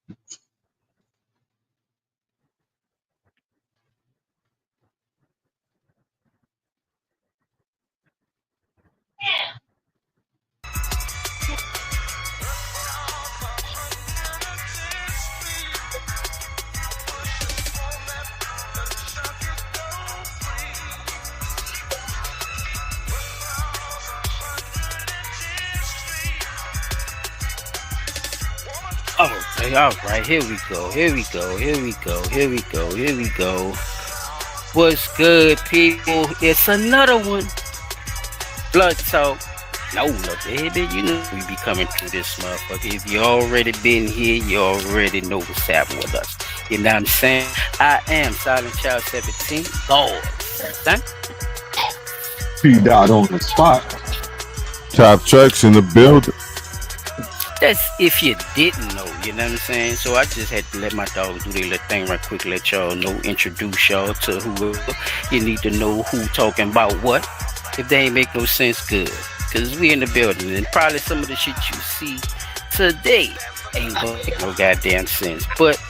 Oh, okay, all right, here we go, here we go, here we go, here we go, here we go. What's good, people? It's another one. Blood Talk. No, baby, you know we be coming through this motherfucker. If you already been here, you already know what's happening with us. You know what I'm saying? I am Silent Child 17. Lord. Son. P dot on the spot. Top tracks in the building. That's if you didn't know, you know what I'm saying? So I just had to let my dogs do their little thing right quick, let y'all know, introduce y'all to whoever. You need to know who talking about what. If they ain't make no sense, good. Cause we in the building and probably some of the shit you see today ain't gonna make no goddamn sense. But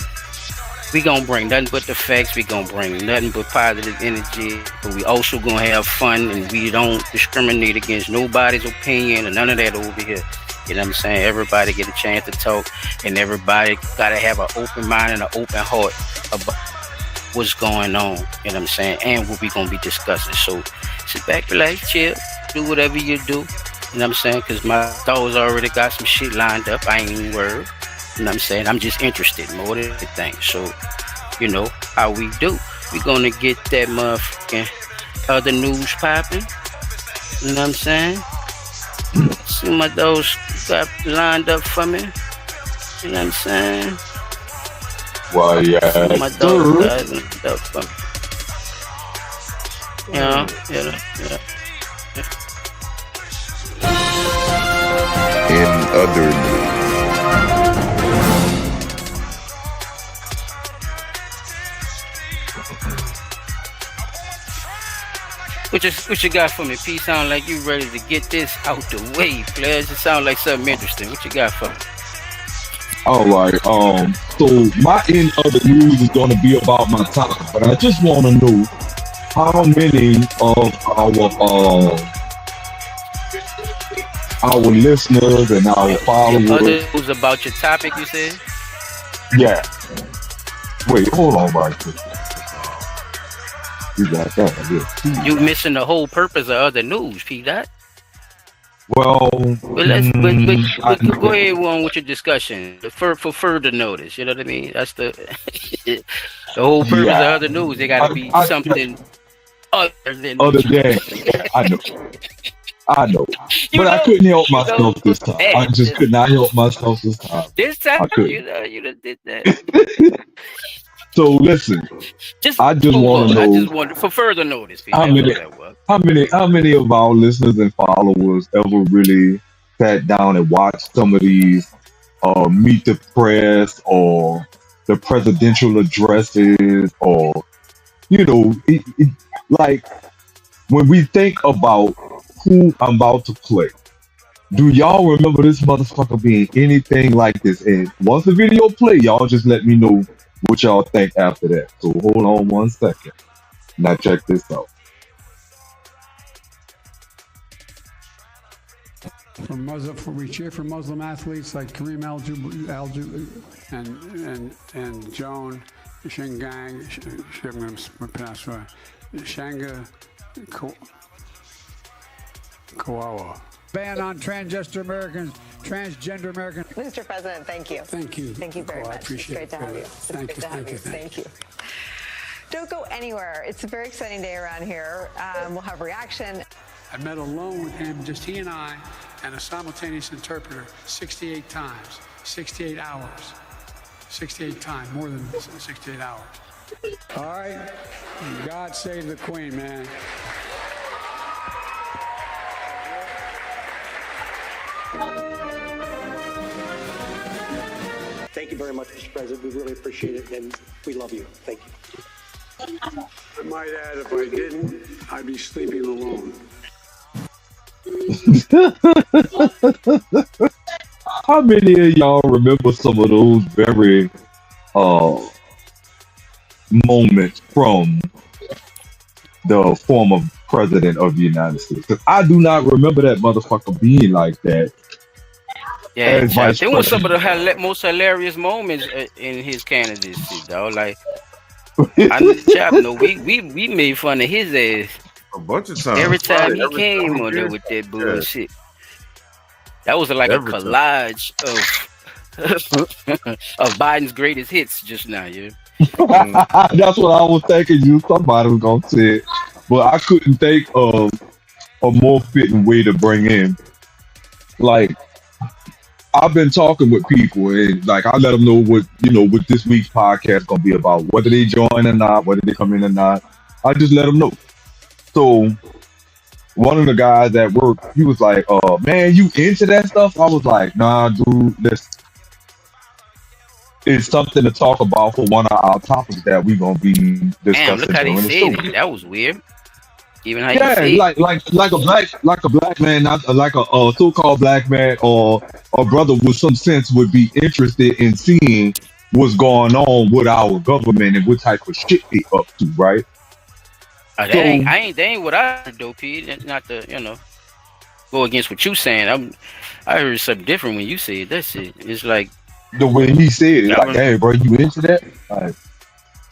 we gonna bring nothing but the facts, we gonna bring nothing but positive energy, but we also gonna have fun and we don't discriminate against nobody's opinion or none of that over here. You know what I'm saying? Everybody get a chance to talk and everybody gotta have an open mind and an open heart about what's going on, you know what I'm saying, and what we gonna be discussing. So sit back, relax, chill, do whatever you do, you know what I'm saying, because my dogs already got some shit lined up. I ain't even worried, you know what I'm saying, I'm just interested more than anything. So, you know, how we do, we gonna get that motherfucking other news popping, you know what I'm saying. See my dogs got lined up for me, you know what I'm saying. Why, yeah. My dogs got lined up for me. Yeah. In other news, What you got for me? P, sound like you ready to get this out the way, players. It sound like something interesting. What you got for me? All right. So my end of the news is going to be about my topic, but I just want to know how many of our listeners and our Your followers. other news about your topic, you said? Yeah. Wait, hold on, right quick. You got that? Yeah. You missing the whole purpose of other news, P. Dot. Well, But go ahead on with your discussion for further notice. You know what I mean? That's the the whole purpose of yeah. other news. They got to be something other than Other than I know, You but I know, couldn't help myself this time. I just could not help myself this time. This I time, couldn't. you done did that. So listen, Just I just hold want to on. I know just want for further notice, P. how That's many, all that was. how many of our listeners and followers ever really sat down and watched some of these meet the press or the presidential addresses or like when we think about who I'm about to play. Do y'all remember this motherfucker being anything like this? And once the video play, y'all just let me know what y'all think after that. So hold on 1 second. Now check this out. We cheer for Muslim athletes like Kareem and Joan Shingang. I'm going to pronounce right. Shanga Kawawa. Ban on transgender Americans. Mr. President, thank you. Thank you. Thank you very much. I appreciate It's great to have you. It's Thank great you. to have Thank you. you. Thank you. Don't go anywhere. It's a very exciting day around here. We'll have reaction. I met alone with him, just he and I, and a simultaneous interpreter 68 times, 68 hours, 68 times, more than 68 hours. All right. God save the Queen, man. Thank you very much, Mr. President. We really appreciate it, and we love you. Thank you. I might add, if I didn't, I'd be sleeping alone. How many of y'all remember some of those very uh moments from the former president of the United States? 'Cause I do not remember that motherfucker being like that Yeah, as chap. vice There was some of the president. most hilarious moments in his candidacy, dog. Like, chap, no, we made fun of his ass A bunch of times. every time Probably he every time came he on there did. with that Yeah, bullshit. That was like a every time. collage of of Biden's greatest hits just now, yeah. Mm. That's what I was thinking. Somebody was gonna say it, but I couldn't think of a more fitting way to bring in. Like, I've been talking with people, and like I let them know what this week's podcast gonna be about, whether they join or not, whether they come in or not. I just let them know. So one of the guys at work, he was like, man, you into that stuff?" I was like, "Nah, dude, this is something to talk about for one of our topics that we're gonna be Damn, look discussing how they during the show." said it. That was weird. Even how you Yeah, say it. like a black man, not like a so-called black man or a brother with some sense would be interested in seeing what's going on with our government and what type of shit they up to, right? That So ain't what I heard though, P. That's not to go against what you saying. I heard something different when you said that shit. It's like the way he said it, like, government, "Hey, bro, you into that?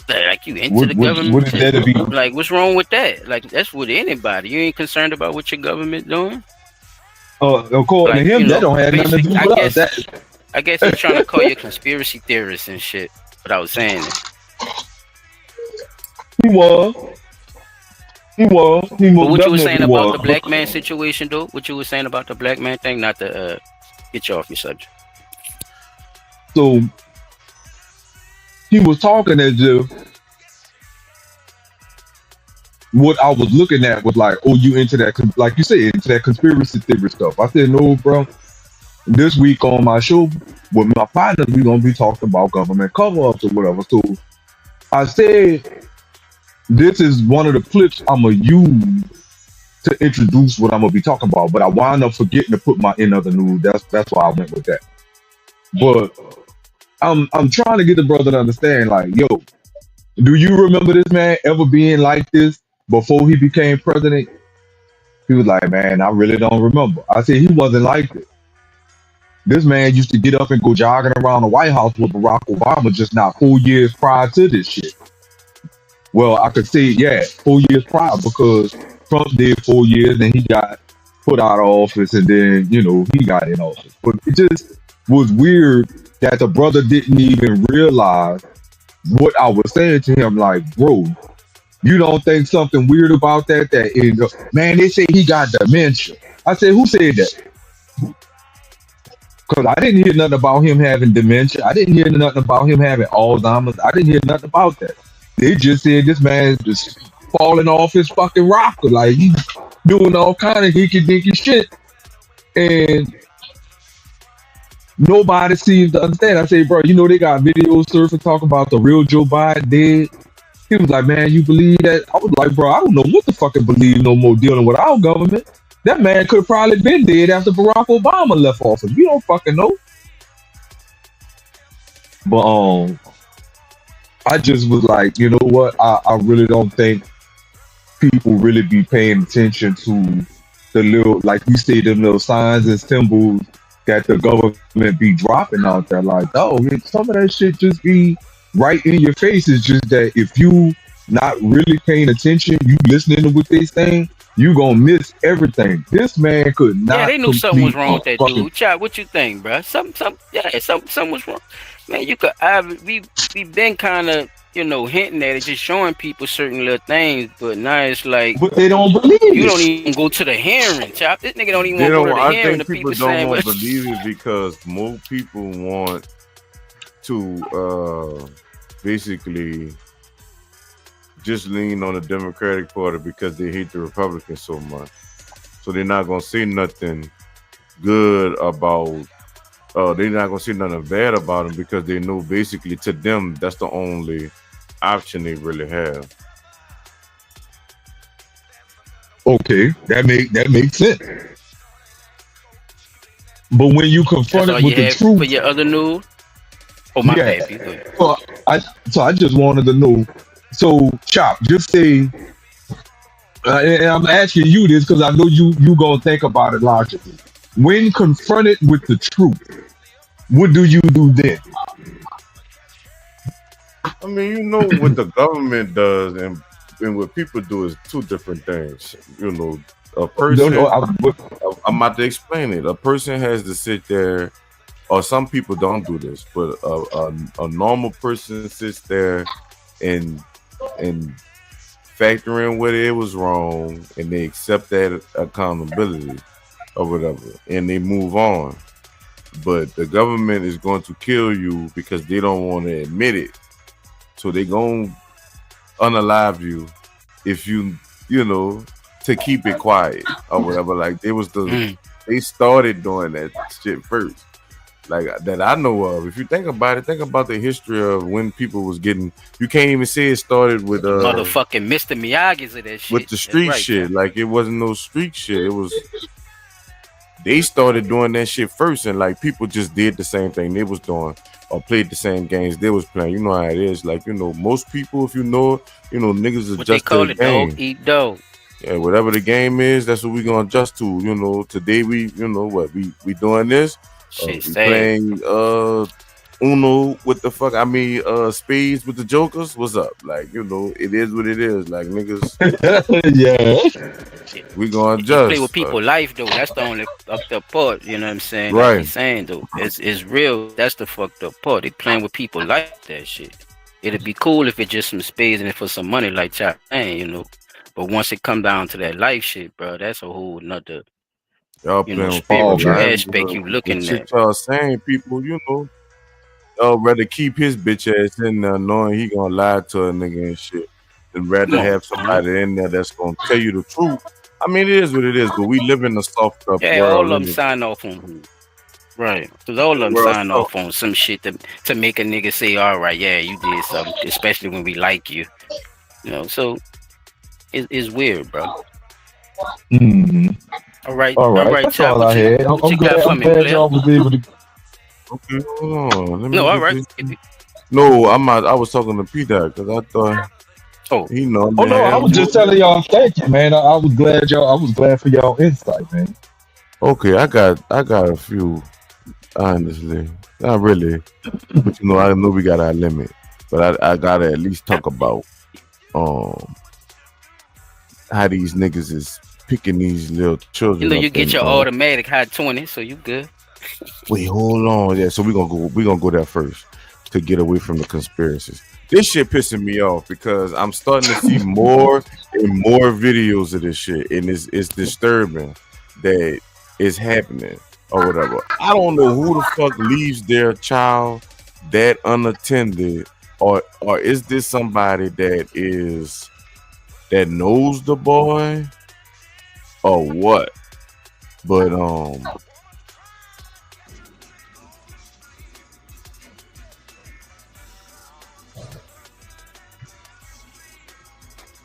like you into the government. What is that to be?" Like, what's wrong with that? Like, that's with anybody. You ain't concerned about what your government doing. According Like, to him, that don't have nothing to basic. do with us. I guess he's trying to call you a conspiracy theorist and shit without saying it. He was. He most But what you were saying definitely about the was. black man situation, though, what you were saying about the black man thing, not to get you off your subject. So he was talking as if what I was looking at was like, "Oh, you into that? Like you said, into that conspiracy theory stuff?" I said, "No, bro. This week on my show with my partners, we're gonna be talking about government cover-ups or whatever." So I said, "This is one of the clips I'm gonna use to introduce what I'm gonna be talking about." But I wound up forgetting to put my in other news. That's why I went with that. But I'm trying to get the brother to understand, like, yo, do you remember this man ever being like this before he became president? He was like, "Man, I really don't remember." I said, "He wasn't like this. This man used to get up and go jogging around the White House with Barack Obama just not 4 years prior to this shit." Well, I could say, yeah, 4 years prior, because Trump did 4 years and he got put out of office, and then, he got in office. But it just was weird that the brother didn't even realize what I was saying to him. Like, bro, you don't think something weird about that? Man, they say he got dementia. I said, who said that? Because I didn't hear nothing about him having dementia. I didn't hear nothing about him having Alzheimer's. I didn't hear nothing about that. They just said this man's just falling off his fucking rocker. Like, he's doing all kind of hinky-dinky shit. And nobody seems to understand. I say, bro, they got videos surfing talking about the real Joe Biden dead. He was like, "Man, you believe that?" I was like, "Bro, I don't know what to fucking believe no more dealing with our government. That man could have probably been dead after Barack Obama left office. We don't fucking know." But I just was like, you know what? I really don't think people really be paying attention to the little, like you say, them little signs and symbols that the government be dropping out there. Like, oh, some of that shit just be right in your face. It's just that if you not really paying attention, you listening to what they saying, you gonna miss everything. This man could not. Yeah, they knew something was wrong with that fucking dude. Chad, what you think, bro? Something was wrong. Man, you could. We been kind of hinting at it, just showing people certain little things, but now it's like, but they don't believe you it. don't even go to the hearing, Chop. This nigga don't even You want to know, go to the I hearing. think The people people don't saying, want well, to believe it because more people want to basically just lean on the Democratic Party because they hate the Republicans so much. So they're not gonna say nothing good about. They're not gonna say nothing bad about them because they know basically to them that's the only option they really have. Okay, that makes sense. But when you That's all confronted you with the have for truth, your other news? Oh, my yeah. bad, people. So I just wanted to know. So Chop, just say, and I'm asking you this because I know you gonna think about it logically. When confronted with the truth, what do you do then? I mean, you know what the government does and what people do is two different things. You know, a No, person. I'm about to explain it. A person has to sit there, or some people don't do this, but a normal person sits there and and factor in whether it was wrong, and they accept that accountability or whatever, and they move on. But the government is going to kill you because they don't want to admit it, so they gonna unalive you if you know, to keep it quiet or whatever. Like they started doing that shit first, like that I know of. If you think about it, think about the history of when people was getting. You can't even say it started with The motherfucking Mr. Miyagi's of that shit. with the street right, shit. John. Like it wasn't no street shit. It was they started doing that shit first, and like people just did the same thing they was doing or played the same games they was playing. You know how it is. Like, you know, most people, if you know it, you know, niggas What they adjust to call the it, game. dog eat dog. Yeah, whatever the game is, that's what we gonna adjust to. You know, today we, you know what, we doing this. Shit, We sad. playing Uno with the fuck. I mean, spades with the jokers. What's up? Like, you know, it is what it is. Like niggas, Yeah. we gonna You play adjust. with people life though. That's the only fucked up part. You know what I'm saying? Right. Like he's saying though, it's real. That's the fucked up part. They playing with people like that shit. It'd be cool if it's just some spades and for some money, like Chop saying, you know. But once it come down to that life shit, bro, that's a whole nother, Y'all you playing know, with spiritual people, man. aspect you The looking shit at. y'all saying, people, you know, y'all rather keep his bitch ass in there knowing he gonna lie to a nigga and shit than rather have somebody in there that's gonna tell you the truth. I mean, it is what it is, but we live in a soft up Yeah, world. all of them innit? sign off on right. Because all of them World sign soft. off on some shit to make a nigga say, all right, yeah, you did something, especially when we like you. You know, so it's weird, bro. Mhm. All right, All right, that's Chop, all I had. what I'm you got glad. for I'm me, glad player? y'all was able to. Okay, hold on. Let me No, all get right. this. No, I'm not. I was talking to P-Dot because I thought Oh, he know. Oh no, I was just telling y'all thank you, man. I was glad y'all. I was glad for y'all insight, man. Okay, I got a few. Honestly, not really, but you know, I know we got our limit. But I gotta at least talk about how these niggas is picking these little children you know, up. you get And, your automatic high 20, so you good. wait, hold on. Yeah, so we're gonna go there first to get away from the conspiracies. This shit pissing me off because I'm starting to see more and more videos of this shit, and it's disturbing that it's happening or whatever. I don't know who the fuck leaves their child that unattended, or is this somebody that knows the boy or what? But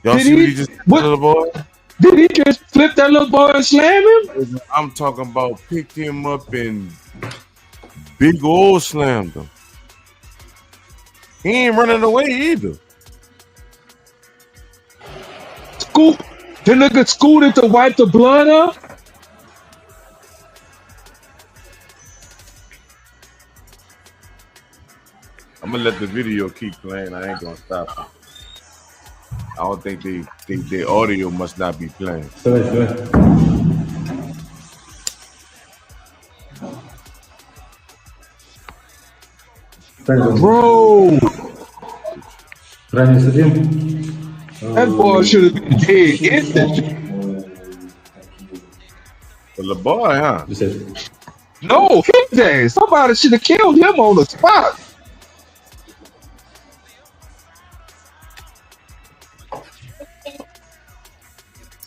y'all Did see what he- he just did what- to the boy? Did he just flip that little boy and slam him? I'm talking about picked him up and big old slammed him. He ain't running away either. Scoop. The nigga scooted to wipe the blood up. I'm gonna let the video keep playing. I ain't gonna stop it. I don't think the audio must not be playing. Bro, that boy should have been dead instantly. But the boy, huh? No, his ass. Somebody should have killed him on the spot.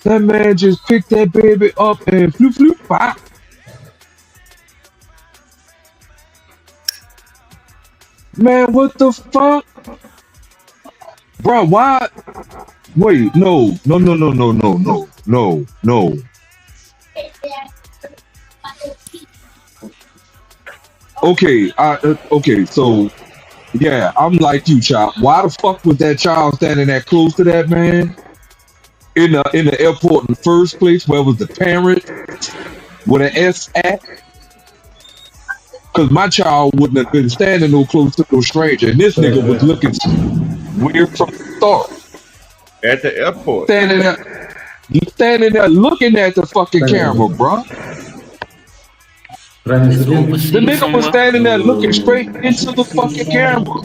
That man just picked that baby up and floop, pop. Man, what the fuck? Bro, why? Wait, no. Okay, okay, so yeah, I'm like you, child. Why the fuck was that child standing that close to that man in the airport in the first place? Where was the parent with an S at? Because my child wouldn't have been standing no close to no stranger, and this nigga was looking weird from the start. At the airport. Standing there looking at the fucking camera, bro. It's The overseas nigga was somewhere. standing there looking straight into the fucking camera.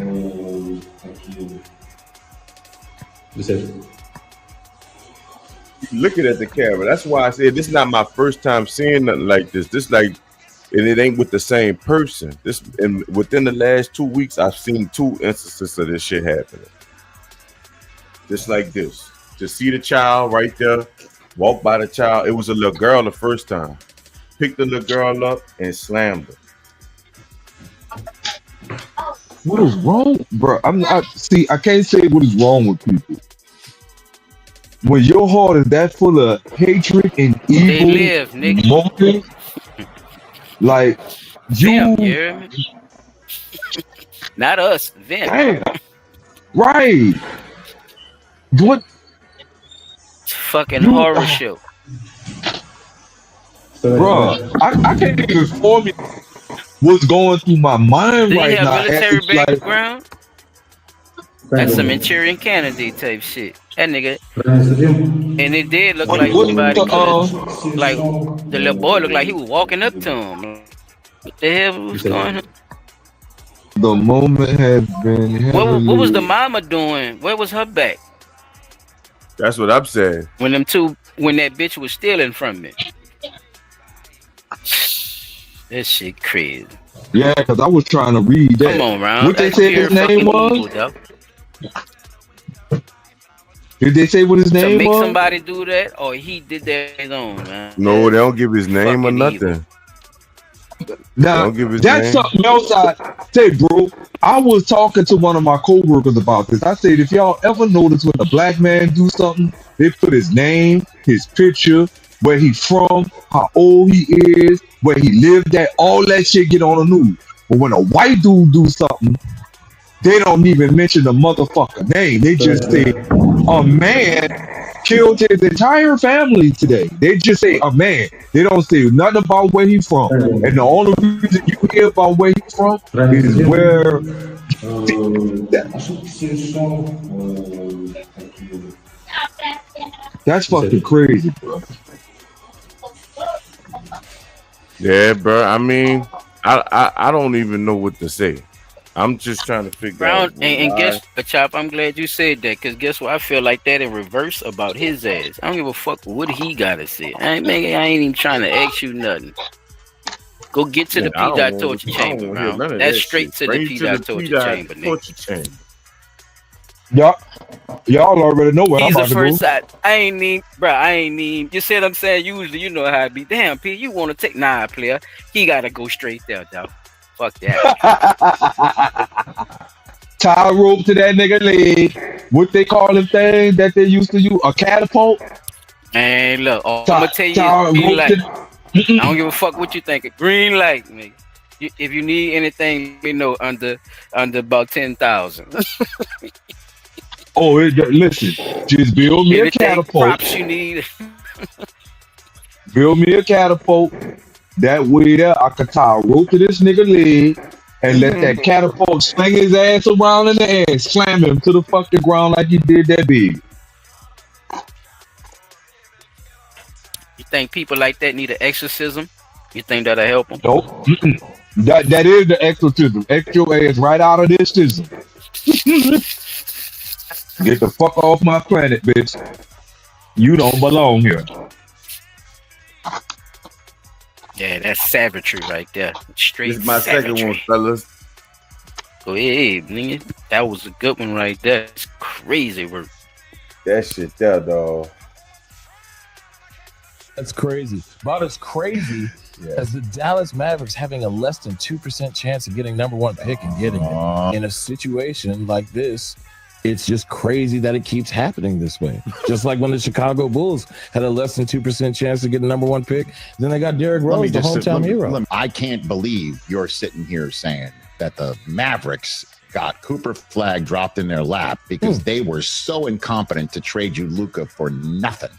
Looking at the camera. That's why I said this is not my first time seeing nothing like this. This like, and it ain't with the same person. This, and within the last 2 weeks, I've seen 2 instances of this shit happening. Just like this. To see the child right there, walk by the child. It was a little girl the first time. Picked the little girl up and slammed her. What is wrong, bro? I can't say what is wrong with people. When your heart is that full of hatred and They evil, live, nigga. motive, like Them, you you, hear me? Not us, them. damn, right? What Fucking you, horror show. bro? I can't even formulate what's going through my mind Do you right have now. military It's like, background? That's some Manchurian Candidate type shit. That nigga. And it did look like what somebody the could, like, the little boy looked like he was walking up to him. What the hell was going on? the moment has been What was the heavily. mama doing? Where was her back? That's what I'm saying. When that bitch was stealing from me. That shit crazy. Yeah, because I was trying to read Come that. on, Ron. What they That's said pure his name fucking was? evil, though. Did they say what his To name make was? somebody do that, or he did that his own, man. No, they don't give his name or Fucking evil. nothing. Now, Don't give his that's name. something else I say, bro. I was talking to one of my coworkers about this. I said, if y'all ever notice when a black man do something, they put his name, his picture, where he from, how old he is, where he lived at, all that shit get on the news. But when a white dude do something, they don't even mention the motherfucker name. They just say a man killed his entire family today. They just say a man. They don't say nothing about where he's from. And the only reason you hear about where he's from is where that's fucking crazy, bro. Yeah, bro. I mean, I don't even know what to say. I'm just trying to figure Brown, out and why. guess Chop, I'm glad you said that, because guess what? I feel like that in reverse about his ass. I don't give a fuck what he gotta say. I ain't even trying to ask you nothing. Go get to the I P. don't Dot torture wanna- I don't chamber, wanna hear Brown. none of That's that straight shit. to the Bring P. to Dot the torture P-Dot chamber, nigga. torture chamber. Y'all already know where I'm He's the about to first go. side. I ain't even. You see what I'm saying? Usually, you know how it be. Damn, P, you want to take player? He gotta go straight there, dog. Fuck that. Tie a rope to that nigga leg. What they call them thing that they used to use? A catapult? And look, all I'm Tie, gonna tell you tie a is green rope light. to I don't give a fuck what you think. Green light, nigga. If you need anything, let me know under about 10,000. Oh, listen. Just build me a Anything catapult. props you need. Build me a catapult. That way there, I could tie a rope to this nigga leg and let that catapult sling his ass around in the air, slam him to the fucking ground like you did that big. You think people like that need an exorcism? You think that'll help them? Nope. That is the exorcism. X your ass right out of this system. Get the fuck off my planet, bitch. You don't belong here. Yeah, that's savagery right there. Straight This is my savagery. second one, fellas. Go ahead, nigga. That was a good one right there. It's crazy work. That shit there, dog. That's crazy. About as crazy as the Dallas Mavericks having a less than 2% chance of getting #1 pick and getting it. In a situation like this, It's just crazy that it keeps happening this way. Just like when the Chicago Bulls had a less than 2% chance to get the number 1 pick, then they got Derrick Rose, the hometown hero. I can't believe you're sitting here saying that the Mavericks got Cooper Flag dropped in their lap because they were so incompetent to trade you Luka for nothing.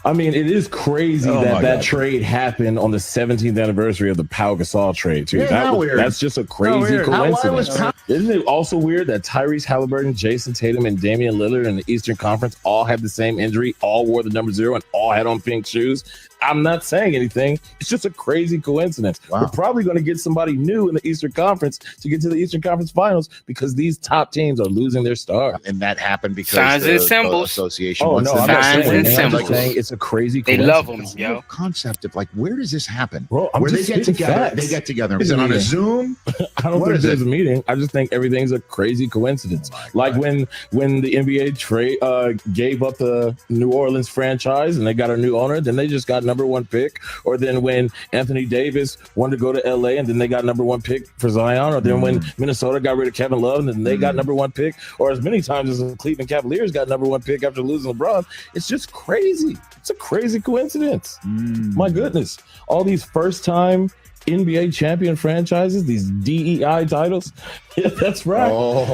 I mean, it is crazy that trade happened on the 17th anniversary of the Pau Gasol trade, too. Yeah, That's just a crazy coincidence. Isn't it also weird that Tyrese Halliburton, Jason Tatum, and Damian Lillard in the Eastern Conference all had the same injury, all wore the number 0, and all had on pink shoes? I'm not saying anything. It's just a crazy coincidence. Wow. We're probably going to get somebody new in the Eastern Conference to get to the Eastern Conference Finals because these top teams are losing their stars. And that happened because signs and symbols. Association. Oh, no, I'm not signs saying, and symbols. I'm saying it's a crazy they coincidence. love them, yo. Concept of like, where does this happen? Bro, where they get together? Facts. They get together. Is it on a Zoom? I don't think there's a meeting. I just think everything's a crazy coincidence. Like when the NBA gave up the New Orleans franchise and they got a new owner, then they just got number 1 pick. Or then when Anthony Davis wanted to go to LA and then they got number 1 pick for Zion. Or then when Minnesota got rid of Kevin Love and then they got number 1 pick. Or as many times as the Cleveland Cavaliers got number 1 pick after losing LeBron. It's just crazy. It's a crazy coincidence. My goodness. All these first-time NBA champion franchises, these DEI titles. Yeah, that's right.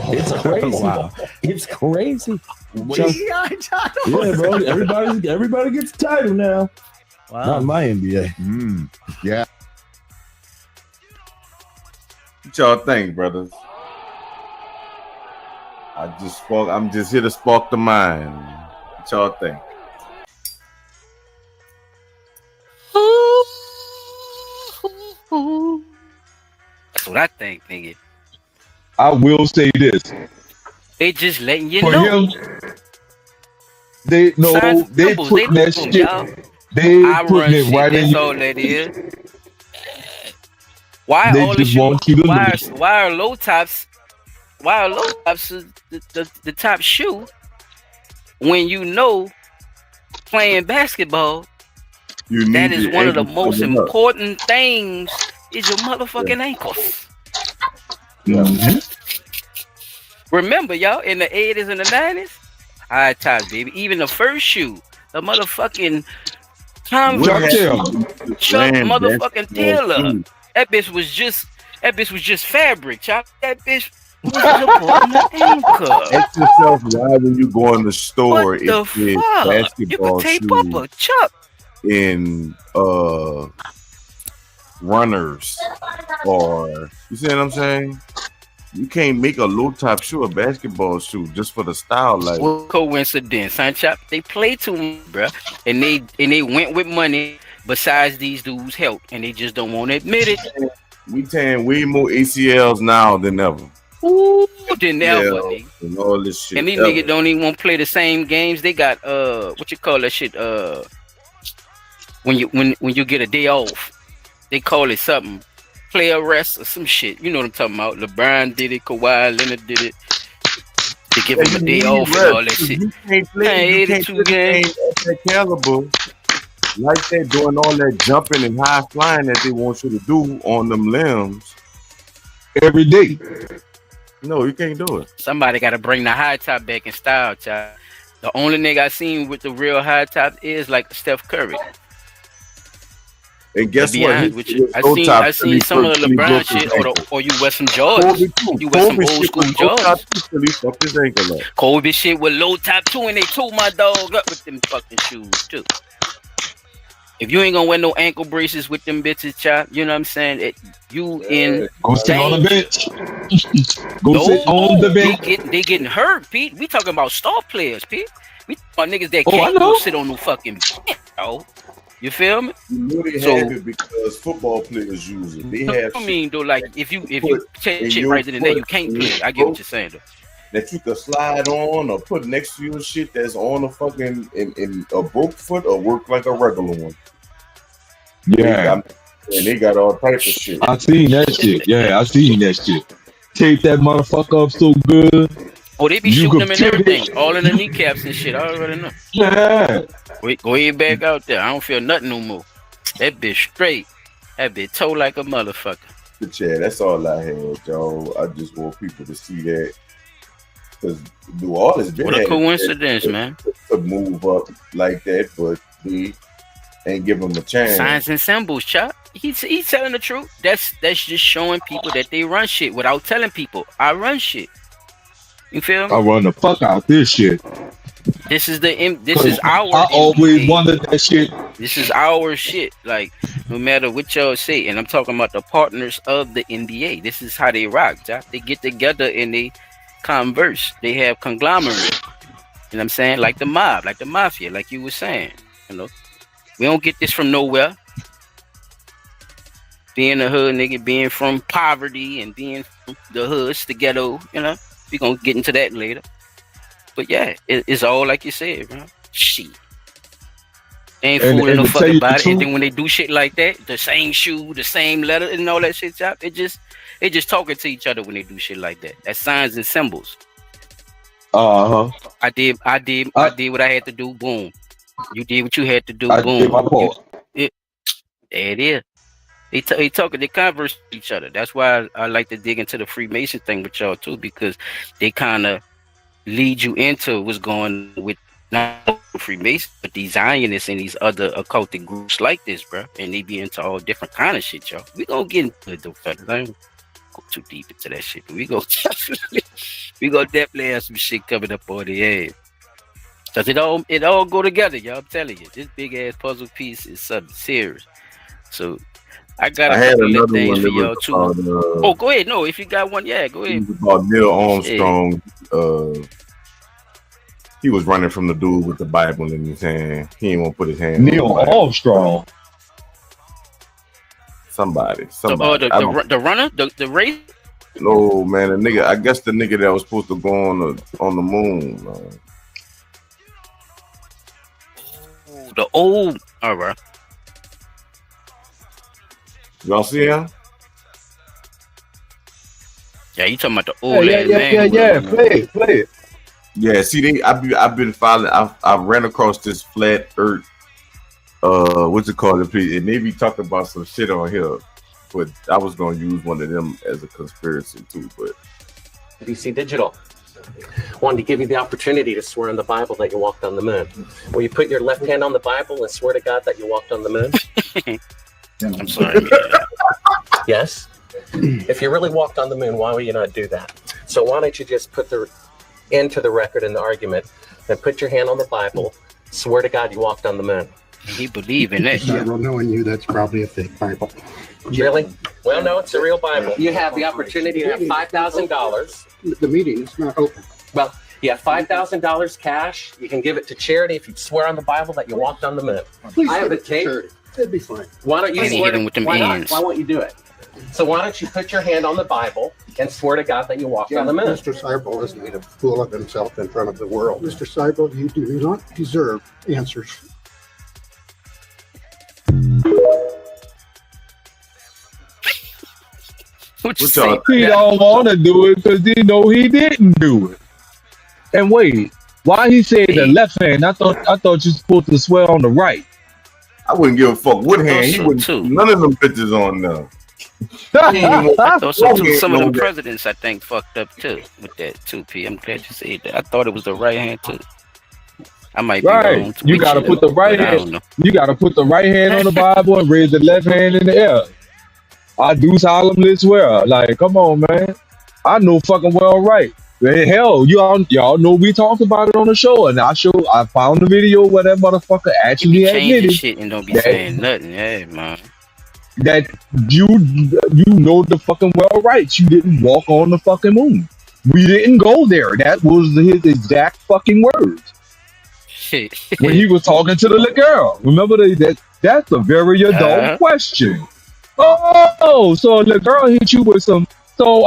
It's crazy. Wow. It's crazy. DEI title? Yeah, bro. Everybody gets a title now. Wow. Not my NBA. Yeah. What y'all think, brothers? I'm just here to spark the mind. What y'all think? That's what I think, nigga. I will say this. They just letting you For know. him, they put that shit. Y'all. They I put run it shit, right in that's you. all that is. Why They all the just want you to why are low tops the top shoe when you know playing basketball that is one of the most important things is your motherfucking ankles. Remember, y'all, in the 80s and the 90s, high tops, baby. Even the first shoe, the motherfucking Converse Chuck motherfucking Taylor. That bitch was just fabric, chop. That bitch was supporting the ankle. Ask yourself why when you go in the store, What the fuck? basketball You can tape up a chuck. in runners, or you see what I'm saying? You can't make a low top shoe a basketball shoe just for the style. Like, what coincidence, huh, chop? They play too much, bruh, and they went with money. Besides these dudes' help, and they just don't want to admit it. we tearing way more ACLs now than ever. Ooh, than ever, nigga. And all this shit. And these niggas don't even want to play the same games. They got what you call that shit? When you get a day off, they call it something, player rest or some shit. You know what I'm talking about? LeBron did it, Kawhi Leonard did it. They give him a day off and all that shit. You can't play 82 games at that caliber like that, doing all that jumping and high flying that they want you to do on them limbs every day. No, you can't do it. Somebody got to bring the high top back in style, child. The only nigga I seen with the real high top is like Steph Curry. And guess what? I seen some of the LeBron shit, or you wear some Jordans. You wear some old school Jordans. Kobe shit with low top too, and they tore my dog up with them fucking shoes too. If you ain't gonna wear no ankle braces with them bitches, chop, you know what I'm saying? Go sit on the bench. Sit on the bench. They getting hurt, Pete. We talking about star players, Pete. We talking about niggas that can't go sit on no fucking bench, yo. You feel me? You know they have it because football players use it. They have. I mean, though, like if you take shit right then, you can't play. I get what you're saying, though. That you can slide on or put next to your shit that's on a fucking in a broke foot or work like a regular one. Yeah, and they got all types of shit. I seen that shit. Yeah, I seen that shit. Tape that motherfucker up so good. Oh, they be shooting them and everything, all in the kneecaps and shit. I already know. Yeah. Wait, go ahead back out there. I don't feel nothing no more. That bitch straight. That bitch toe like a motherfucker. But yeah, that's all I had, y'all. I just want people to see that. Because New Orleans been What a had coincidence, man. to move up like that, but we ain't give them a chance. Signs and symbols, Chuck. He's telling the truth. That's just showing people that they run shit without telling people. I run shit. You feel me? I run the fuck out this shit. This is our. I always NBA. wondered that shit. This is our shit. Like, no matter what y'all say, and I'm talking about the partners of the NBA. This is how they rock, Jack. They get together and they converse. They have conglomerate. You know what I'm saying? Like the mob, like the mafia, like you were saying. You know, we don't get this from nowhere. Being a hood nigga, being from poverty and being from the hoods, the ghetto, you know, we gonna get into that later. But yeah, it's all like you said, bro. Shit. They ain't fooling no fucking about it. And then when they do shit like that, the same shoe, the same letter, and all that shit, Chop, they just talking to each other when they do shit like that. That's signs and symbols. Uh-huh. I did what I had to do. Boom. You did what you had to do. I Boom. did my part. There it is. They talking, they converse with each other. That's why I like to dig into the Freemason thing with y'all too, because they kind of lead you into what's going with not Freemason, but these Zionists and these other occultic groups like this, bro. And they be into all different kind of shit, y'all. We gonna get into it though, fellas. I ain't go too deep into that shit, but we gonna definitely have some shit coming up on the air. Cause it all go together, y'all. I'm telling you, this big ass puzzle piece is something serious. So I got a couple of things for y'all too. Oh, go ahead. No, if you got one, yeah, go ahead. About Neil Armstrong. He was running from the dude with the Bible in his hand. He didn't want to put his hand. Neil Armstrong. Somebody. The runner, the race. No, man, the nigga. I guess the nigga that was supposed to go on the moon. Man. The old, all right. Y'all see him? Yeah, you talking about the old man? Yeah. Play it. Yeah, see, I've been following. I ran across this flat Earth. What's it called? And they be talking about some shit on here, but I was gonna use one of them as a conspiracy too. But BBC Digital wanted to give you the opportunity to swear on the Bible that you walked on the moon. Will you put your left hand on the Bible and swear to God that you walked on the moon? I'm sorry. Yes. If you really walked on the moon, why would you not do that? So why don't you just put the into the record in the argument and put your hand on the Bible, swear to God you walked on the moon. He believe in it. Several knowing you, that's probably a fake Bible. Really? Well, no, it's a real Bible. You have the opportunity to have $5,000. The meeting is not open. Well, you have $5,000 cash. You can give it to charity if you swear on the Bible that you walked on the moon. Please I have a tape. It'd be fine. Why don't you swear? With them why ends. not? Why won't you do it? So why don't you put your hand on the Bible and swear to God that you walked on the moon? Mr. Seibel has made a fool of himself in front of the world. Mr. Seibel, you do not deserve answers. He don't want to do it because he know he didn't do it. And wait, why he said the left hand? I thought you supposed to swear on the right. I wouldn't give a fuck what hand. He wouldn't. None of them bitches on there. I thought so too. Some of the presidents, I think, fucked up too with that too. P. I'm glad you said that. I thought it was the right hand too. I might be wrong. You gotta put the right hand. You gotta put the right hand on the Bible and raise the left hand in the air. I do solemnly swear. Like, come on, man. I know fucking well right. Hell, y'all know we talked about it on the show, and I found the video where that motherfucker actually admitted shit and don't be saying nothing. Yeah, man. That you know the fucking well right. You didn't walk on the fucking moon. We didn't go there. That was his exact fucking words. Shit. When he was talking to the little girl. Remember that's a very adult question. Oh, so the girl hit you with some. So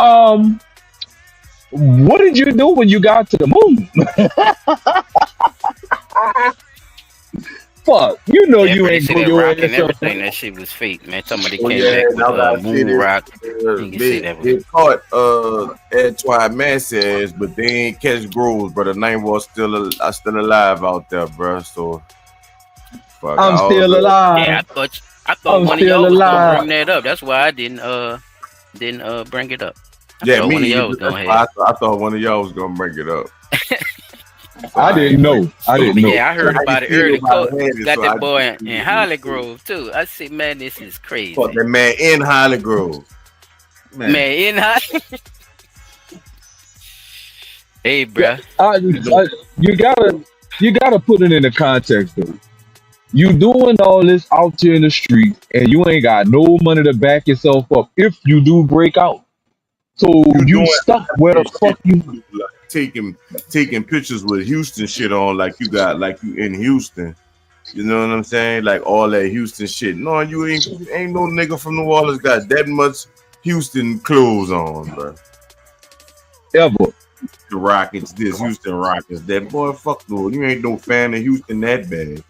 what did you do when you got to the moon? Fuck, you know you ain't going to rock and everything. That shit was fake, man. Somebody came back with moon rock. They caught Antoine Massage, but they ain't catch Groves, but the name was still alive out there, bro. So fuck, I'm still alive. Yeah, I thought one of y'all was gonna bring that up. That's why I didn't bring it up. Yeah, thought me one of y'all either. was That's gonna why have. I thought one of y'all was gonna bring it up. I didn't know. I didn't know. Yeah, I heard about it didn't early. see nobody had it, Got so that I boy just- in Holly Grove too. I said, man, this is crazy. Fuck that man in Holly Grove. Man, in Holly. Hey, bruh. You gotta put it in the context though. You doing all this out here in the street and you ain't got no money to back yourself up if you do break out. So you doing stuck where the fuck you like taking pictures with Houston shit on like you in Houston. You know what I'm saying? Like all that Houston shit. No, you ain't no nigga from New Orleans got that much Houston clothes on, bro. ever. The Rockets, this Houston Rockets, that boy. Fuck no, you ain't no fan of Houston that bad.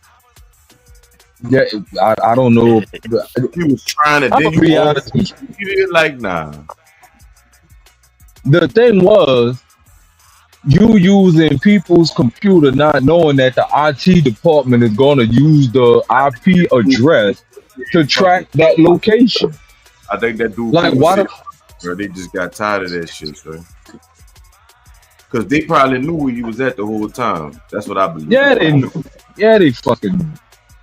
Yeah, I don't know. He was trying to. I'ma Then be you honest with you did like nah. The thing was, you using people's computer not knowing that the IT department is going to use the IP address to track that location. I think that dude. Like, why the- bro, they just got tired of that shit, bro. Because they probably knew where you was at the whole time. That's what I believe. Yeah, they knew. Yeah, they fucking knew.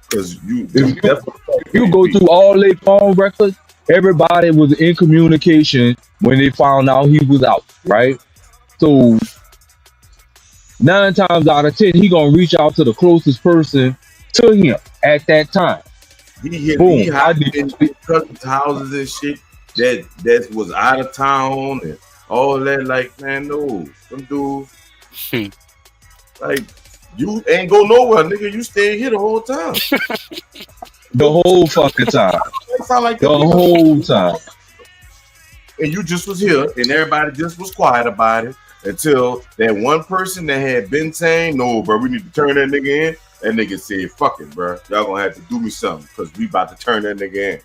Because If you go through all their phone records, everybody was in communication when they found out he was out, right? So 9 times out of 10, he gonna reach out to the closest person to him at that time. He Boom. hid in cousins' houses and shit that was out of town and all that. Like, man, no, some dudes like you ain't go nowhere, nigga. You stay here the whole time. The whole fucking time. It sound like The whole time. And you just was here, and everybody just was quiet about it until that one person that had been saying, "No, bro, we need to turn that nigga in." That nigga said, "Fuck it, bro. Y'all gonna have to do me something because we about to turn that nigga in."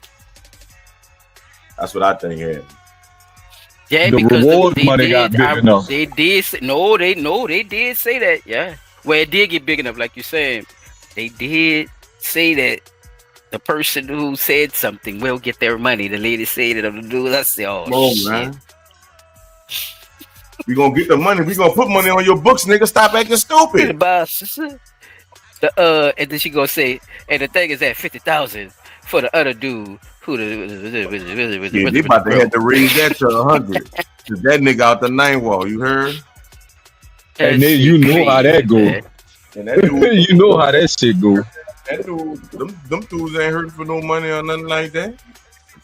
That's what I think happened. Yeah, The because reward they money did, got big enough. They did say, they did say that. Yeah, well, it did get big enough, like you're saying. They did say that the person who said something will get their money. The lady said it on the news. I said, "Oh Come on, shit." man. We gonna get the money. We gonna put money on your books, nigga. Stop acting The stupid. boss. And then she gonna say, and the thing is at 50,000 for the other dude who Yeah, they about to have to raise that to 100. Cause that nigga out the 9 wall. You heard? And then you know how that go. And that dude, You know how that shit go. that dude, them dudes ain't hurting for no money or nothing like that.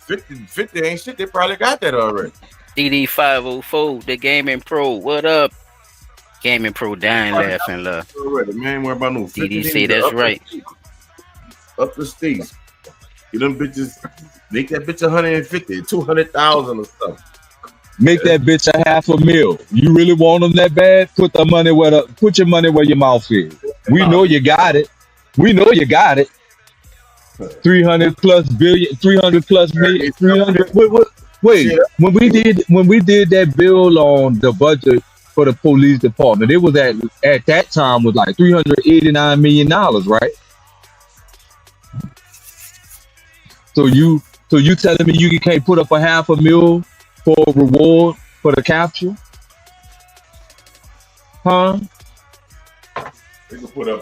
50 ain't shit. They probably got that already. DD504, the Gaming Pro. What up? Gaming Pro dying laughing, love. Already, man, ain't worry about no 50. DD say that's right. Up the states. You them bitches make that bitch 150, 200,000 or something. Make that bitch a $500,000. You really want them that bad? Put your money where your mouth is. We know you got it. We know you got it. 300 plus billion, 300 plus million, 300. Wait. When we did that bill on the budget for the police department, it was at that time was like $389 million, right? So you telling me you can't put up a $500,000 for a reward for the capture? Huh? They can put up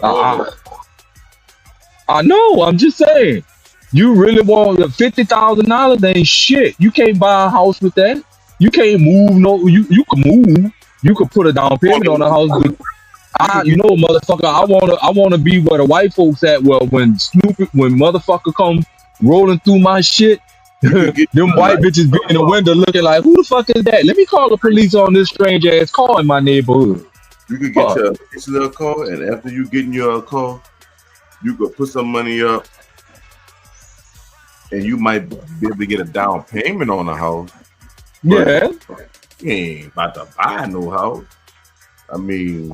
I know. I'm just saying. You really want the $50,000? Ain't shit. You can't buy a house with that. You can't move. No, you can move. You could put a down payment on a house. But motherfucker, I wanna be where the white folks at. Well, when motherfucker come rolling through my shit, them white bitches be in the window looking like, who the fuck is that? Let me call the police on this strange ass car in my neighborhood. You could get your little car, and after you get in your car, you could put some money up, and you might be able to get a down payment on a house. Yeah. You ain't about to buy no house. I mean,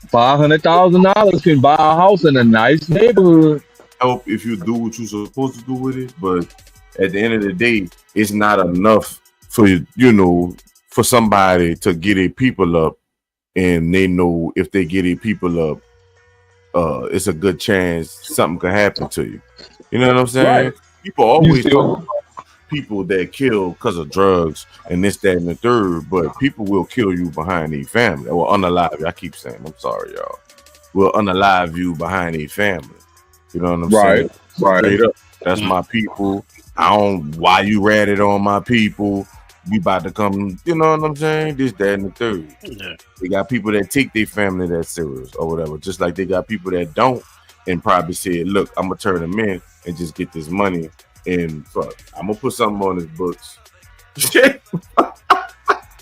$500,000 can buy a house in a nice neighborhood. Help if you do what you're supposed to do with it, but at the end of the day, it's not enough for for somebody to get their people up, and they know if they get their people up, it's a good chance something could happen to you. You know what I'm saying? Right. People always talk about people that kill because of drugs and this, that, and the third, but people will kill you behind their family or unalive you. I keep saying, I'm sorry, y'all. Will unalive you behind their family. You know what I'm saying? Right. Straight up. That's my people. I don't. Why you ratted on my people? We about to come. You know what I'm saying? This, that, and the third. Yeah. They got people that take their family that serious or whatever. Just like they got people that don't and probably said, "Look, I'm gonna turn them in and just get this money and fuck. I'm gonna put something on his books."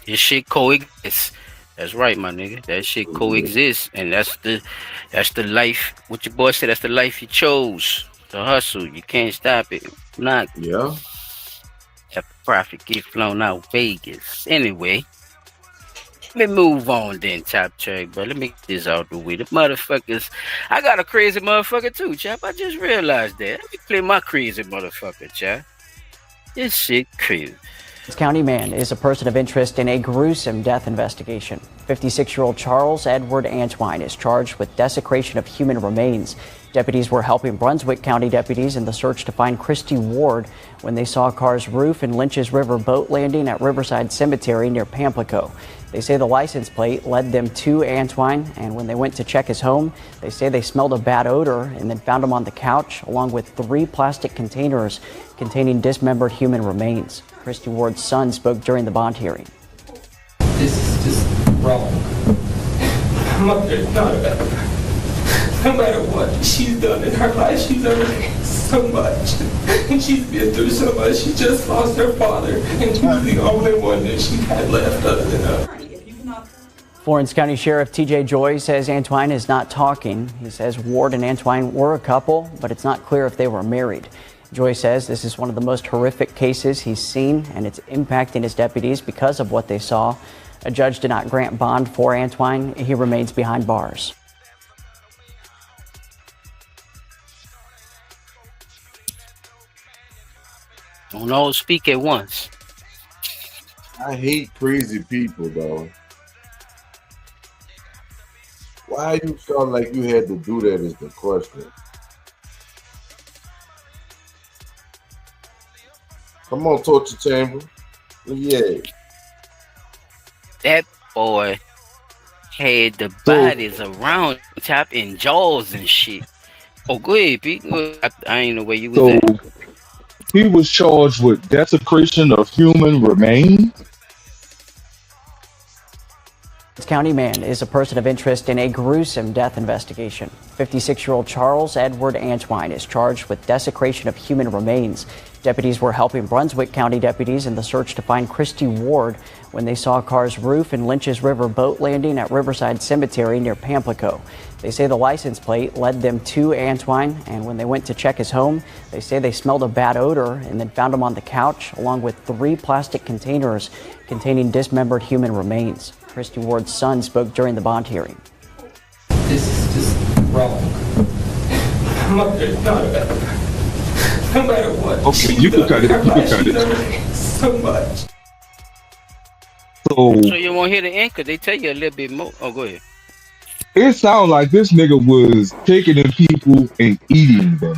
This shit coexists. That's right, my nigga. That shit coexists, and that's the life. What your boy said. That's the life you chose. The hustle. You can't stop it. Not. Yeah. That profit get flown out Vegas. Anyway, let me move on then, Top Track, but let me get this out the way. The motherfuckers, I got a crazy motherfucker too, chap. I just realized that. Let me play my crazy motherfucker, chap. This shit crazy. County man is a person of interest in a gruesome death investigation. 56-year-old Charles Edward Antwine is charged with desecration of human remains. Deputies were helping Brunswick County deputies in the search to find Christy Ward when they saw a car's roof in Lynch's River boat landing at Riverside Cemetery near Pamplico. They say the license plate led them to Antwine, and when they went to check his home, they say they smelled a bad odor and then found him on the couch along with 3 plastic containers containing dismembered human remains. Christy Ward's son spoke during the bond hearing. This is just wrong. I'm up there thought about it. No matter what she's done in her life, she's overcome so much. And she's been through so much. She just lost her father, and he was the only one that she had left other than her. Florence County Sheriff TJ Joy says Antwine is not talking. He says Ward and Antwine were a couple, but it's not clear if they were married. Joy says this is one of the most horrific cases he's seen, and it's impacting his deputies because of what they saw. A judge did not grant bond for Antwine. He remains behind bars. Don't all speak at once. I hate crazy people, though. Why you felt like you had to do that is the question. Come on, Torture Chamber. Yeah. That boy had the bodies around top in jaws and shit. Oh, go ahead, Pete. I ain't know where you was at. He was charged with desecration of human remains. County man is a person of interest in a gruesome death investigation. 56-year-old Charles Edward Antwine is charged with desecration of human remains. Deputies were helping Brunswick County deputies in the search to find Christy Ward when they saw a car's roof in Lynch's River boat landing at Riverside Cemetery near Pamplico. They say the license plate led them to Antwine, and when they went to check his home, they say they smelled a bad odor and then found him on the couch along with 3 plastic containers containing dismembered human remains. Christy Ward's son spoke during the bond hearing. This is just wrong. I'm up there thought about it. No matter what. Okay, you can cut it. You can cut it. So much. So you won't hear the anchor. They tell you a little bit more. Oh, go ahead. it sounds like this nigga was taking in people and eating them.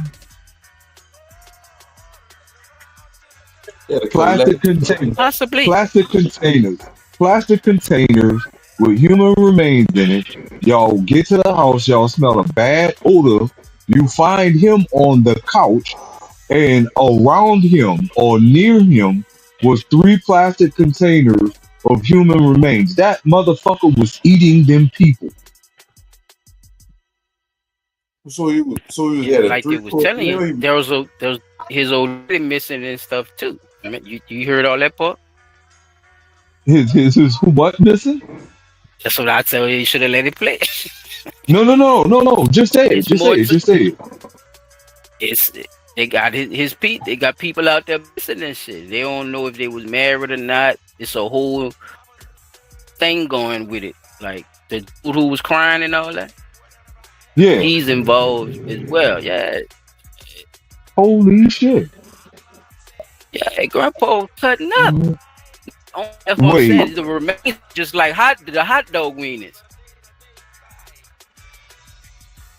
Plastic containers. Possibly. Plastic containers with human remains in it. Y'all get to the house, y'all smell a bad odor. You find him on the couch, and around him or near him was 3 plastic containers of human remains. That motherfucker was eating them people. So he was like they was telling you, there was his old lady missing and stuff too. I mean, you heard all that part? His what missing? That's what I tell you. You should have let it play. No. Just say it. Just say it. It's they got his people. They got people out there missing and shit. They don't know if they was married or not. It's a whole thing going with it. Like the dude who was crying and all that. Yeah, he's involved as well. Yeah. Holy shit. Yeah, Grandpa cutting up. That's what I'm saying. The remains just like the hot dog wieners.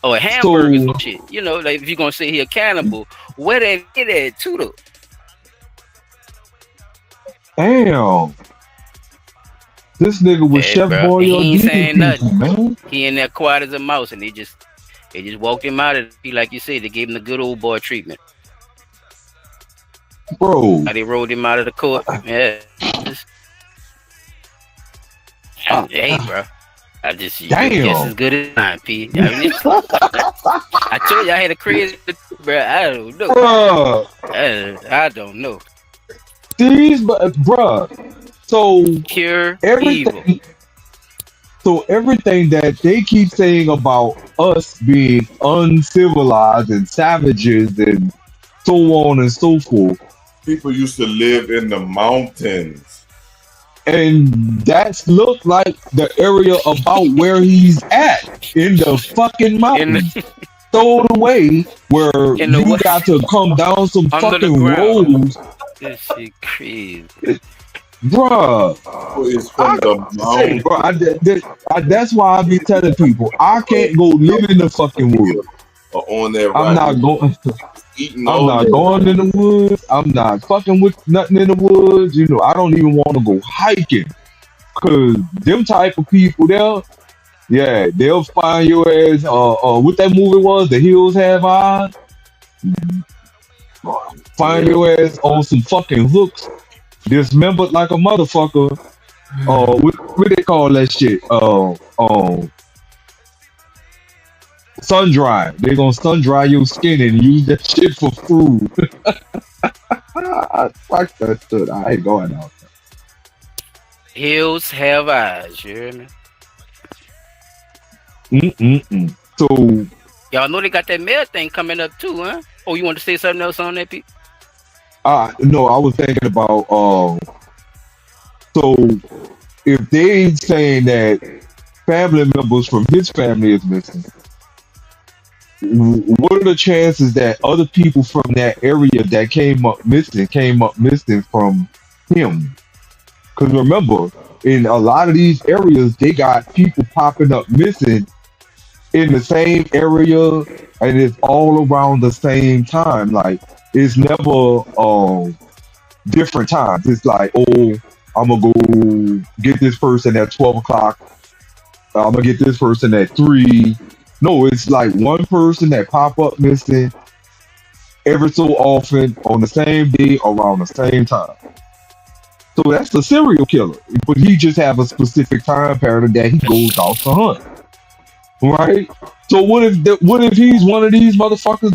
Or hamburgers and shit. You know, like if you're gonna say he a cannibal, where they get at too though? Damn. This nigga was Hey, Chef bro, Boy he on ain't saying people, nothing. man. He in there quiet as a mouse, and they just walked him out of it. Like you said, they gave him the good old boy treatment. Bro. How they rolled him out of the court. Yeah. Hey, bro. I just Damn. you're just as good as mine, P. I told you I had a crazy, bro. I don't know. Bruh. I don't know. These, bruh. So Pure everything. evil. So everything that they keep saying about us being uncivilized and savages and so on and so forth, People used to live in the mountains. and that's look like the area about where he's at in the fucking mountains. Stowed away where In the you what? got to come down some Under the fucking ground. roads, This shit crazy. bruh. It's from the Hey, mountains. bro, that's why I be telling people I can't go live in the fucking woods. On that I'm not going. eating I'm all not that. going in the woods. I'm not fucking with nothing in the woods. You know, I don't even want to go hiking because them type of people there, yeah, they'll find your ass. What that movie was, The Hills Have Eyes. Find your ass on some fucking hooks, dismembered like a motherfucker. What they call that shit? Sun dry. They're gonna sun dry your skin and use that shit for food. Fuck that shit. I ain't going out there. Hills have eyes, you hear me? So Y'all know they got that mail thing coming up too, huh? Oh, you want to say something else on that, Pete? no, I was thinking about so if they saying that family members from his family is missing, what are the chances that other people from that area that came up missing from him? Because remember, in a lot of these areas, they got people popping up missing in the same area, and it's all around the same time. Like it's never different times. It's like, oh, I'm gonna go get this person at 12 o'clock. I'm gonna get this person at 3. No, it's like one person that pop up missing every so often on the same day around the same time. So that's the serial killer, but he just have a specific time pattern that he goes out to hunt, right? So what if he's one of these motherfuckers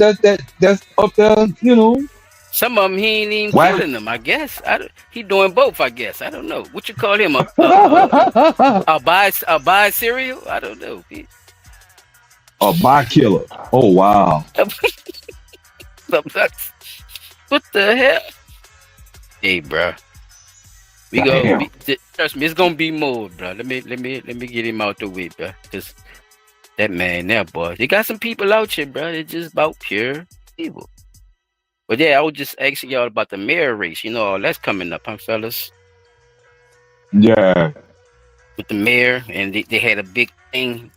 that's up there, you know? Some of them he ain't even Whack. killing them. I guess he doing both. I guess I don't know what you call him. A buy cereal? I don't know. Pete. A by killer. Oh wow. What the hell? Hey, bro. We Damn. go. Trust me, it's gonna be more, bro. Let me get him out the way, bro. Cause that man, there, boy. They got some people out here, bro. They're just about pure evil. But yeah, I was just asking y'all about the mayor race. You know, all that's coming up, huh, fellas? Yeah. With the mayor, and they had a big thing.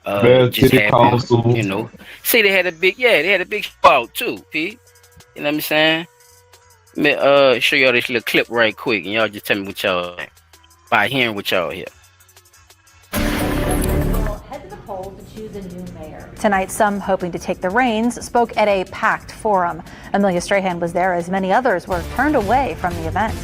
Mayor, Just city happened, council. you know. See, they had a big show out too, P. You know what I'm saying? Let me show y'all this little clip right quick, and y'all just tell me what y'all think by hearing what y'all hear. Head to the polls to choose a new mayor. Tonight, some hoping to take the reins spoke at a packed forum. Amelia Strahan was there as many others were turned away from the event.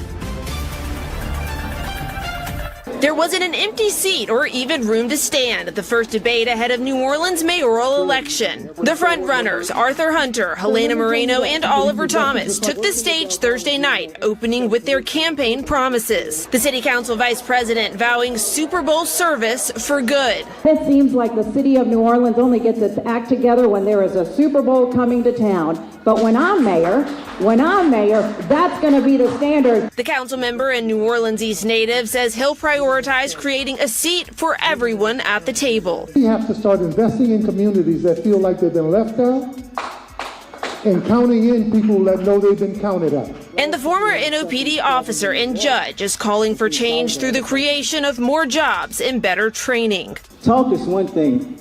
There wasn't an empty seat or even room to stand at the first debate ahead of New Orleans' mayoral election. The frontrunners, Arthur Hunter, Helena Moreno, and Oliver Thomas, took the stage Thursday night, opening with their campaign promises. The city council vice president vowing Super Bowl service for good. It seems like the city of New Orleans only gets its act together when there is a Super Bowl coming to town. But when I'm mayor, that's going to be the standard. The council member and New Orleans East native says he'll prioritize creating a seat for everyone at the table. We have to start investing in communities that feel like they've been left out and counting in people that know they've been counted out. And the former NOPD officer and judge is calling for change through the creation of more jobs and better training. Talk is one thing,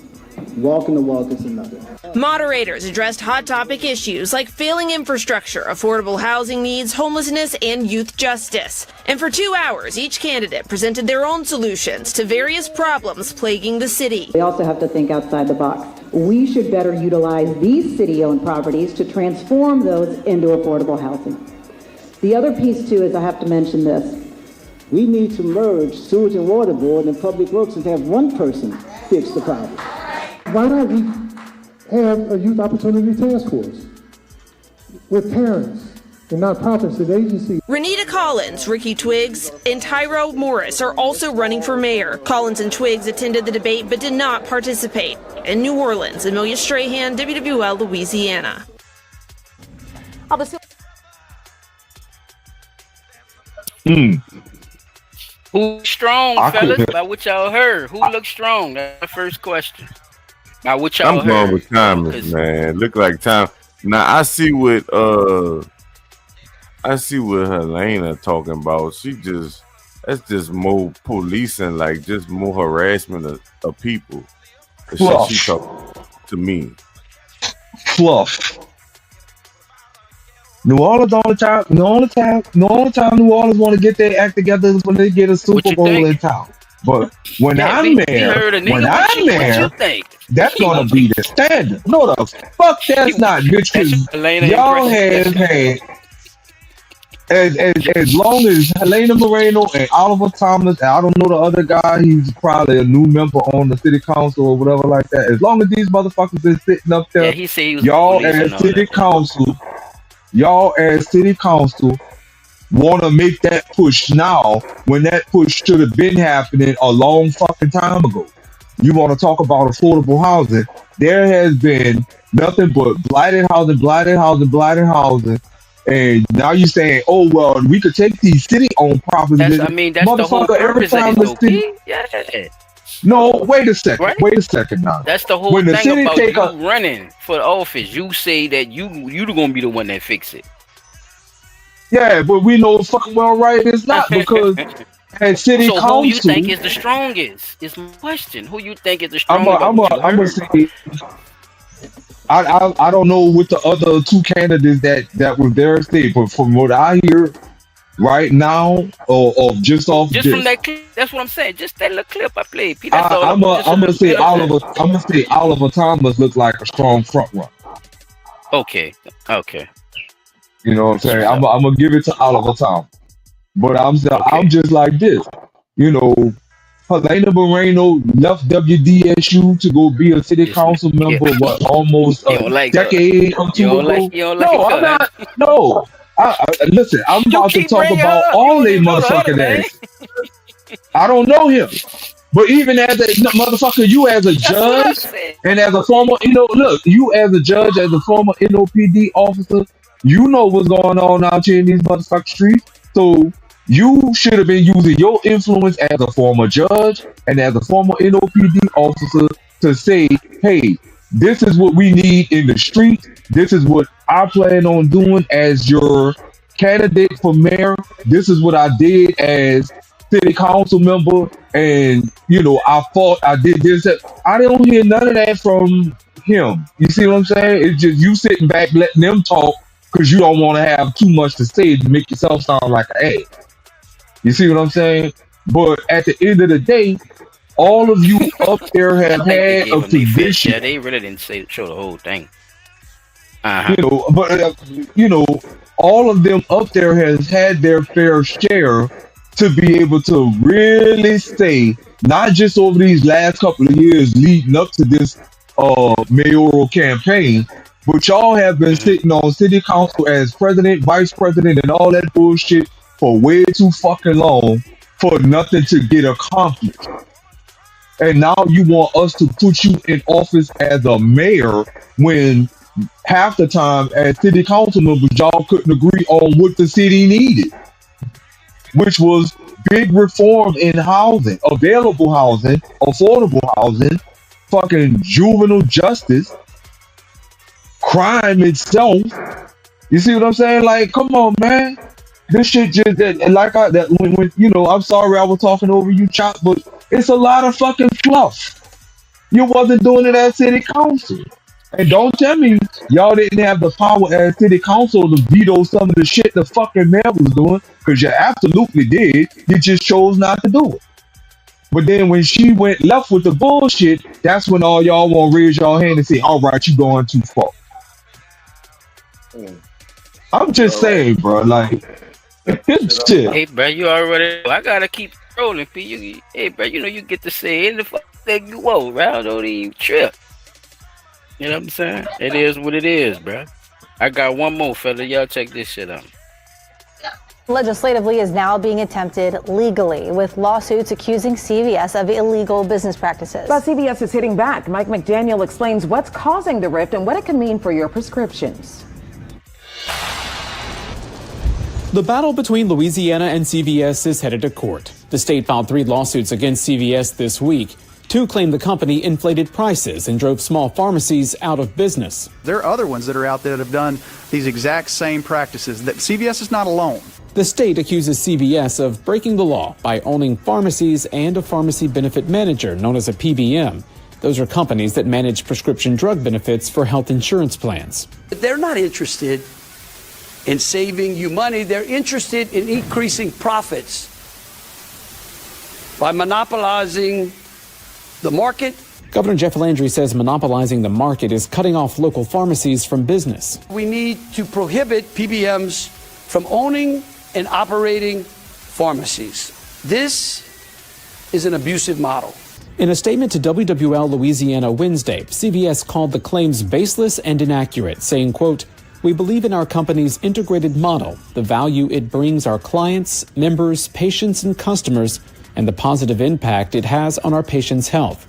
walking the walk is another. Moderators addressed hot topic issues like failing infrastructure, affordable housing needs, homelessness, and youth justice. And for 2 hours, each candidate presented their own solutions to various problems plaguing the city. We also have to think outside the box. We should better utilize these city-owned properties to transform those into affordable housing. The other piece, too, is I have to mention this. We need to merge sewage and water board and public works and have one person fix the problem. Why don't we have a youth opportunity task force with parents and nonprofits and agencies? Renita Collins, Ricky Twiggs, and Tyro Morris are also running for mayor. Collins and Twiggs attended the debate but did not participate. In New Orleans, Amelia Strahan, WWL, Louisiana. Who strong, fellas? By what y'all heard, who looks strong? That's the first question. By what y'all I'm heard. going with Thomas, man. Look like Tom. Now I see what Helena talking about. That's just more policing, like just more harassment of people. The shit she talking to me. Fluff. New Orleans all the time. The only time New Orleans want to get their act together is when they get a Super Bowl in town. But when I'm there, that's gonna be the standard. No, the fuck that's not, bitch. Cause y'all have had as long as Helena Moreno and Oliver Thomas, and I don't know the other guy, he's probably a new member on the city council or whatever like that. As long as these motherfuckers been sitting up there, y'all as city council want to make that push now when that push should have been happening a long fucking time ago. You want to talk about affordable housing? There has been nothing but blighted housing, and now you're saying, "Oh well, we could take these city-owned properties." That's the whole purpose of this, though. Yeah. No, wait a second. Right? Wait a second now. That's the whole thing about you running for the office. You say that you're gonna be the one that fix it. Yeah, but we know fucking well right it's not, because at city council. Who you think is the strongest? Is my question. Who you think is the strongest? I'm gonna say. I don't know what the other two candidates that were there say, but from what I hear right now, or just from that clip, that's what I'm saying. Just that little clip I played. I'm gonna say Oliver Thomas looks like a strong front runner. Okay. You know what I'm saying? I'm gonna give it to Oliver Thomas, but I'm just like this. You know, Helena Moreno left WDSU to go be a city council member. What, almost a decade or two ago? No, I'm not. No, listen. I'm about to talk about all they motherfucking ass. I don't know him, but even as a motherfucker, you as a judge and as a former, you as a judge, as a former NOPD officer. You know what's going on out here in these motherfucking streets. So you should have been using your influence as a former judge and as a former NOPD officer to say, hey, this is what we need in the streets. This is what I plan on doing as your candidate for mayor. This is what I did as city council member. And, I fought, I did this. I don't hear none of that from him. You see what I'm saying? It's just you sitting back letting them talk, because you don't want to have too much to say to make yourself sound like an ass. You see what I'm saying? But at the end of the day, all of you up there have had a position. Yeah, they really didn't show the whole thing. All of them up there has had their fair share to be able to really say, not just over these last couple of years leading up to this mayoral campaign, but y'all have been sitting on city council as president, vice president, and all that bullshit for way too fucking long for nothing to get accomplished. And now you want us to put you in office as a mayor when half the time as city council members, y'all couldn't agree on what the city needed, which was big reform in housing, available housing, affordable housing, fucking juvenile justice, crime itself. You see what I'm saying? Like, come on, man. This shit just when I'm sorry I was talking over you, Chop, but it's a lot of fucking fluff. You wasn't doing it at city council. And don't tell me y'all didn't have the power as city council to veto some of the shit the fucking mayor was doing, because you absolutely did. You just chose not to do it. But then when she went left with the bullshit, that's when all y'all want to raise y'all hand and say, all right, you going too far. I'm just saying, bro, like, shit. Hey, bro, you already. I gotta keep rolling, P. Hey, bro, you know you get to say any fucking thing you want, bro. Don't even trip. You know what I'm saying? It is what it is, bro. I got one more, fella. Y'all check this shit out. Legislatively is now being attempted legally, with lawsuits accusing CVS of illegal business practices. But CVS is hitting back. Mike McDaniel explains what's causing the rift and what it can mean for your prescriptions. The battle between Louisiana and CVS is headed to court. The state filed 3 lawsuits against CVS this week. 2 claim the company inflated prices and drove small pharmacies out of business. There are other ones that are out there that have done these exact same practices. That CVS is not alone. The state accuses CVS of breaking the law by owning pharmacies and a pharmacy benefit manager known as a PBM. Those are companies that manage prescription drug benefits for health insurance plans. They're not interested in saving you money. They're interested in increasing profits by monopolizing the market. Governor Jeff Landry says monopolizing the market is cutting off local pharmacies from business. We need to prohibit PBMs from owning and operating pharmacies. This is an abusive model. In a statement to WWL Louisiana Wednesday, CVS called the claims baseless and inaccurate, saying, quote, "We believe in our company's integrated model, the value it brings our clients, members, patients, and customers, and the positive impact it has on our patients' health.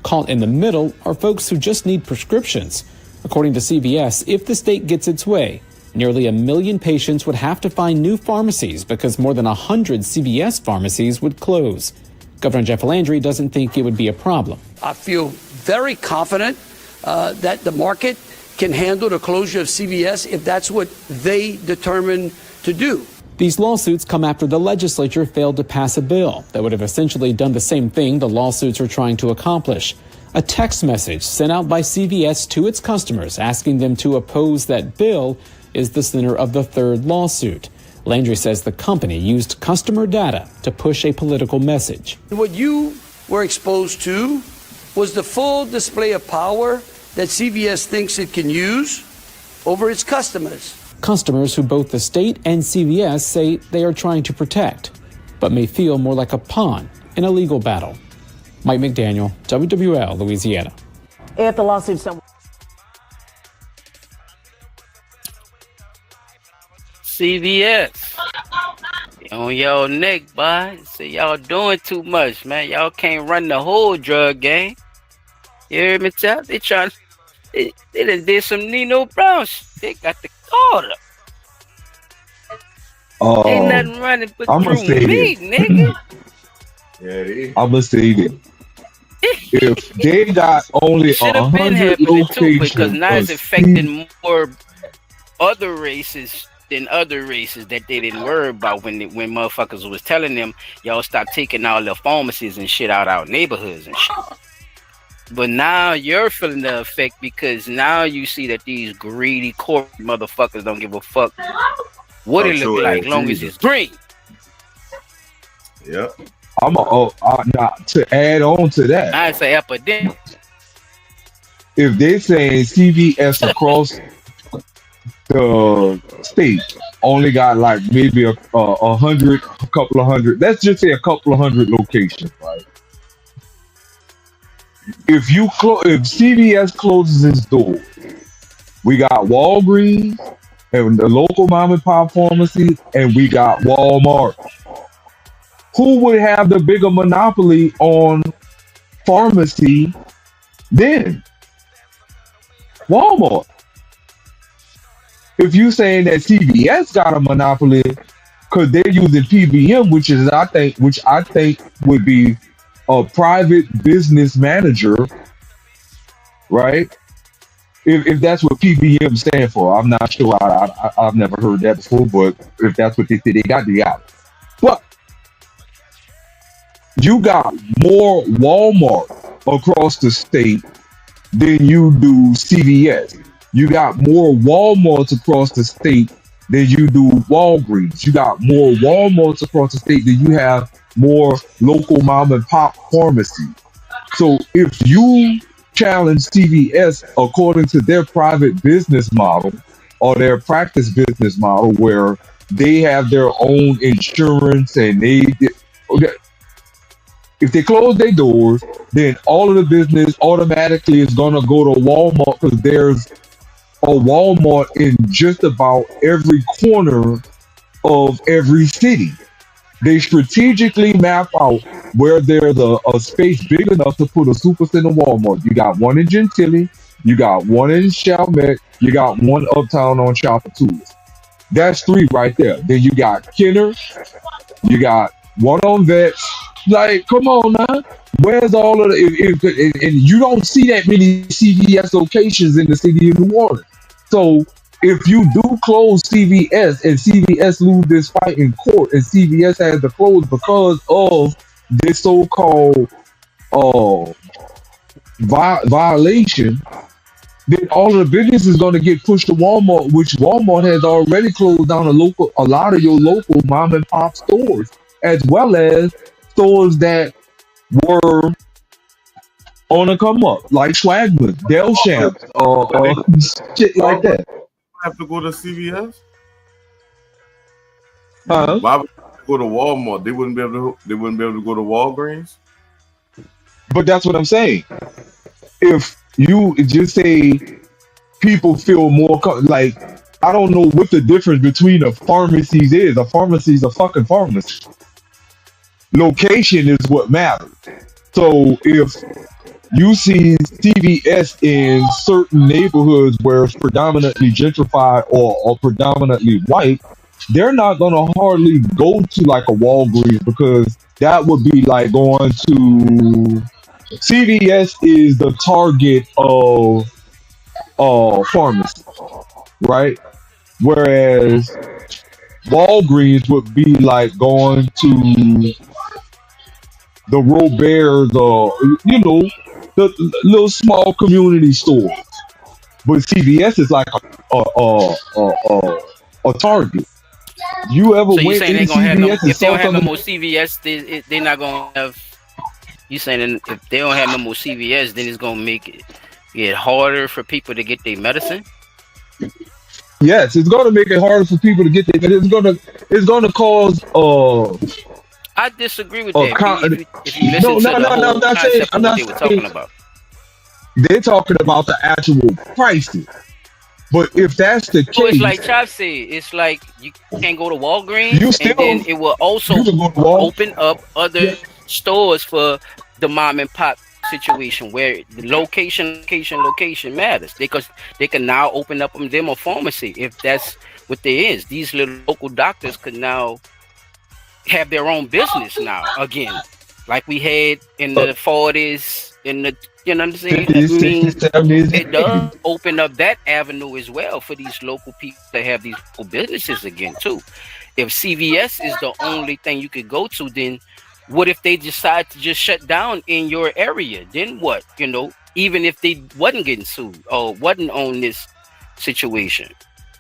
Caught in the middle are folks who just need prescriptions. According to CVS, if the state gets its way, nearly 1 million patients would have to find new pharmacies because more than 100 CVS pharmacies would close. Governor Jeff Landry doesn't think it would be a problem. I feel very confident that the market can handle the closure of CVS if that's what they determine to do. These lawsuits come after the legislature failed to pass a bill that would have essentially done the same thing the lawsuits are trying to accomplish. A text message sent out by CVS to its customers asking them to oppose that bill is the center of the 3rd lawsuit. Landry says the company used customer data to push a political message. What you were exposed to was the full display of power that CVS thinks it can use over its customers. Customers who both the state and CVS say they are trying to protect, but may feel more like a pawn in a legal battle. Mike McDaniel, WWL, Louisiana. If the lawsuits don't... CVS. On y'all neck, boy. Say y'all doing too much, man. Y'all can't run the whole drug game. You hear me, tell? They trying. They done did some Nino Brown shit. They got the order. Ain't nothing running but through me, nigga. I'm gonna say that if they got only 100 locations, because now it's affecting more other races than other races that they didn't worry about when motherfuckers was telling them y'all stop taking all the pharmacies and shit out our neighborhoods and shit. But now you're feeling the effect because now you see that these greedy corporate motherfuckers don't give a fuck what it look like, long as it's green. Yep. Not to add on to that. I say epidemic. If they saying CVS across the state only got like maybe a couple of hundred, let's just say a couple of hundred locations, right? If CVS closes its door, we got Walgreens and the local mom and pop pharmacies, and we got Walmart. Who would have the bigger monopoly on pharmacy then? Walmart. If you saying that CVS got a monopoly because they're using PBM, which I think would be a private business manager, right? If that's what PBM stand for, I'm not sure. I've never heard that before, but if that's what they say they got, they got it. But you got more Walmart across the state than you do CVS. You got more Walmarts across the state than you do Walgreens. You got more Walmarts across the state than you have more local mom and pop pharmacies. So if you challenge CVS according to their private business model or their practice business model where they have their own insurance and if they close their doors, then all of the business automatically is going to go to Walmart because there's a Walmart in just about every corner of every city. They strategically map out where there's a space big enough to put a Supercenter Walmart. You got one in Gentilly, you got one in Chalmette, you got one uptown on Chopper Tools. That's 3 right there. Then you got Kenner, you got one on Vets. Like, come on now. Where's all of the... and you don't see that many CVS locations in the city of New Orleans. So if you do close CVS and CVS lose this fight in court and CVS has to close because of this so-called violation, then all of the business is going to get pushed to Walmart, which Walmart has already closed down a lot of your local mom and pop stores, as well as stores that were on a come up, like Swagman, Del Shamps, shit like that. Have to go to CVS? Huh? Why would they go to Walmart? They wouldn't be able to go to Walgreens? But that's what I'm saying. If you just say people feel more like, I don't know what the difference between a pharmacies is. A pharmacy is a fucking pharmacy. Location is what matters. So if you see CVS in certain neighborhoods where it's predominantly gentrified or predominantly white, they're not going to hardly go to like a Walgreens because that would be like going to... CVS is the target of pharmacy, right? Whereas Walgreens would be like going to the Roberts or, the little small community stores. But CVS is like a Target. You ever So you went saying in they gonna have no? CVS and If they don't saw have no something? more CVS, they're not gonna have. You saying if they don't have no more CVS, then it's gonna make it harder for people to get their medicine? Yes, it's going to make it harder for people to get there. It's going to cause I disagree with a that. If you listen to the whole I'm not saying concept I'm of what not they were saying talking about. they're talking about the actual prices. But if that's the So it's case, like Chop said, it's like you can't go to Walgreens, You still- and then it will also you can go to Wal- open up other stores for the mom and pop situation where the location matters. Because they can now open up them a pharmacy if that's what there is. These little local doctors could now have their own business now again, like we had in the 40s, in the what I'm saying? I mean, 70s. it does open up that avenue as well for these local people to have these local businesses again too. If CVS is the only thing you could go to, then what if they decide to just shut down in your area? Then what? Even if they wasn't getting sued or wasn't on this situation,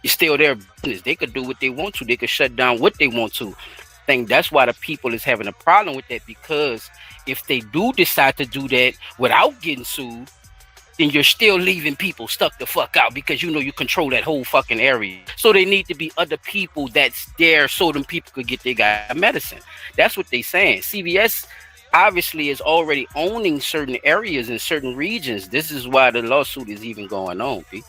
it's still their business. They could do what they want to. They could shut down what they want to. I think that's why the people is having a problem with that, because if they do decide to do that without getting sued, then you're still leaving people stuck the fuck out because you control that whole fucking area. So they need to be other people that's there so them people could get their guy medicine. That's what they saying. CVS obviously is already owning certain areas in certain regions. This is why the lawsuit is even going on, P.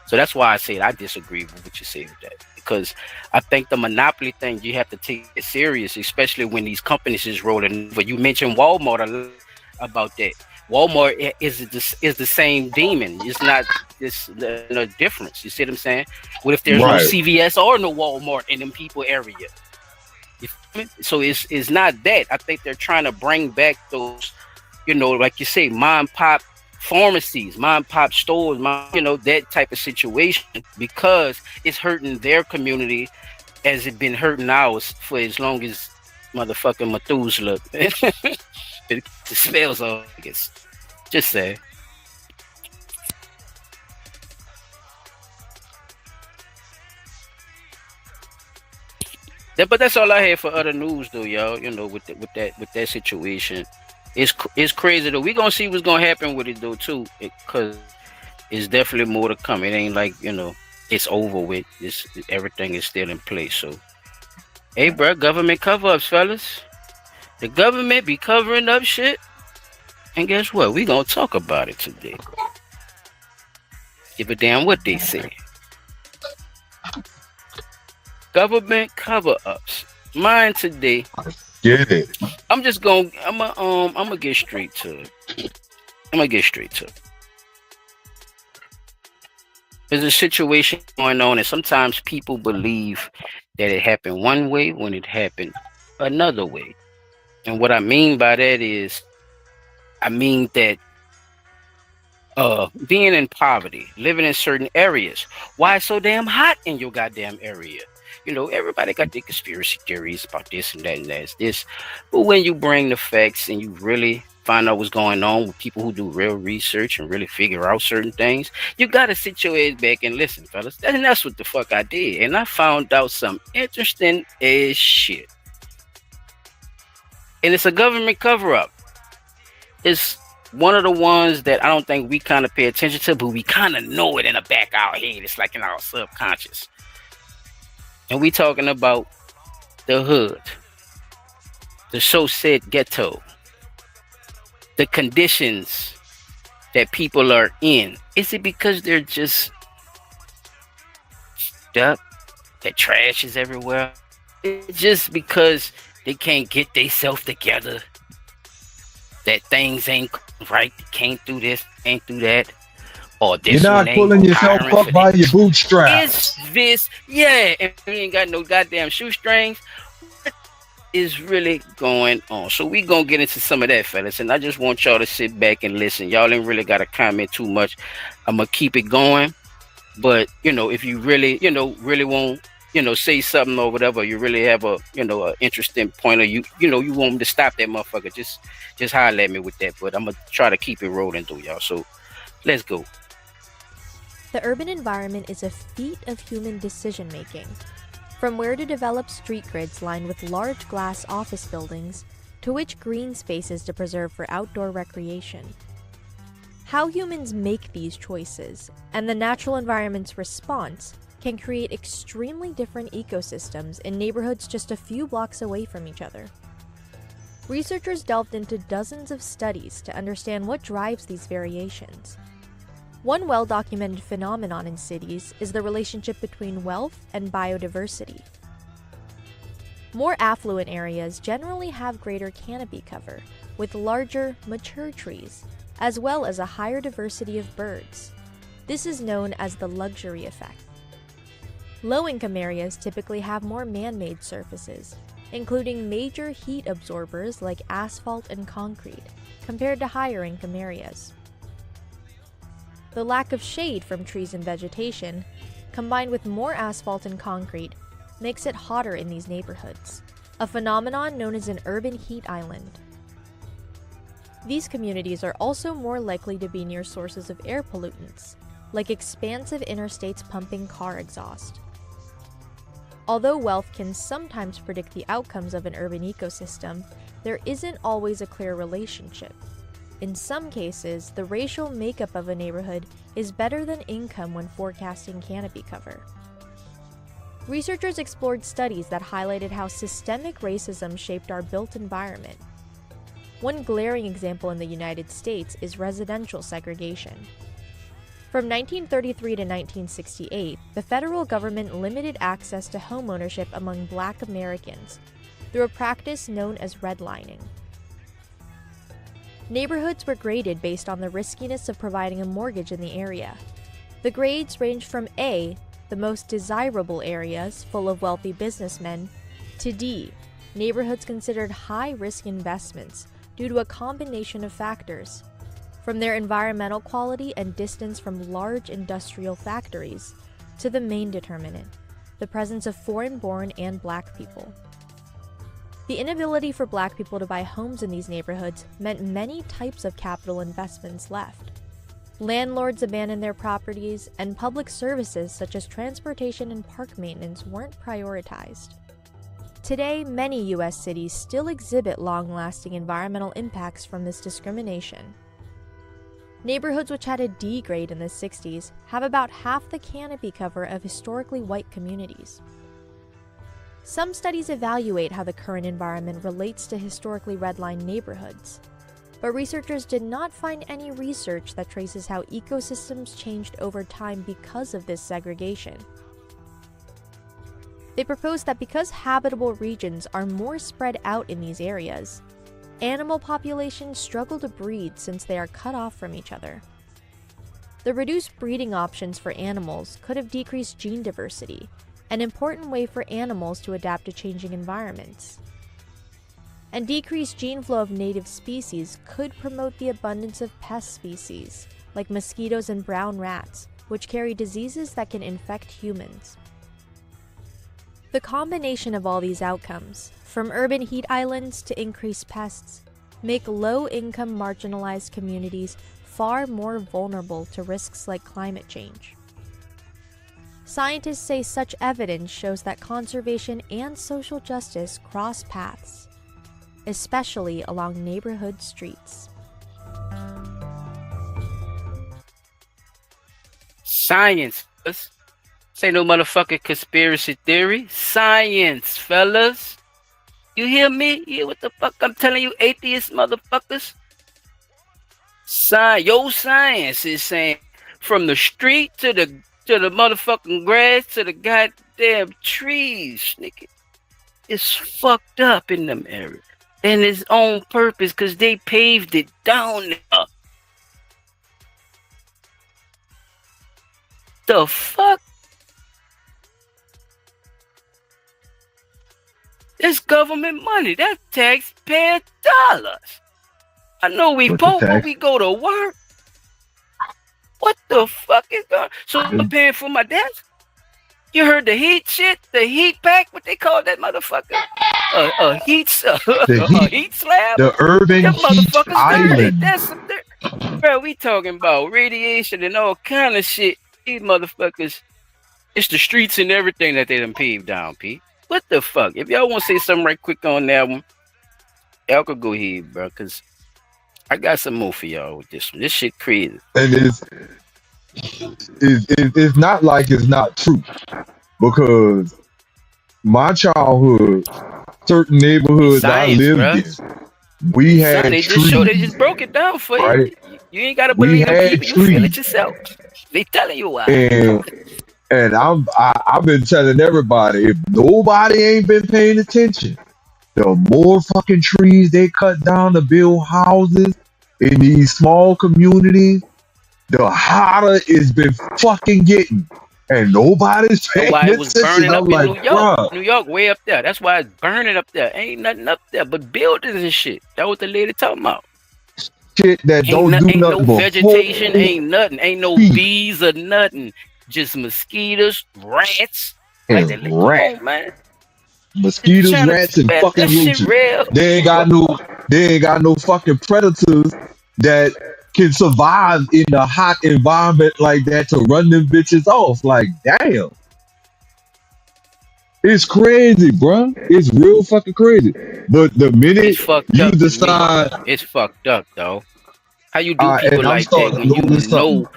So that's why I said I disagree with what you said with that. Because I think the monopoly thing, you have to take it serious, especially when these companies is rolling. But you mentioned Walmart a lot about that. Walmart is the same demon. It's not no difference. You see what I'm saying? What if there's no CVS or no Walmart in them people area? You feel me? So it's not that. I think they're trying to bring back those, like you say, mom and pop pharmacies, mom and pop stores, that type of situation, because it's hurting their community as it been hurting ours for as long as motherfucking Methuselah. The spells on, I guess. Just say. But that's all I had for other news, though, y'all. You know, with that situation, it's crazy though. We gonna see what's gonna happen with it though too, because it's definitely more to come. It ain't like it's over with. Everything is still in place. So, hey, bro, government cover-ups, fellas. The government be covering up shit, and guess what? We gonna talk about it today. Give a damn what they say. Government cover-ups. Mine today. Get it. I'm gonna get straight to it. There's a situation going on, and sometimes people believe that it happened one way when it happened another way. And what I mean by that is, I mean that being in poverty, living in certain areas. Why it's so damn hot in your goddamn area? Everybody got their conspiracy theories about this and that and that's this. But when you bring the facts and you really find out what's going on with people who do real research and really figure out certain things, you gotta sit your head back and listen, fellas. And that's what the fuck I did. And I found out some interesting as shit. And it's a government cover-up. It's one of the ones that I don't think we kind of pay attention to, but we kind of know it in the back of our head. It's like in our subconscious. And we talking about the hood, the so-said ghetto, the conditions that people are in. Is it because they're just stuck, that trash is everywhere? It's just because they can't get themselves together, that things ain't right, they can't do this, can't do that. Or this You're not pulling yourself up by your bootstraps. It's this, yeah, and we ain't got no goddamn shoestrings. What is really going on? So we gonna get into some of that, fellas, and I just want y'all to sit back and listen. Y'all ain't really gotta comment too much. I'm gonna keep it going, but if you really, really won't, say something or whatever, you really have a, a interesting point, or you want me to stop that motherfucker, just holler at me with that. But I'm gonna try to keep it rolling through, y'all. So let's go. The urban environment is a feat of human decision-making. From where to develop street grids lined with large glass office buildings, to which green spaces to preserve for outdoor recreation. How humans make these choices, and the natural environment's response, can create extremely different ecosystems in neighborhoods just a few blocks away from each other. Researchers delved into dozens of studies to understand what drives these variations. One well-documented phenomenon in cities is the relationship between wealth and biodiversity. More affluent areas generally have greater canopy cover, with larger, mature trees, as well as a higher diversity of birds. This is known as the luxury effect. Low-income areas typically have more man-made surfaces, including major heat absorbers like asphalt and concrete, compared to higher-income areas. The lack of shade from trees and vegetation, combined with more asphalt and concrete, makes it hotter in these neighborhoods, a phenomenon known as an urban heat island. These communities are also more likely to be near sources of air pollutants, like expansive interstates pumping car exhaust. Although wealth can sometimes predict the outcomes of an urban ecosystem, there isn't always a clear relationship. In some cases, the racial makeup of a neighborhood is better than income when forecasting canopy cover. Researchers explored studies that highlighted how systemic racism shaped our built environment. One glaring example in the United States is residential segregation. From 1933 to 1968, the federal government limited access to homeownership among Black Americans through a practice known as redlining. Neighborhoods were graded based on the riskiness of providing a mortgage in the area. The grades ranged from A, the most desirable areas full of wealthy businessmen, to D, neighborhoods considered high-risk investments due to a combination of factors, from their environmental quality and distance from large industrial factories, to the main determinant, the presence of foreign-born and Black people. The inability for black people to buy homes in these neighborhoods meant many types of capital investments left. Landlords abandoned their properties, and public services such as transportation and park maintenance weren't prioritized. Today, many U.S. cities still exhibit long-lasting environmental impacts from this discrimination. Neighborhoods which had a D grade in the 60s have about half the canopy cover of historically white communities. Some studies evaluate how the current environment relates to historically redlined neighborhoods, but researchers did not find any research that traces how ecosystems changed over time because of this segregation. They proposed that because habitable regions are more spread out in these areas, animal populations struggle to breed since they are cut off from each other. The reduced breeding options for animals could have decreased gene diversity, an important way for animals to adapt to changing environments. And decreased gene flow of native species could promote the abundance of pest species, like mosquitoes and brown rats, which carry diseases that can infect humans. The combination of all these outcomes, from urban heat islands to increased pests, make low-income marginalized communities far more vulnerable to risks like climate change. Scientists say such evidence shows that conservation and social justice cross paths, especially along neighborhood streets. Science. This ain't no motherfucking conspiracy theory. Science, fellas. You hear me? You hear what the fuck I'm telling you, atheist motherfuckers? Your science is saying from the street to the motherfucking grass to the goddamn trees, nigga. It's fucked up in them areas. And it's on purpose because they paved it down there. The fuck? It's government money. That's taxpayer dollars. I know we poor, but we go to work. What the fuck is going on? So I'm paying for my desk? You heard the heat shit? The heat pack? What they call that motherfucker? A heat slab? The urban Them heat motherfuckers dirty. island. That's some dirt. Bro, we talking about radiation and all kind of shit. These motherfuckers, it's the streets and everything that they done paved down, Pete. What the fuck? If y'all want to say something right quick on that one, y'all could go ahead, bro, because I got some more for y'all with this one. This shit crazy. And it's not like it's not true, because my childhood, certain neighborhoods I lived in, we had Son, they just broke it down for you. right? You ain't gotta We believe the had people. You feel it trees. yourself. They telling you why. And I've been telling everybody, if nobody ain't been paying attention, the more fucking trees they cut down to build houses in these small communities, the hotter it's been fucking getting. And nobody's That's paying why it was attention. burning up I'm in like, New York. bruh, New York way up there. That's why it's burning up there. Ain't nothing up there but buildings and shit. That what the lady talking about. shit that don't do Ain't no nothing but vegetation, hold ain't nothing. Ain't no heat bees or nothing. Just mosquitoes, rats. Like that. and Come rats. on, man. Mosquitoes, Trying to rats, and that fucking shit roaches. real. They ain't got no fucking predators that can survive in a hot environment like that to run them bitches off. Like, damn. It's crazy, bro. It's real fucking crazy. But the minute It's fucked you up to me. decide, It's fucked up, though. How you do and people I'm like that starting when to you notice something. know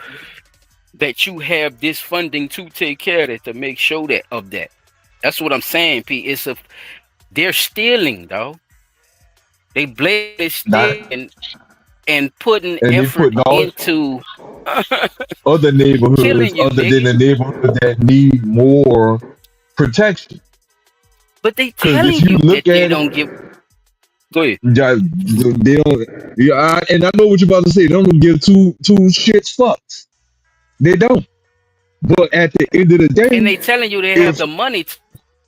that you have this funding to take care of it, to make sure that of that. That's what I'm saying, Pete. They're stealing, though. They blame this stealing and putting And they effort putting all into other neighborhoods killing you, other than nigga. the neighborhood that need more protection. But they Because telling if you you look that they at don't it, give. Go ahead. they don't. Yeah, and I know what you're about to say. They don't give two shits fucks. They don't. But at the end of the day, And they telling you they have if the money.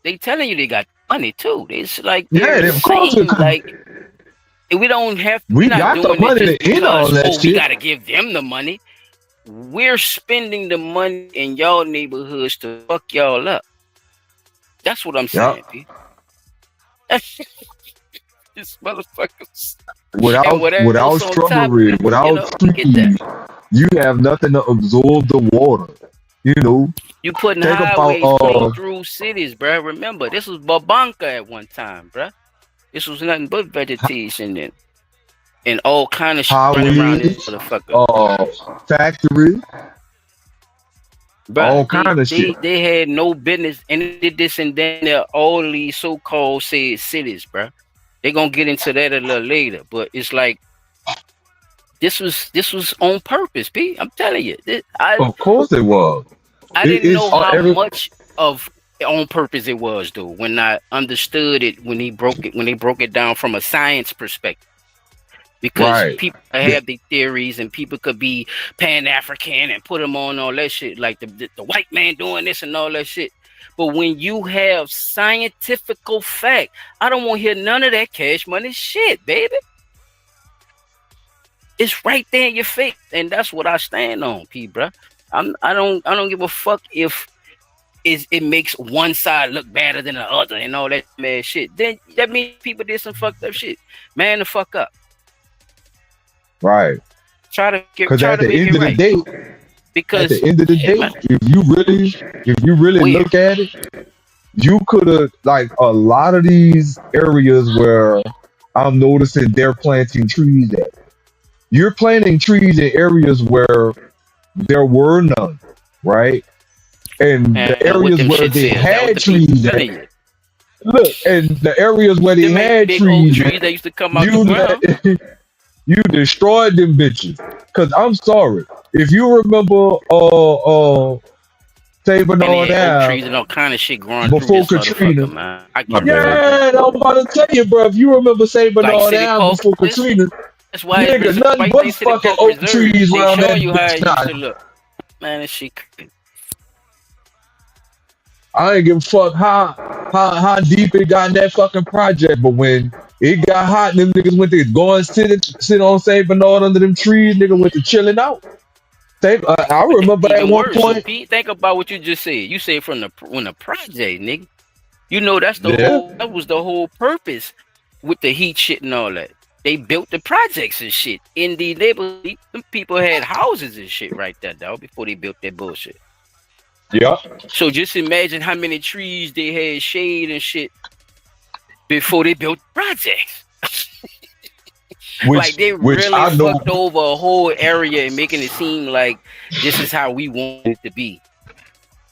They telling you they got money too. It's like yeah, they're of course, saying like we don't have. we We're not got the doing it money just to end all because that we shit. got to give them the money. We're spending the money in y'all neighborhoods to fuck y'all up. That's what I'm saying, Yep. P. These motherfuckers. Without And whatever without else on top of shrubbery, it, without get trees, that. you have nothing to absorb the water. You know, You putting think highways about clean through cities, bruh. Remember, this was Babanka at one time, bruh. This was nothing but vegetation and all kind of shit running around this highways, motherfucker. factories, Bruh, all kind of shit. they had no business, and they did this and then they're all these so-called said cities, bruh. They're gonna get into that a little later, but it's like this was on purpose, P. I'm telling you. Of course it was. I It didn't is know how every much of on purpose it was, though, when I understood it when they broke it down from a science perspective. Because right. people have their theories and people could be Pan-African and put them on all that shit, like the white man doing this and all that shit. But when you have scientifical fact, I don't want to hear none of that cash money shit, baby. It's right there in your face, and that's what I stand on, P, bruh. I don't give a fuck if it makes one side look better than the other and all that mad shit. Then that means people did some fucked up shit. Man, the fuck up. Right. Because at the end of the day, because at the end of the day, if you really look at it, you could have, like, a lot of these areas where I'm noticing they're planting trees at. You're planting trees in areas where there were none, right? And the areas where they had trees at, look, and the areas where they had trees that used to come out the ground. You destroyed them bitches. Cause I'm sorry, if you remember, St. Bernard Ave, trees and all kind of shit growing before through this Katrina. man. Yeah, I'm about to tell you, bro. If you remember St. Bernard City Ave Park, before Katrina, that's why nigga, nothing but fucking oak trees they around show that you how it bitch. used to look. Man, that shit. I ain't give a fuck how deep it got in that fucking project, but when it got hot and them niggas went to go and sit on St. Bernard under them trees, nigga went to chilling out. I remember at Even one worse, point. Pete, think about what you just said. You said from the project, nigga. You know that's the Yeah. whole. That was the whole purpose with the heat shit and all that. They built the projects and shit in the neighborhood. Them people had houses and shit right there, dog, before they built that bullshit. Yeah. So just imagine how many trees they had shade and shit before they built projects. Like they really fucked over a whole area and making it seem like this is how we want it to be.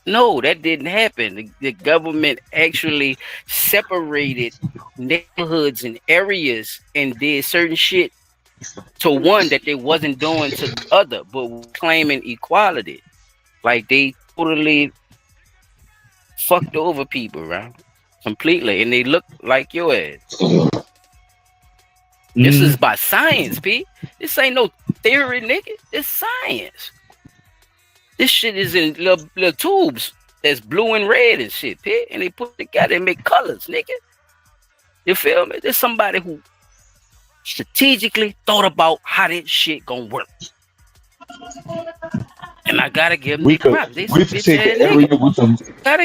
No, that didn't happen. The government actually separated neighborhoods and areas and did certain shit to one that they wasn't doing to the other, but claiming equality. Like they totally fucked over people, right? Completely, and they look like your ass. This is by science, P. This ain't no theory, nigga. It's science. This shit is in little tubes that's blue and red and shit, P. And they put together and make colors, nigga. You feel me? There's somebody who strategically thought about how this shit gonna work. And I gotta give them props. They We can take the area with them.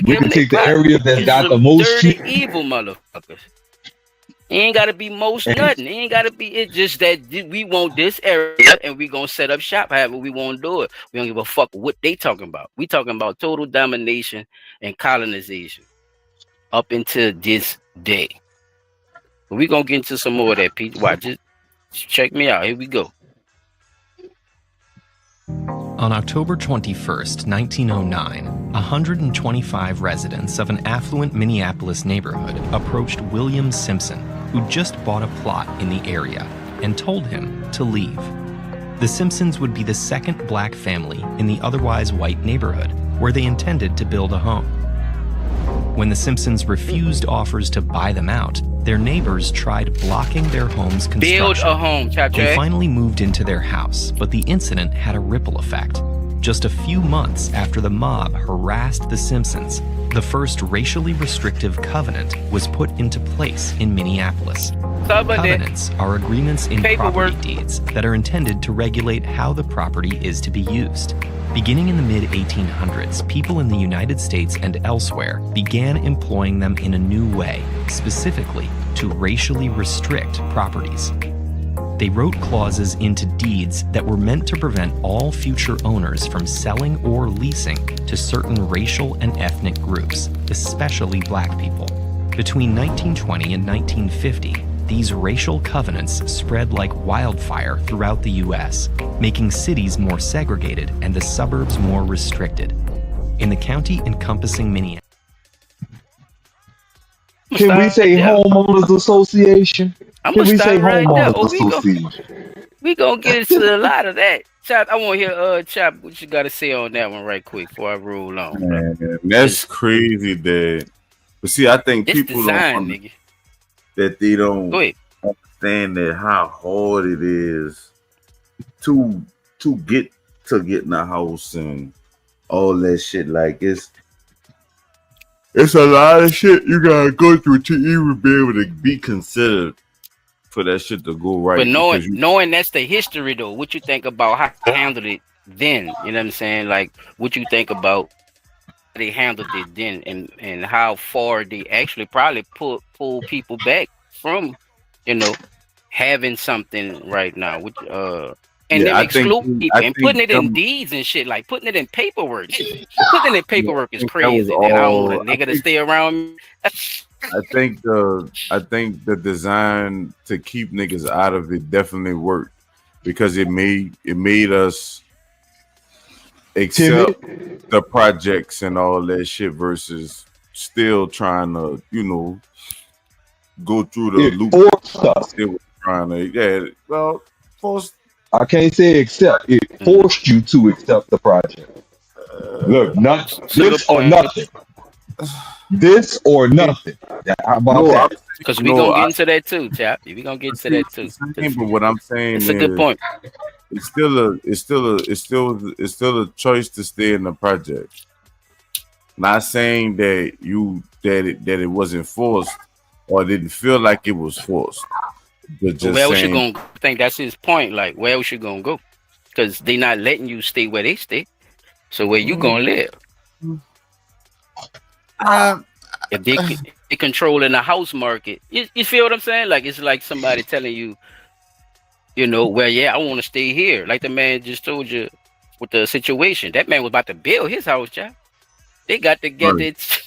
We can take the area that's got the most dirty, shit. evil motherfuckers. It ain't gotta be most nothing. It ain't gotta be. It's just that we want this area and we gonna set up shop however we want to do it. We don't give a fuck what they talking about. We talking about total domination and colonization up until this day. But we gonna get into some more of that, Pete. Watch it. Check me out. Here we go. On October 21st, 1909, 125 residents of an affluent Minneapolis neighborhood approached William Simpson, who just bought a plot in the area, and told him to leave. The Simpsons would be the second black family in the otherwise white neighborhood, where they intended to build a home. When the Simpsons refused offers to buy them out, their neighbors tried blocking their home's construction. Build a home, They Chache. finally moved into their house, but the incident had a ripple effect. Just a few months after the mob harassed the Simpsons, the first racially restrictive covenant was put into place in Minneapolis. Covenants are agreements in property deeds that are intended to regulate how the property is to be used. Beginning in the mid-1800s, people in the United States and elsewhere began employing them in a new way, specifically to racially restrict properties. They wrote clauses into deeds that were meant to prevent all future owners from selling or leasing to certain racial and ethnic groups, especially black people. Between 1920 and 1950, these racial covenants spread like wildfire throughout the U.S., making cities more segregated and the suburbs more restricted. In the county encompassing Minneapolis. Can we say homeowners association? I'm Can gonna we say start right there. homeowners association? We gonna get into a lot of that. Chop, I want to hear Chop what you got to say on that one right quick before I roll on. Man, that's crazy. But see, I think It's people design, don't nigga. that they don't Go ahead. understand that how hard it is to get in a house and all that shit. Like it's a lot of shit you gotta go through to even be able to be considered for that shit to go right. But because you- knowing that's the history though, what you think about how they handled it then? You know what I'm saying? Like what you think about how they handled it then, and how far they actually probably pull people back from, having something right now. Which and then Yeah, I think- exclude people I and think putting it in them- deeds and shit, like putting it in paperwork. Putting it in paperwork is think that was crazy. And I don't want all- a nigga to stay around me. I think the design to keep niggas out of it definitely worked because it made us accept the projects and all that shit versus still trying to, go through the It loop. forced us. It was trying to, forced. I can't say accept. It forced you to accept the project. Look, this or nothing. This or nothing. How about that? Because we gonna get into that too, Chap. We gonna get into that too. But what I'm saying It's a good point. It's still a choice to stay in the project. Not saying that it wasn't forced or didn't feel like it was forced. But just Where else you saying, gonna I think that's his point. Like where else you gonna go? Because they not letting you stay where they stay. So where you gonna live? If they controlling the house market, you feel what I'm saying? Like it's like somebody telling you, well, yeah, I want to stay here. Like the man just told you with the situation. That man was about to build his house, child. They got to get it.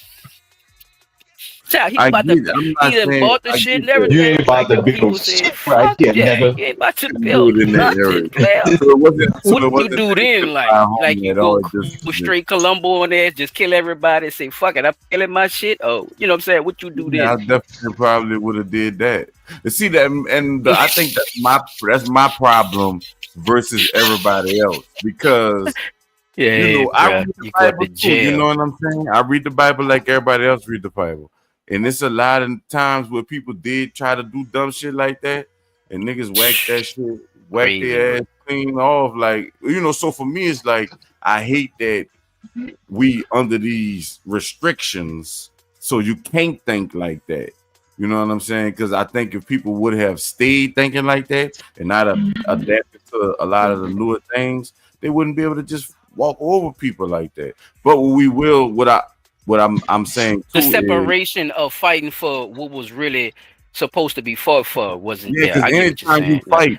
Child, he I about get it. to. I'm not He done saying- bought the I shit and get that. everything. You ain't about to Like, build people say, shit right fuck there, yeah, nigga. you ain't about to Build build in that area. nothing. Well, So it wasn't- so what it you wasn't do then? Like you at all, go just- straight Columbo on there, just kill everybody, say fuck it, I'm killing my shit. Oh, you know what I'm saying? What you do then? Yeah, I definitely probably would have did that. You see that, and I think that's my problem versus everybody else because Yeah, I bruh, read the you go to Bible too. jail. You know what I'm saying? I read the Bible like everybody else read the Bible, and it's a lot of times where people did try to do dumb shit like that, and niggas whack that shit, whack Crazy, their ass clean off. Like so for me, it's like I hate that we under these restrictions, so you can't think like that. You know what I'm saying? Because I think if people would have stayed thinking like that and not adapted to a lot of the newer things, they wouldn't be able to just walk over people like that. But we will. What I'm saying The too is, separation of fighting for what was really supposed to be fought for wasn't yeah, there. I because get what you're anytime you saying. fight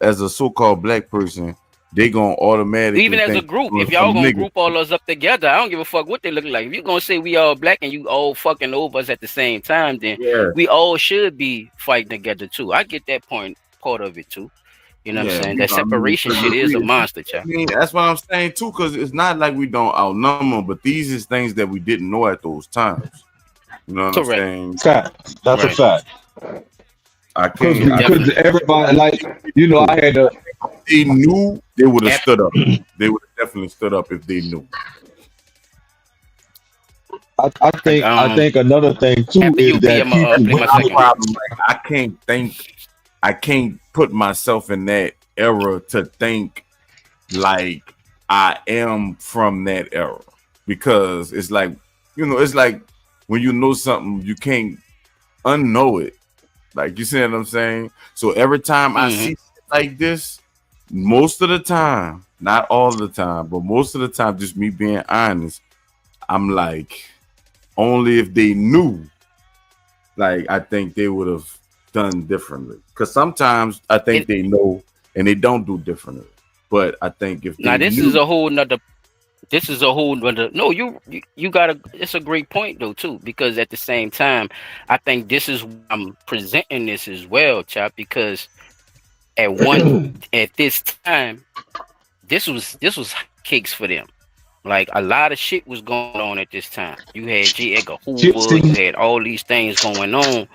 as a so-called black person, they gonna automatically Even as a think group, you're if y'all some gonna nigga. group all us up together, I don't give a fuck what they look like. If you're gonna say we all black and you all fucking over us at the same time, then Yeah. we all should be fighting together too. I get that part of it too. You know what I'm saying? That separation shit is a monster, child. I mean, that's what I'm saying too, because it's not like we don't outnumber, but these is things that we didn't know at those times. You know what I'm saying? Fact. That's a fact. I can't. Because everybody, like, I had to. They knew, they would have stood up. They would have definitely stood up if they knew. I think another thing too is that people. My problem, like, I can't put myself in that era to think like I am from that era, because it's like, it's like when you know something, you can't unknow it. Like, you see what I'm saying? So every time I see shit like this, most of the time, not all the time, but most of the time, just me being honest, I'm like, only if they knew like I think they would have done differently. Because sometimes I think they know and they don't do differently. But I think if now this is a whole nother. No, you gotta. It's a great point though too, because at the same time, I think this is I'm presenting this as well, Chop, because at this time, this was kicks for them. Like a lot of shit was going on at this time. You had J. Edgar Hoover, you had all these things going on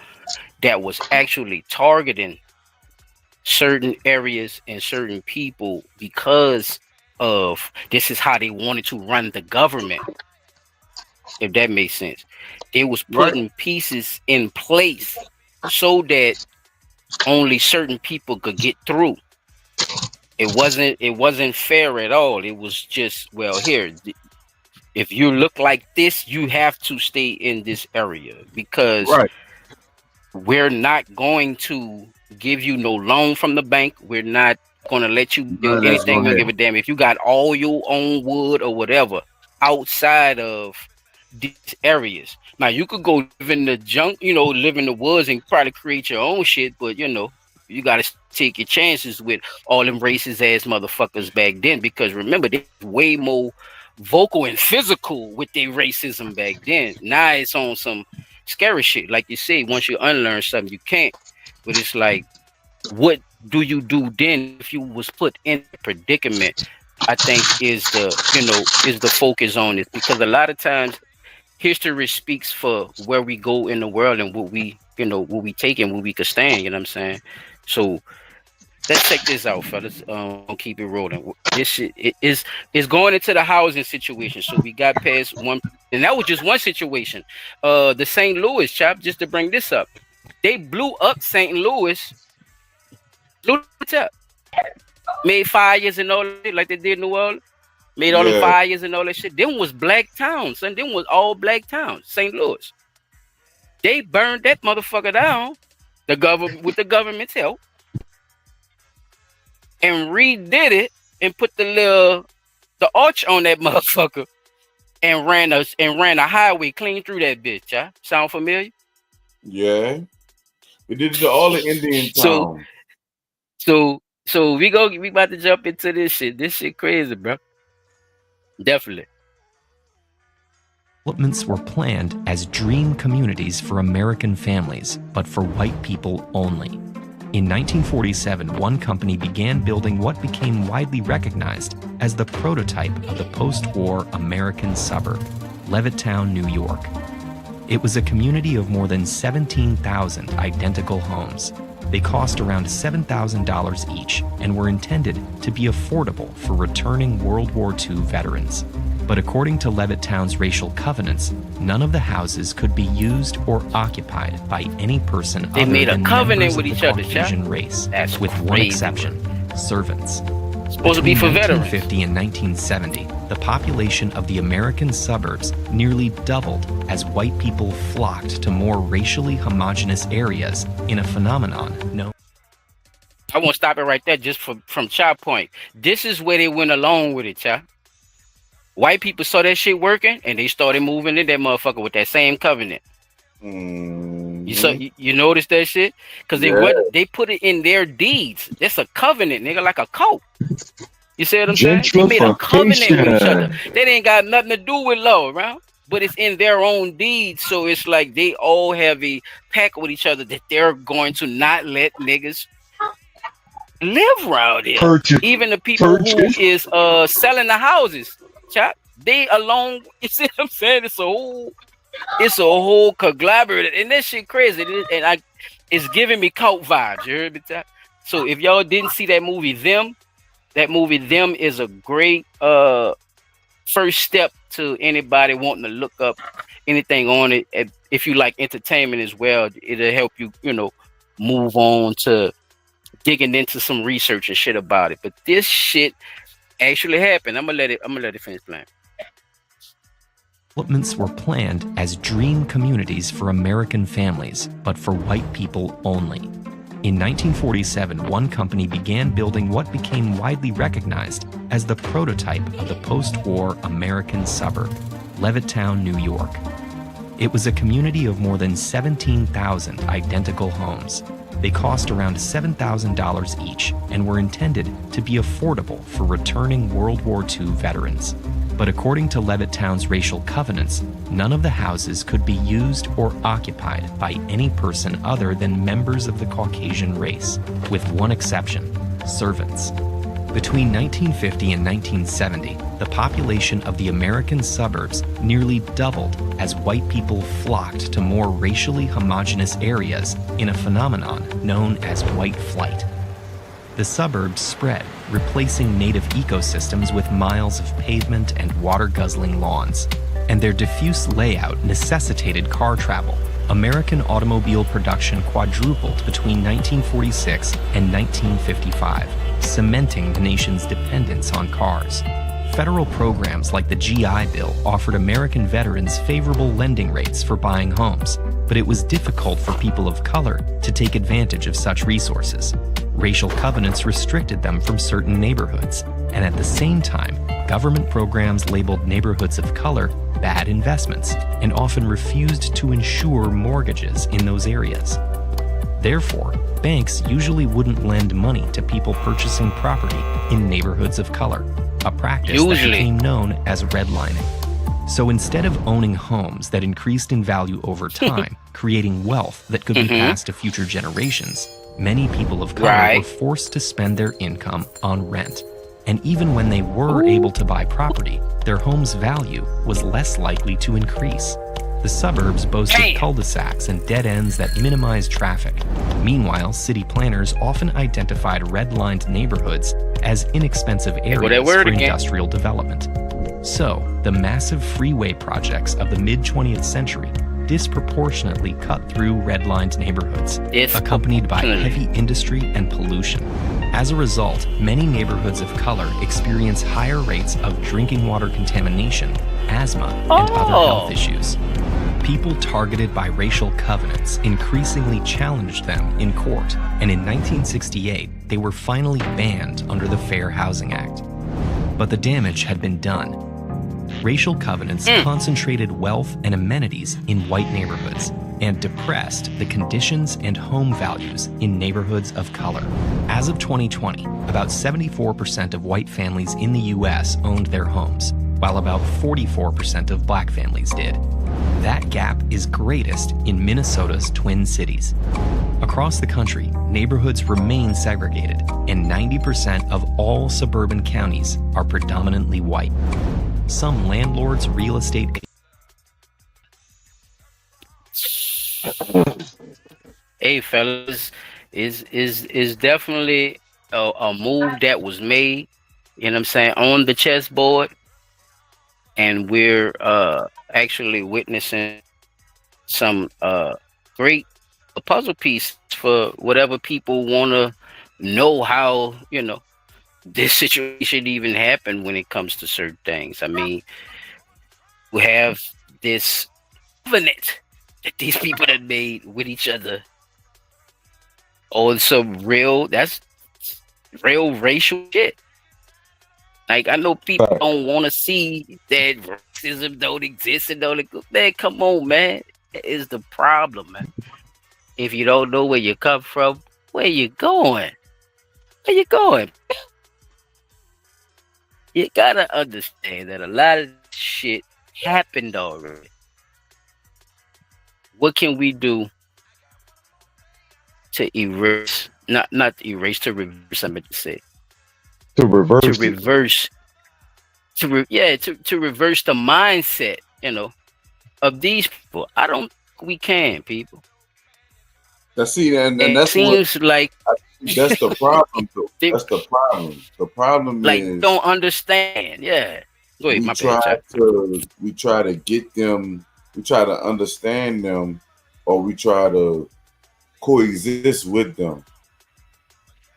that was actually targeting certain areas and certain people because of this is how they wanted to run the government, if that makes sense. They was putting pieces in place so that only certain people could get through. It wasn't fair at all. It was just, well, here, if you look like this, you have to stay in this area because we're not going to give you no loan from the bank. We're not gonna let you do anything. We'll give a damn if you got all your own wood or whatever outside of these areas. Now you could go live in the junk, live in the woods and probably create your own shit, but you gotta take your chances with all them racist ass motherfuckers back then, because remember they were way more vocal and physical with their racism back then. Now it's on some scary shit. Like you say, once you unlearn something, you can't. But it's like, what do you do then if you was put in a predicament? I think is the focus on it, because a lot of times history speaks for where we go in the world and what we take and what we could stand. You know what I'm saying? So let's check this out, fellas. I'll keep it rolling. This shit is going into the housing situation. So we got past one, and that was just one situation. The St. Louis, Chop, just to bring this up, they blew up St. Louis. Made fires and all that, like they did New Orleans. Made all the fires and all that shit. Them was black towns, and them was all black towns. St. Louis. They burned that motherfucker down. The government, with the government's help, and redid it and put the arch on that motherfucker and ran a highway clean through that bitch. Yeah? Sound familiar? Yeah. We did it to all the Indian towns. So we about to jump into this shit. This shit crazy, bro. Definitely. Developments were planned as dream communities for American families, but for white people only. In 1947, one company began building what became widely recognized as the prototype of the post-war American suburb, Levittown, New York. It was a community of more than 17,000 identical homes. They cost around $7,000 each and were intended to be affordable for returning World War II veterans. But according to Levittown's racial covenants, none of the houses could be used or occupied by any person they other made than a covenant members with of each the other, Caucasian race, That's with crazy. one exception, servants. Supposed to be for veterans. 1950 and 1970, the population of the American suburbs nearly doubled as white people flocked to more racially homogenous areas in a phenomenon known. I won't stop it right there just from Chop Point. This is where they went along with it, Chop. White people saw that shit working and they started moving in that motherfucker with that same covenant. You notice that shit? Because they put it in their deeds. That's a covenant, nigga, like a cult. You see what I'm saying? They made a covenant with each other. That ain't got nothing to do with law, right? But it's in their own deeds. So it's like they all have a pact with each other that they're going to not let niggas live around here. Even the people who is selling the houses, Chop, they alone. You see what I'm saying? It's a whole conglomerate, and that shit crazy. It's giving me cult vibes. You heard me, Chop? So if y'all didn't see that movie, Them is a great first step to anybody wanting to look up anything on it. If you like entertainment as well, it'll help you, move on to digging into some research and shit about it. But this shit actually happened. I'm gonna let it finish playing. Developments were planned as dream communities for American families, but for white people only. In 1947, one company began building what became widely recognized as the prototype of the post-war American suburb, Levittown, New York. It was a community of more than 17,000 identical homes. They cost around $7,000 each and were intended to be affordable for returning World War II veterans. But according to Levittown's racial covenants, none of the houses could be used or occupied by any person other than members of the Caucasian race, with one exception: servants. Between 1950 and 1970, the population of the American suburbs nearly doubled as white people flocked to more racially homogeneous areas in a phenomenon known as white flight. The suburbs spread, replacing native ecosystems with miles of pavement and water-guzzling lawns. And their diffuse layout necessitated car travel. American automobile production quadrupled between 1946 and 1955, cementing the nation's dependence on cars. Federal programs like the GI Bill offered American veterans favorable lending rates for buying homes, but it was difficult for people of color to take advantage of such resources. Racial covenants restricted them from certain neighborhoods, and at the same time, government programs labeled neighborhoods of color bad investments and often refused to insure mortgages in those areas. Therefore, banks usually wouldn't lend money to people purchasing property in neighborhoods of color, a practice that became known as redlining. So instead of owning homes that increased in value over time, creating wealth that could be passed to future generations, many people of color were forced to spend their income on rent. And even when they were able to buy property, their home's value was less likely to increase. The suburbs boasted cul-de-sacs and dead ends that minimized traffic. Meanwhile, city planners often identified red-lined neighborhoods as inexpensive areas for industrial development. So, the massive freeway projects of the mid-20th century disproportionately cut through red-lined neighborhoods, accompanied by heavy industry and pollution. As a result, many neighborhoods of color experience higher rates of drinking water contamination, asthma, and other health issues. People targeted by racial covenants increasingly challenged them in court, and in 1968, they were finally banned under the Fair Housing Act. But the damage had been done. Racial covenants concentrated wealth and amenities in white neighborhoods and depressed the conditions and home values in neighborhoods of color. As of 2020, about 74% of white families in the U.S. owned their homes, while about 44% of black families did. That gap is greatest in Minnesota's Twin Cities. Across the country, neighborhoods remain segregated, and 90% of all suburban counties are predominantly white. Some landlords' real estate. Hey, fellas, is definitely a move that was made. You know what I'm saying, on the chessboard, and we're actually witnessing some great puzzle piece for whatever people want to know how, you know, this situation even happened when it comes to certain things. I mean, we have this covenant that these people have made with each other on some real, that's real racial shit. Like, I know people don't want to see that racism don't exist and don't. Man, come on, man. That is the problem, man. If you don't know where you come from, where you going? Where you going? You gotta understand that a lot of shit happened already. What can we do to erase? Not erase, to reverse. I meant to say. To reverse. To reverse. To reverse the mindset, you know, of these people. I don't think we can, people. That's seems like that's the problem, though. That's the problem. The problem like, is don't understand. Yeah. Go ahead, we try to get them, we try to understand them, or we try to coexist with them.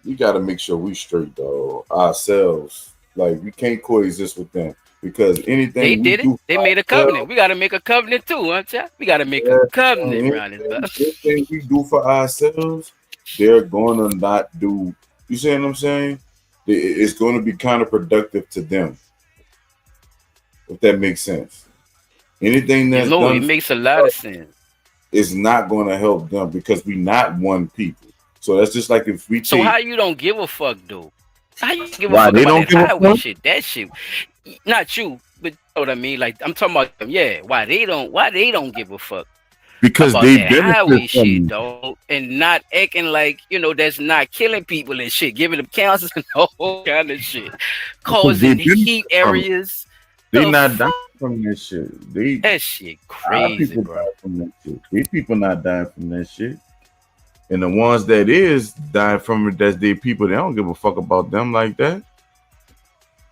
We got to make sure we straight, though, ourselves. Like, we can't coexist with them, because anything they did it. They made a covenant. We got to make a covenant too, huh? We got to make a covenant around it. Anything we do for ourselves, they're going to not do. You see what I'm saying? It's going to be counterproductive to them, if that makes sense. Anything that's No, it done makes a lot of sense. is not going to help them because we not one people. So that's just like if we So take how you don't give a fuck though? How you give a Why, fuck they about don't that give a highway fuck? shit? That shit, not you, but you know what I mean. Like I'm talking about them. Yeah, why they don't give a fuck because about they that highway benefit from shit, it. dog, and not acting like that's not killing people and shit, giving them cancer and all kind of shit, Because they causing heat benefit from it. areas. They The not fuck? dying from that shit. That shit Our crazy, people bro. die from that shit. These people not dying from that shit. And the ones that is dying from it, that's their people. They don't give a fuck about them like that.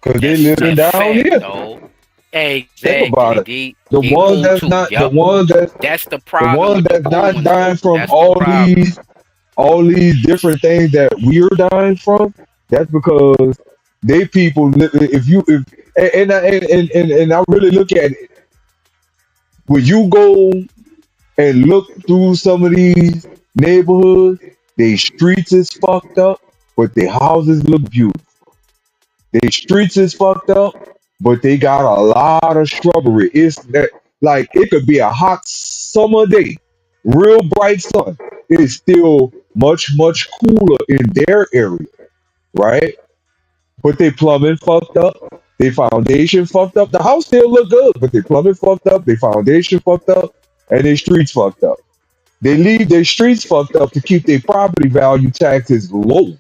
Because they living down here. Dog. Think Exactly. about it. They The ones old that's too. not, the Yup. ones That's the the problem ones with the that's old not ones, dying though. from That's the problem. all these different things that we're dying from. That's because they people. And I really look at it. When you go and look through some of these neighborhoods, they streets is fucked up, but the houses look beautiful. They streets is fucked up, but they got a lot of shrubbery. It's that like it could be a hot summer day, real bright sun. It is still much cooler in their area, right? But they plumbing fucked up. They foundation fucked up. The house still look good, but they plumbing fucked up. They foundation fucked up, and their streets fucked up. They leave their streets fucked up to keep their property value taxes low.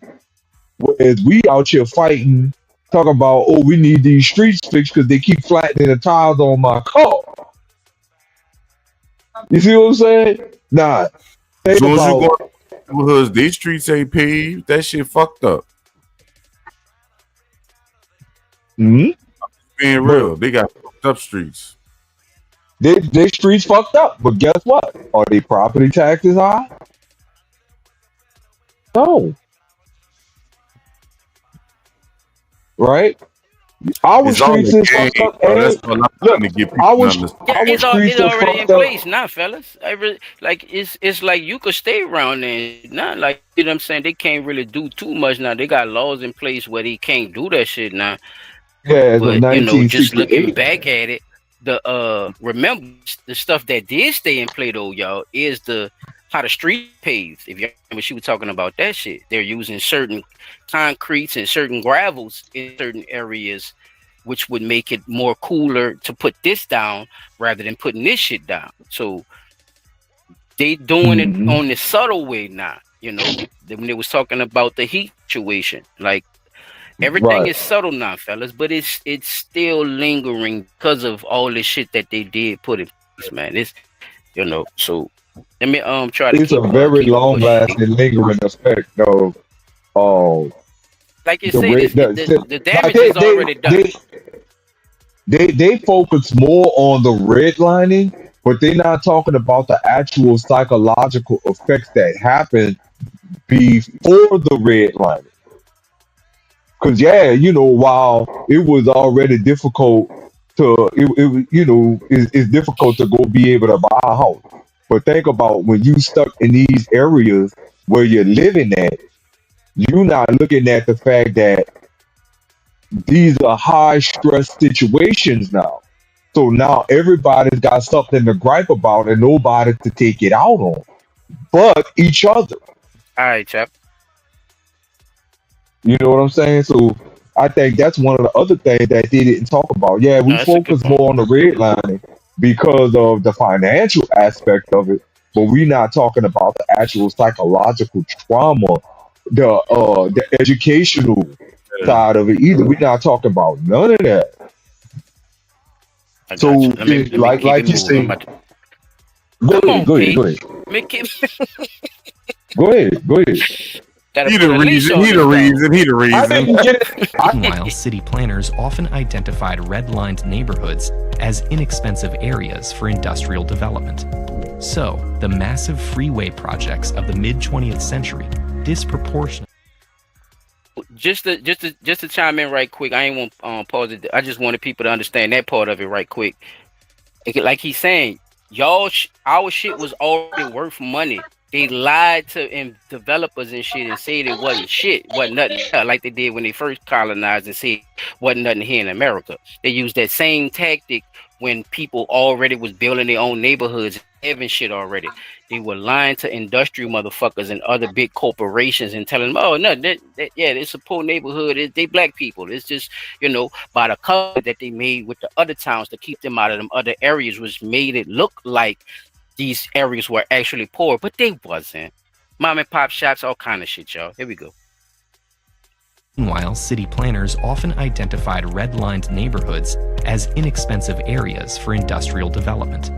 Whereas we out here fighting, talking about, oh, we need these streets fixed because they keep flattening the tires on my car. You see what I'm saying? Nah. As Think soon as you about go to neighborhoods, these streets ain't paved. That shit fucked up. Being real, they got fucked up streets. they streets fucked up, but guess what? Are they property taxes high? No. Right? Our It's all streets a is game, fucked up. bro. That's And all I'm trying to get people our, to understand. Yeah, our it's streets is already in fucked up. place now, fellas. Like it's like you could stay around there. Not like you know what I'm saying. They can't really do too much now. They got laws in place where they can't do that shit now. Yeah, as of But just looking 1968. back at it, remember the stuff that did stay in play though, y'all, is how the street paved. If you remember, she was talking about that shit. They're using certain concretes and certain gravels in certain areas, which would make it more cooler to put this down rather than putting this shit down. So they doing it on the subtle way now. When they was talking about the heat situation, like everything Right. is subtle now, fellas, but it's still lingering because of all this shit that they did put in place, man. It's so let me try to It's a keep very keep long pushing. lasting lingering effect though. Like you The say, way the like damage is already done. they focus more on the redlining, but they're not talking about the actual psychological effects that happen before the redlining. Because while it was already difficult it's difficult to go be able to buy a house. But think about when you stuck in these areas where you're living at, you're not looking at the fact that these are high stress situations now. So now everybody's got something to gripe about and nobody to take it out on but each other. All right, chap. You know what I'm saying? So I think that's one of the other things that they didn't talk about. Yeah, we That's a good focus more on the redlining because of the financial aspect of it, but we're not talking about the actual psychological trauma, the educational side of it either. We're not talking about none of that. I So got you. Let me like keep it you moving. say, I'm about to- go Come ahead, on, go ahead, P. go ahead, Let me keep. go ahead, go ahead. Gotta He put the a leash reason. on He this the dog. reason. He the I reason. didn't get it. Meanwhile, city planners often identified redlined neighborhoods as inexpensive areas for industrial development. So, the massive freeway projects of the mid-20th century disproportionately. Just to chime in right quick. I ain't want pause it. I just wanted people to understand that part of it right quick. Like he's saying, our shit was already worth money They lied to developers and shit and said it wasn't shit, wasn't nothing, like they did when they first colonized and said wasn't nothing here in America. They used that same tactic when people already was building their own neighborhoods, having shit already. They were lying to industrial motherfuckers and other big corporations and telling them, oh no, it's a poor neighborhood. They black people. It's just, you know, by the color that they made with the other towns to keep them out of them other areas, which made it look like these areas were actually poor, but they wasn't. Mom and pop shops, all kind of shit, y'all. Here we go. Meanwhile, city planners often identified redlined neighborhoods as inexpensive areas for industrial development.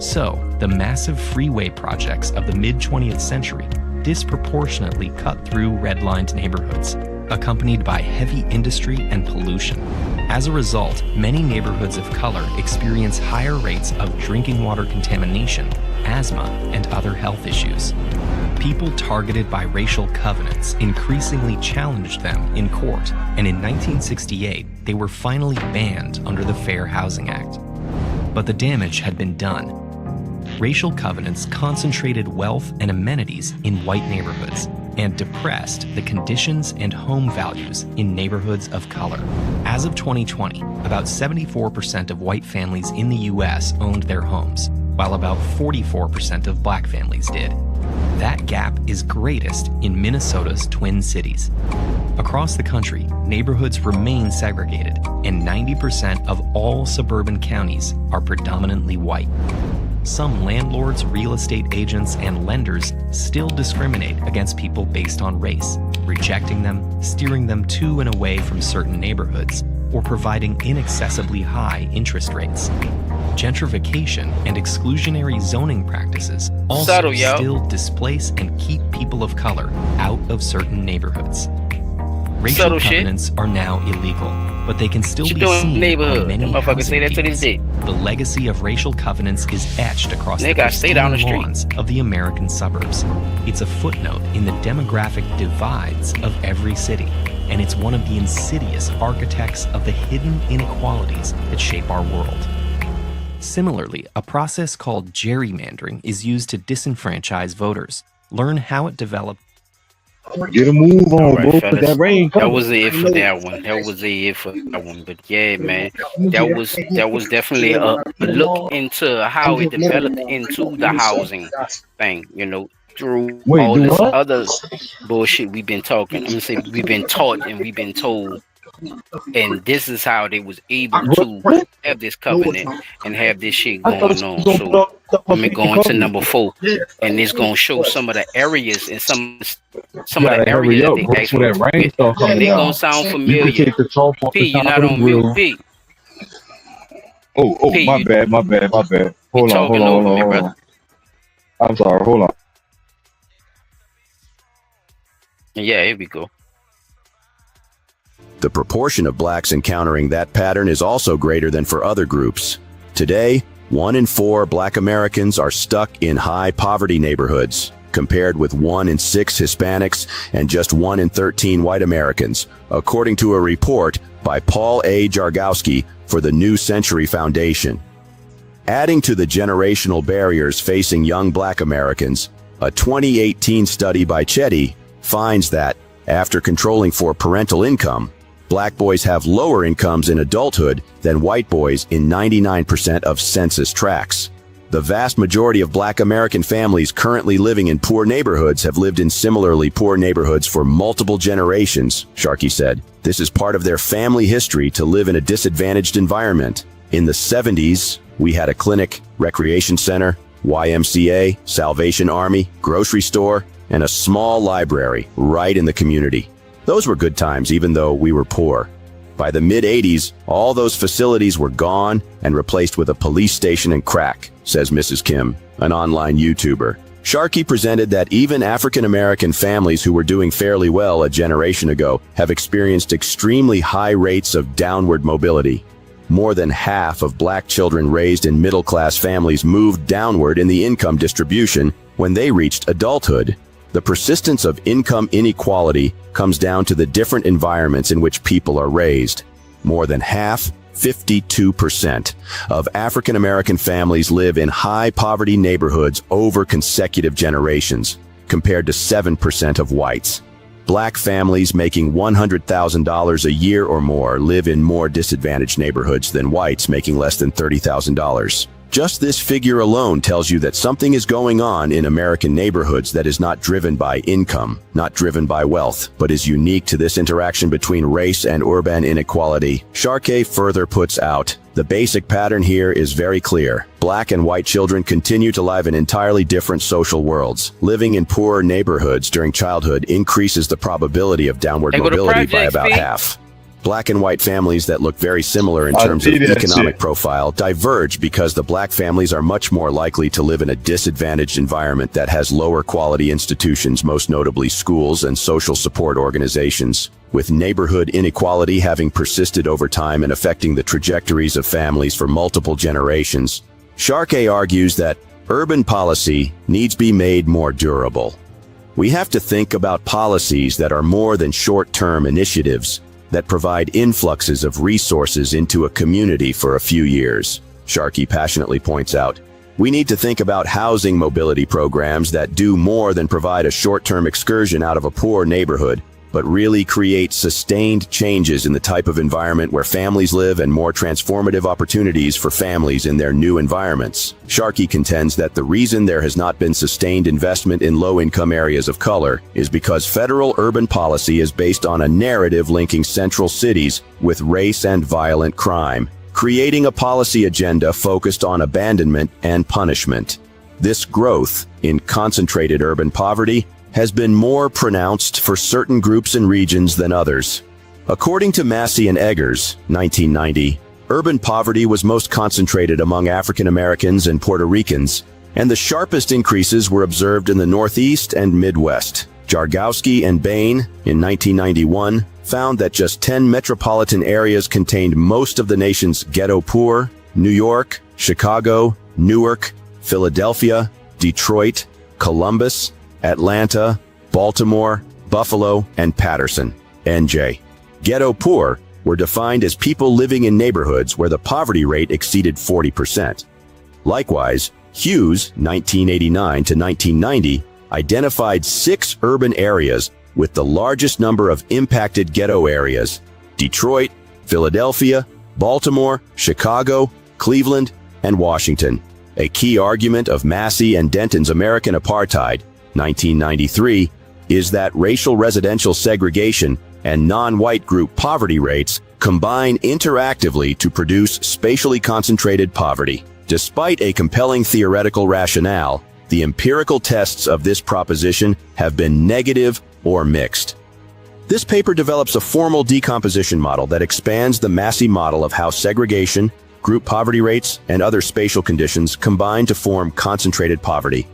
So, the massive freeway projects of the mid-20th century disproportionately cut through redlined neighborhoods, accompanied by heavy industry and pollution. As a result, many neighborhoods of color experience higher rates of drinking water contamination, asthma, and other health issues. People targeted by racial covenants increasingly challenged them in court, and in 1968, they were finally banned under the Fair Housing Act. But the damage had been done. Racial covenants concentrated wealth and amenities in white neighborhoods and depressed the conditions and home values in neighborhoods of color. As of 2020, about 74% of white families in the US owned their homes, while about 44% of black families did. That gap is greatest in Minnesota's Twin Cities. Across the country, neighborhoods remain segregated, and 90% of all suburban counties are predominantly white. Some landlords, real estate agents, and lenders still discriminate against people based on race, rejecting them, steering them to and away from certain neighborhoods, or providing inaccessibly high interest rates. Gentrification and exclusionary zoning practices also still displace and keep people of color out of certain neighborhoods. Racial covenants are now illegal, but they can still be seen on many housing deeds. The legacy of racial covenants is etched across the pristine lawns of the American suburbs. It's a footnote in the demographic divides of every city, and it's one of the insidious architects of the hidden inequalities that shape our world. Similarly, a process called gerrymandering is used to disenfranchise voters. Learn how it developed. Get a move on, Right, bro. Put fellas. that rain That coming. was it for that one. That was it for that one. But yeah, man, that was definitely a look into how it developed into the housing thing. You know, through Wait, all do this what? other bullshit we've been talking. I'm gonna say we've been taught and we've been told. And this is how they was able to have this covenant and have this shit going on. So let me go into number 4, and it's gonna show some of the areas and some of the Gotta areas hurry that up, they bro, actually before that rain fit. start coming And they down. gonna sound You can familiar. take the chalk off P, the you're top not of the on mute, grill. P. Oh, P, my you bad. Hold on, talking over me, brother. I'm sorry, hold on. Yeah, here we go. The proportion of blacks encountering that pattern is also greater than for other groups. Today, 1 in 4 black Americans are stuck in high poverty neighborhoods, compared with 1 in 6 Hispanics and just 1 in 13 white Americans, according to a report by Paul A. Jargowski for the New Century Foundation. Adding to the generational barriers facing young black Americans, a 2018 study by Chetty finds that, after controlling for parental income, black boys have lower incomes in adulthood than white boys in 99% of census tracts. The vast majority of black American families currently living in poor neighborhoods have lived in similarly poor neighborhoods for multiple generations, Sharkey said. This is part of their family history to live in a disadvantaged environment. In the 70s, we had a clinic, recreation center, YMCA, Salvation Army, grocery store, and a small library right in the community. Those were good times, even though we were poor. By the mid-'80s, all those facilities were gone and replaced with a police station and crack, says Mrs. Kim, an online YouTuber. Sharkey presented that even African-American families who were doing fairly well a generation ago have experienced extremely high rates of downward mobility. More than half of black children raised in middle-class families moved downward in the income distribution when they reached adulthood. The persistence of income inequality comes down to the different environments in which people are raised. More than half 52% of African American families live in high poverty neighborhoods over consecutive generations, compared to 7% of whites. Black families making $100,000 a year or more live in more disadvantaged neighborhoods than whites making less than $30,000. Just this figure alone tells you that something is going on in American neighborhoods that is not driven by income, not driven by wealth, but is unique to this interaction between race and urban inequality. Sharkey further puts out, the basic pattern here is very clear. Black and white children continue to live in entirely different social worlds. Living in poor neighborhoods during childhood increases the probability of downward mobility by about half. Black and white families that look very similar in terms of economic profile diverge because the black families are much more likely to live in a disadvantaged environment that has lower quality institutions, most notably schools and social support organizations. With neighborhood inequality having persisted over time and affecting the trajectories of families for multiple generations, Sharkey argues that urban policy needs to be made more durable. We have to think about policies that are more than short-term initiatives that provide influxes of resources into a community for a few years. Sharkey passionately points out, we need to think about housing mobility programs that do more than provide a short-term excursion out of a poor neighborhood, but really create sustained changes in the type of environment where families live and more transformative opportunities for families in their new environments. Sharkey contends that the reason there has not been sustained investment in low-income areas of color is because federal urban policy is based on a narrative linking central cities with race and violent crime, creating a policy agenda focused on abandonment and punishment. This growth in concentrated urban poverty has been more pronounced for certain groups and regions than others. According to Massey and Eggers, 1990, urban poverty was most concentrated among African Americans and Puerto Ricans, and the sharpest increases were observed in the Northeast and Midwest. Jargowski and Bain, in 1991, found that just 10 metropolitan areas contained most of the nation's ghetto poor: New York, Chicago, Newark, Philadelphia, Detroit, Columbus, Atlanta, Baltimore, Buffalo, and Patterson, NJ. Ghetto poor were defined as people living in neighborhoods where the poverty rate exceeded 40%. Likewise, Hughes, 1989 to 1990, identified 6 urban areas with the largest number of impacted ghetto areas: Detroit, Philadelphia, Baltimore, Chicago, Cleveland, and Washington. A key argument of Massey and Denton's American Apartheid, 1993, is that racial residential segregation and non-white group poverty rates combine interactively to produce spatially concentrated poverty. Despite a compelling theoretical rationale, the empirical tests of this proposition have been negative or mixed. This paper develops a formal decomposition model that expands the Massey model of how segregation, group poverty rates, and other spatial conditions combine to form concentrated poverty.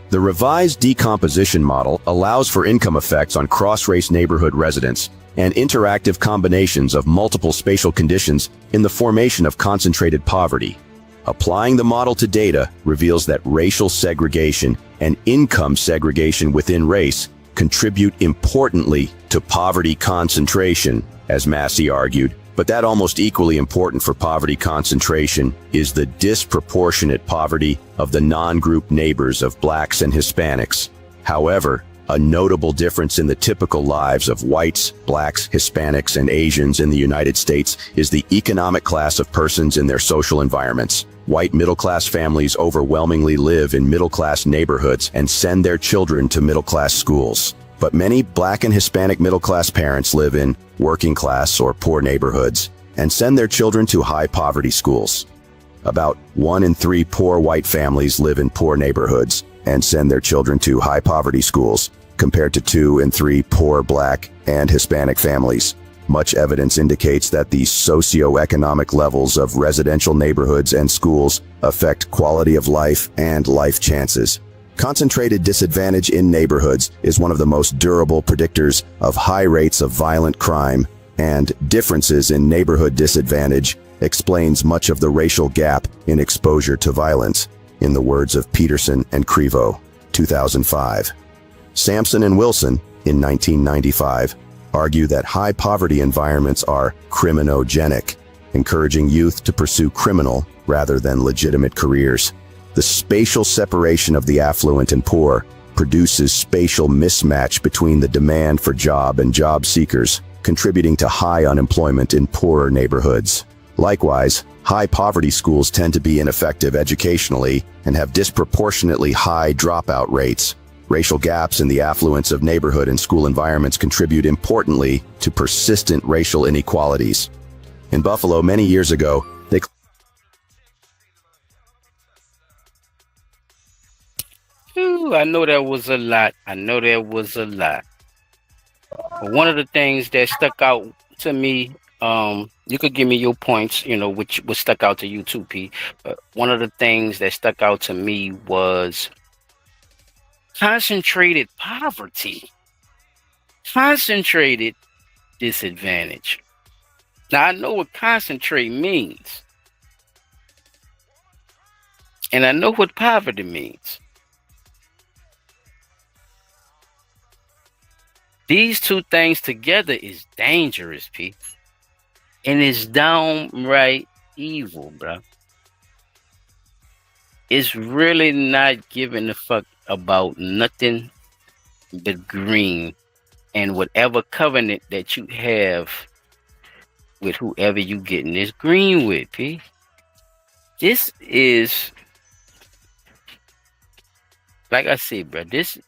The revised decomposition model allows for income effects on cross-race neighborhood residents and interactive combinations of multiple spatial conditions in the formation of concentrated poverty. Applying the model to data reveals that racial segregation and income segregation within race contribute importantly to poverty concentration, as Massey argued, but that almost equally important for poverty concentration is the disproportionate poverty of the non-group neighbors of blacks and Hispanics. However, a notable difference in the typical lives of whites, blacks, Hispanics, and Asians in the United States is the economic class of persons in their social environments. White middle-class families overwhelmingly live in middle-class neighborhoods and send their children to middle-class schools. But many black and Hispanic middle-class parents live in working-class or poor neighborhoods and send their children to high-poverty schools. About 1 in 3 poor white families live in poor neighborhoods and send their children to high-poverty schools, compared to 2 in 3 poor black and Hispanic families. Much evidence indicates that the socioeconomic levels of residential neighborhoods and schools affect quality of life and life chances. Concentrated disadvantage in neighborhoods is one of the most durable predictors of high rates of violent crime, and differences in neighborhood disadvantage explains much of the racial gap in exposure to violence, in the words of Peterson and Crevo, 2005. Sampson and Wilson, in 1995, argue that high poverty environments are criminogenic, encouraging youth to pursue criminal rather than legitimate careers. The spatial separation of the affluent and poor produces spatial mismatch between the demand for job and job seekers, contributing to high unemployment in poorer neighborhoods. Likewise, high poverty schools tend to be ineffective educationally and have disproportionately high dropout rates. Racial gaps in the affluence of neighborhood and school environments contribute importantly to persistent racial inequalities. In Buffalo, many years ago, they Ooh, I know that was a lot. But one of the things that stuck out to me, you could give me your points, which was stuck out to you too, P. But one of the things that stuck out to me was concentrated poverty, concentrated disadvantage. Now, I know what concentrate means, and I know what poverty means. These two things together is dangerous, P. And it's downright evil, bro. It's really not giving a fuck about nothing but green and whatever covenant that you have with whoever you getting this green with, P. This is, like I said, bro, this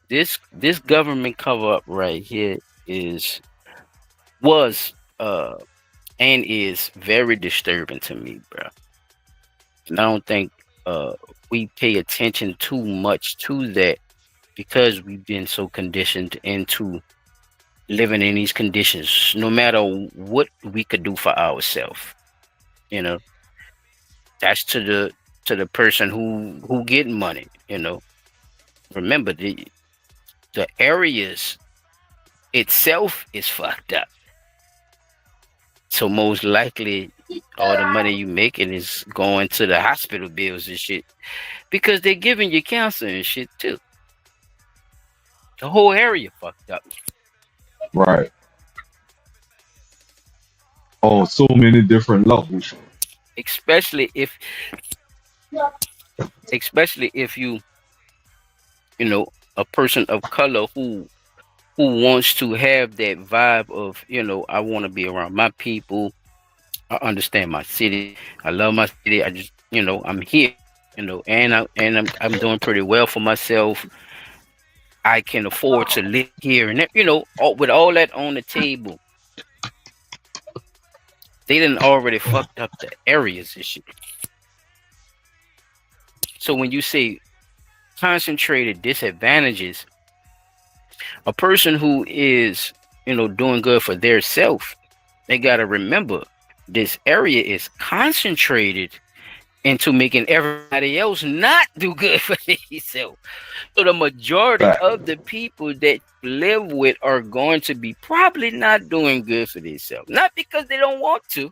government cover up right here was and is very disturbing to me, bro. And I don't think we pay attention too much to that because we've been so conditioned into living in these conditions, no matter what we could do for ourselves. That's to the person who get money, Remember, the areas itself is fucked up. So most likely all the money you making is going to the hospital bills and shit, because they're giving you cancer and shit too. The whole area fucked up. Right. On so many different levels. Especially if you a person of color who wants to have that vibe of, I want to be around my people. I understand my city. I love my city. I just, I'm here, and I'm doing pretty well for myself. I can afford to live here, and with all that on the table, they done already fucked up the areas and shit. So when you say concentrated disadvantages, a person who is, doing good for their self, they got to remember this area is concentrated into making everybody else not do good for themselves. So the majority of the people that live with are going to be probably not doing good for themselves. Not because they don't want to.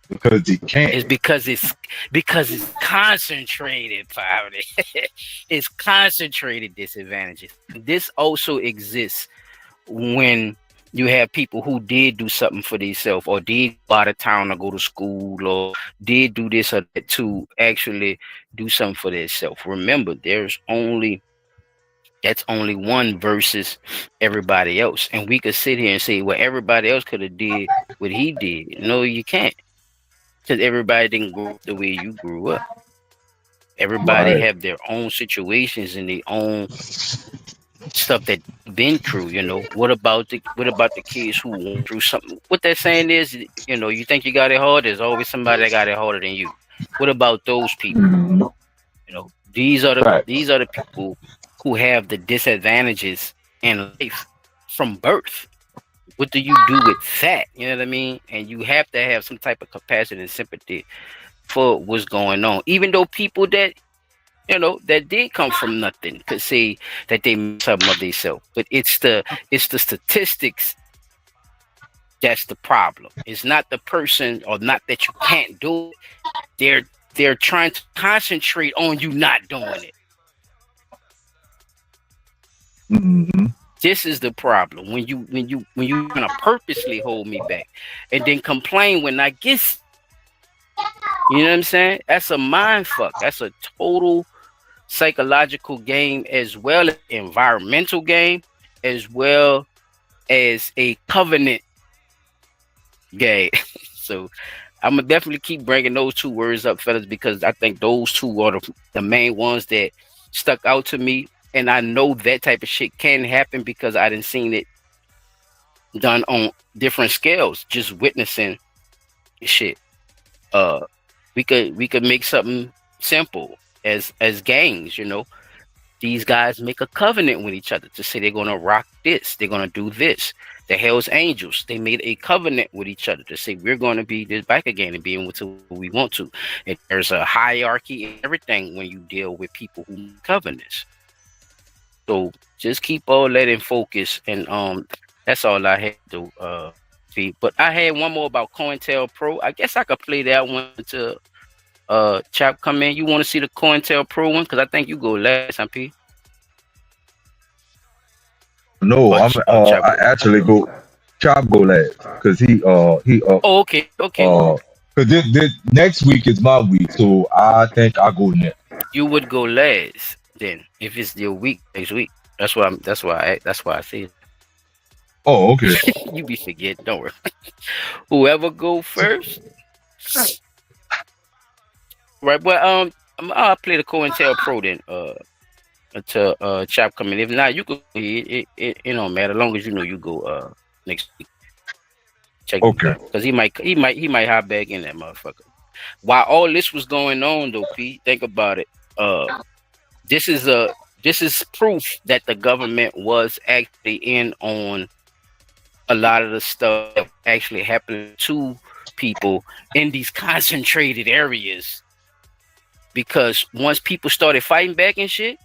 Because they can't. It's because it's concentrated poverty. It's concentrated disadvantages. This also exists when you have people who did do something for themselves, or did go out of town to go to school, or did do this or that to actually do something for themselves. Remember, that's only one versus everybody else. And we could sit here and say, well, everybody else could have did what he did. No, you can't. Because everybody didn't grow up the way you grew up. Everybody have their own situations and their own stuff that been through. What about the kids who went through something? What that saying is, you think you got it hard, there's always somebody that got it harder than you. What about those people? These are the people who have the disadvantages in life from birth. What do you do with that? You know what I mean? And you have to have some type of compassion and sympathy for what's going on. Even though people that, that did come from nothing could say that they made something of themselves. But it's the statistics that's the problem. It's not the person, or not that you can't do it. They're trying to concentrate on you not doing it. Mm-hmm. This is the problem. When you gonna purposely hold me back and then complain when I get, you know what I'm saying? That's a mind fuck. That's a total psychological game, as well as environmental game, as well as a covenant game. So I'm gonna definitely keep bringing those two words up, fellas, because I think those two are the main ones that stuck out to me. And I know that type of shit can happen because I done seen it done on different scales, just witnessing shit. We could make something simple as gangs, you know. These guys make a covenant with each other to say they're gonna rock this, they're gonna do this. The Hell's Angels, they made a covenant with each other to say we're gonna be this back again and be able to what we want to. And there's a hierarchy and everything when you deal with people who make covenants. So just keep all that in focus, and that's all I had to feed. But I had one more about COINTELPRO. I guess I could play that one to Chop come in. You want to see the COINTELPRO one? Because I think you go last, MP. No, I actually go Chop go last because he Oh, okay. because this next week is my week, so I think I go next. You would go last then if it's your week next week. That's why I say it. Oh, okay. You be forgetting, don't worry. Whoever go first. Right, well, I'll play the COINTELPRO then until Chop come in. If not, you could it don't matter, as long as you know you go next week. Check okay, because he might hop back in that motherfucker. While all this was going on though, Pete, think about it. This is proof that the government was actually in on a lot of the stuff that actually happened to people in these concentrated areas. Because once people started fighting back and shit,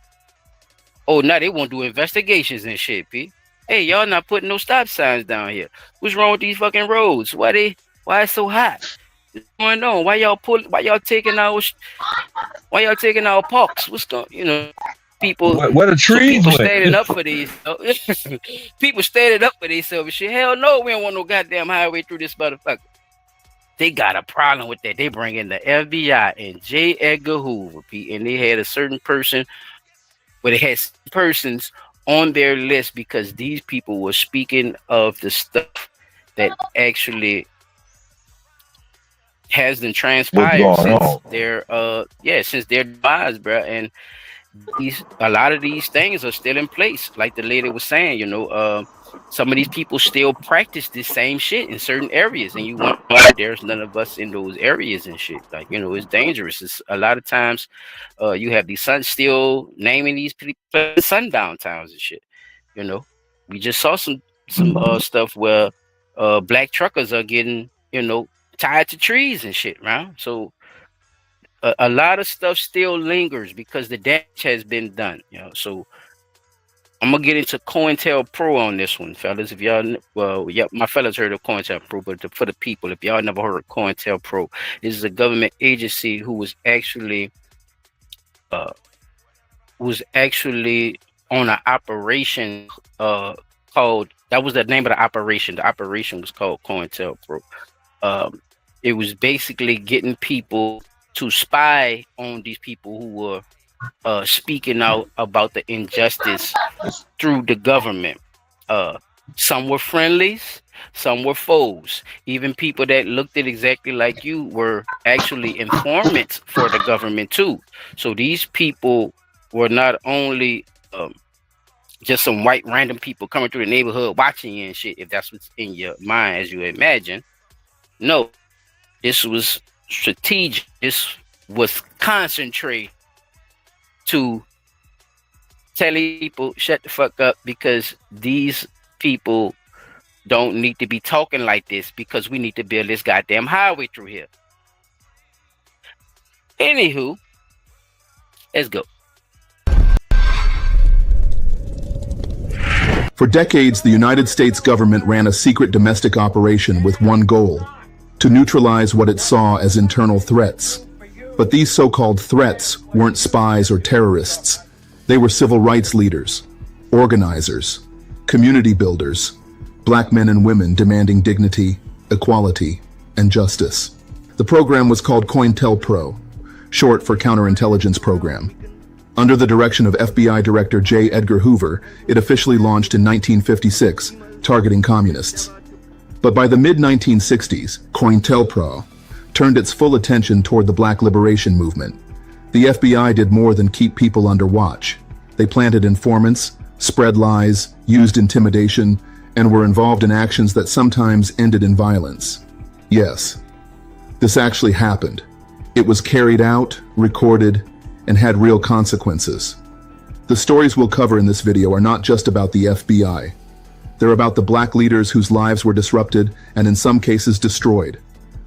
oh, now they want to do investigations and shit, P. Hey, y'all not putting no stop signs down here. What's wrong with these fucking roads? Why it's so hot? What's going on? Why y'all taking our parks? What's going, you know, people where the trees people went? standing up for these people standing up for themselves and shit. Hell no, we don't want no goddamn highway through this motherfucker. They got a problem with that. They bring in the FBI and J. Edgar Hoover, Pete, and they had a certain person, but it has persons on their list because these people were speaking of the stuff that actually has been transpired since their demise, bro. And a lot of these things are still in place, like the lady was saying. You know, some of these people still practice this same shit in certain areas, and you want there's none of us in those areas and shit. Like, you know, it's dangerous. It's a lot of times you have these sons still naming these people sundown towns and shit. You know, we just saw some stuff where black truckers are getting, you know, tied to trees and shit, right? So a lot of stuff still lingers because the damage has been done, you know. So I'm gonna get into COINTELPRO on this one, fellas. If y'all, my fellas heard of COINTELPRO, but for the people, if y'all never heard of COINTELPRO, this is a government agency who was actually on an operation called, that was the name of the operation. The operation was called COINTELPRO. It was basically getting people to spy on these people who were speaking out about the injustice through the government. Some were friendlies, some were foes. Even people that looked at exactly like you were actually informants for the government too. So these people were not only just some white random people coming through the neighborhood watching you and shit, if that's what's in your mind as you imagine. No, this was strategic. This was concentrated to tell people shut the fuck up, because these people don't need to be talking like this, because we need to build this goddamn highway through here. Anywho, let's go. For decades, the United States government ran a secret domestic operation with one goal: to neutralize what it saw as internal threats. But these so-called threats weren't spies or terrorists. They were civil rights leaders, organizers, community builders, black men and women demanding dignity, equality, and justice. The program was called COINTELPRO, short for Counterintelligence Program. Under the direction of FBI Director J. Edgar Hoover, it officially launched in 1956, targeting communists. But by the mid-1960s, COINTELPRO turned its full attention toward the Black Liberation Movement. The FBI did more than keep people under watch. They planted informants, spread lies, used intimidation, and were involved in actions that sometimes ended in violence. Yes, this actually happened. It was carried out, recorded, and had real consequences. The stories we'll cover in this video are not just about the FBI. They're about the black leaders whose lives were disrupted and in some cases destroyed.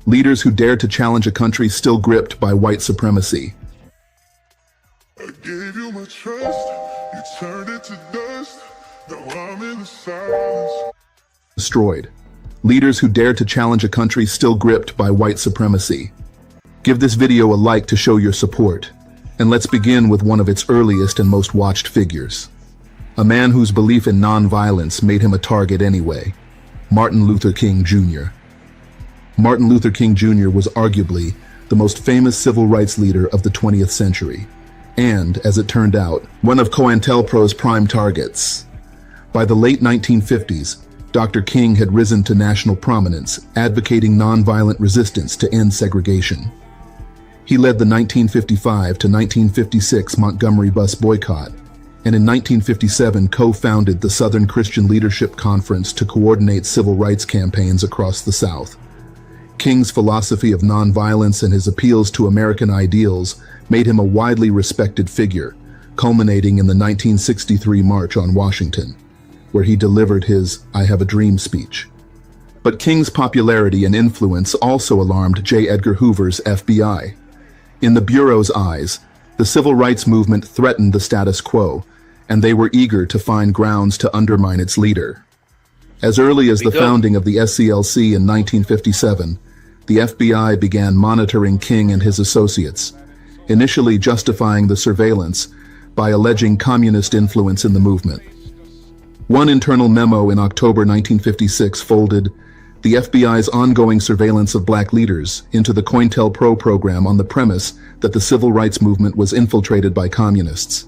Leaders who dared to challenge a country still gripped by white supremacy. I gave you my trust, you turned it to dust. Now I'm in the silence. Destroyed. Leaders who dared to challenge a country still gripped by white supremacy. Give this video a like to show your support. And let's begin with one of its earliest and most watched figures. A man whose belief in non-violence made him a target anyway. Martin Luther King Jr. Martin Luther King Jr. was arguably the most famous civil rights leader of the 20th century. And, as it turned out, one of COINTELPRO's prime targets. By the late 1950s, Dr. King had risen to national prominence, advocating nonviolent resistance to end segregation. He led the 1955 to 1956 Montgomery bus boycott, and in 1957 co-founded the Southern Christian Leadership Conference to coordinate civil rights campaigns across the South. King's philosophy of nonviolence and his appeals to American ideals made him a widely respected figure, culminating in the 1963 March on Washington, where he delivered his "I Have a Dream" speech. But King's popularity and influence also alarmed J. Edgar Hoover's FBI. In the Bureau's eyes, the civil rights movement threatened the status quo, and they were eager to find grounds to undermine its leader. As early as the founding of the SCLC in 1957, the FBI began monitoring King and his associates, initially justifying the surveillance by alleging communist influence in the movement. One internal memo in October 1956 folded the FBI's ongoing surveillance of black leaders into the COINTELPRO program on the premise that the civil rights movement was infiltrated by communists.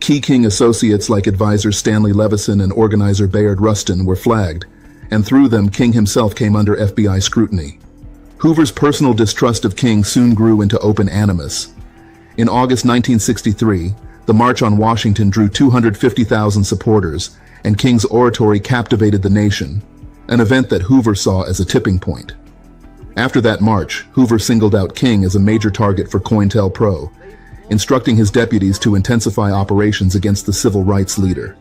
Key King associates like advisor Stanley Levison and organizer Bayard Rustin were flagged, and through them King himself came under FBI scrutiny. Hoover's personal distrust of King soon grew into open animus. In August 1963, the March on Washington drew 250,000 supporters, and King's oratory captivated the nation, an event that Hoover saw as a tipping point. After that march, Hoover singled out King as a major target for COINTELPRO, instructing his deputies to intensify operations against the civil rights leader.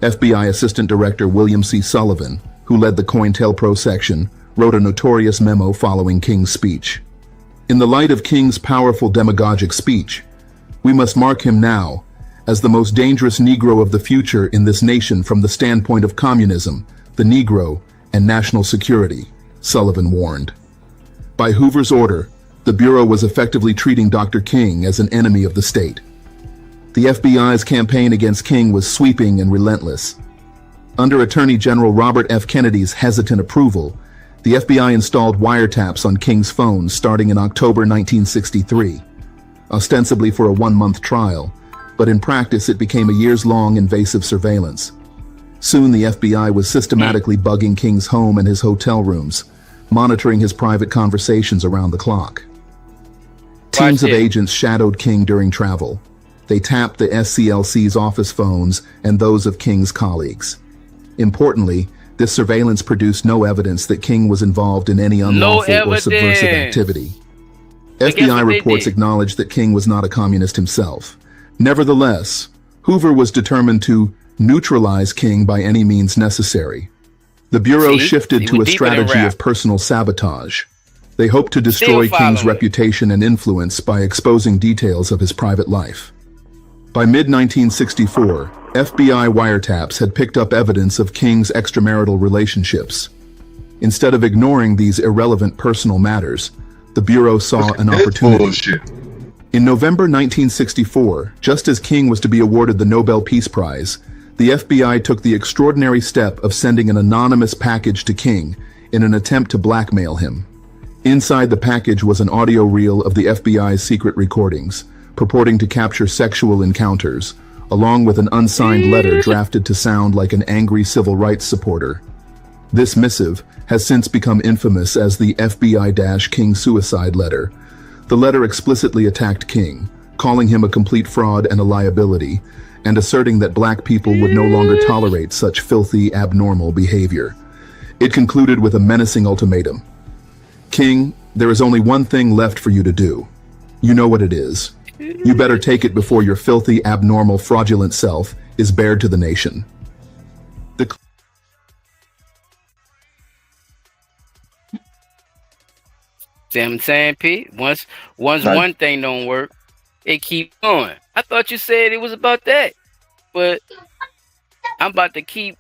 FBI Assistant Director William C. Sullivan, who led the COINTELPRO section, wrote a notorious memo following King's speech. In the light of King's powerful demagogic speech, we must mark him now as the most dangerous Negro of the future in this nation from the standpoint of communism, the Negro, and national security, Sullivan warned. By Hoover's order, the Bureau was effectively treating Dr. King as an enemy of the state. The FBI's campaign against King was sweeping and relentless. Under Attorney General Robert F. Kennedy's hesitant approval, the FBI installed wiretaps on King's phone starting in October 1963, ostensibly for a one-month trial, but in practice it became a years-long invasive surveillance. Soon the FBI was systematically bugging King's home and his hotel rooms, monitoring his private conversations around the clock. Teams of agents shadowed King during travel. They tapped the SCLC's office phones and those of King's colleagues. Importantly, this surveillance produced no evidence that King was involved in any unlawful or subversive activity. FBI reports acknowledged that King was not a communist himself. Nevertheless, Hoover was determined to neutralize King by any means necessary. The Bureau shifted to a strategy of personal sabotage. They hoped to destroy King's reputation and influence by exposing details of his private life. By mid-1964, FBI wiretaps had picked up evidence of King's extramarital relationships. Instead of ignoring these irrelevant personal matters, the Bureau saw an opportunity. In November 1964, just as King was to be awarded the Nobel Peace Prize, the FBI took the extraordinary step of sending an anonymous package to King in an attempt to blackmail him. Inside the package was an audio reel of the FBI's secret recordings, purporting to capture sexual encounters, along with an unsigned letter drafted to sound like an angry civil rights supporter. This missive has since become infamous as the FBI-King suicide letter. The letter explicitly attacked King, calling him a complete fraud and a liability, and asserting that black people would no longer tolerate such filthy, abnormal behavior. It concluded with a menacing ultimatum. King, there is only one thing left for you to do. You know what it is. You better take it before your filthy, abnormal, fraudulent self is bared to the nation. See what I'm saying, Pete? Once one thing don't work, it keep going. I thought you said it was about that, but I'm about to keep.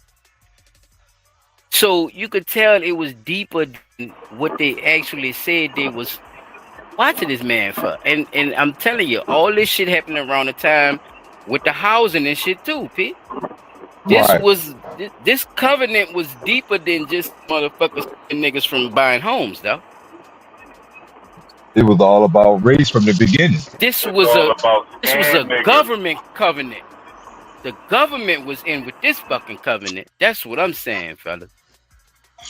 So you could tell it was deeper than what they actually said they was watching this man for. And I'm telling you, all this shit happened around the time with the housing and shit too, Pete. This covenant was deeper than just motherfuckers and niggas from buying homes, though. It was all about race from the beginning. This was a government covenant. The government was in with this fucking covenant. That's what I'm saying, fellas.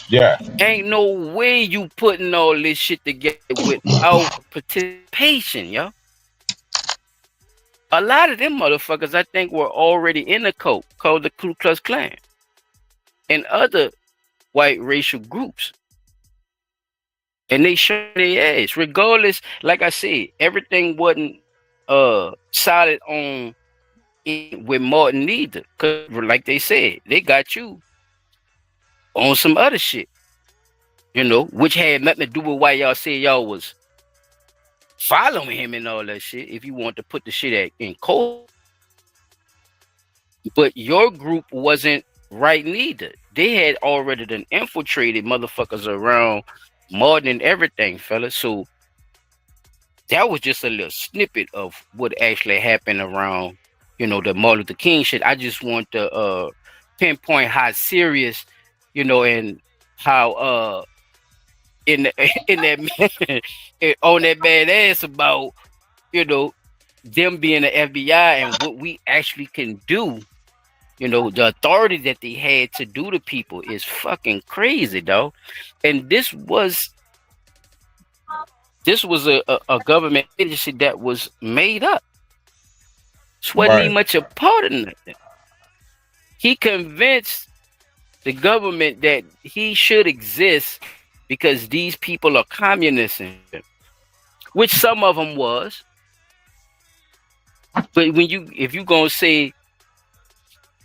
Yeah. Ain't no way you putting all this shit together without participation, yo. A lot of them motherfuckers, I think, were already in a cult called the Ku Klux Klan and other white racial groups. And they show their ass. Regardless, like I said, everything wasn't solid on it with Martin either. Cause like they said, they got you on some other shit, you know, which had nothing to do with why y'all said y'all was following him and all that shit. If you want to put the shit in cold, but your group wasn't right neither. They had already done infiltrated motherfuckers around Martin and everything, fellas. So that was just a little snippet of what actually happened around, you know, the Martin Luther King shit. I just want to pinpoint how serious, you know, and how in that on that bad ass about, you know, them being the FBI and what we actually can do. You know, the authority that they had to do to people is fucking crazy, dog. And this was a government agency that was made up. This wasn't even much a part of nothing. He convinced the government that he should exist because these people are communists, which some of them was. But if you gonna say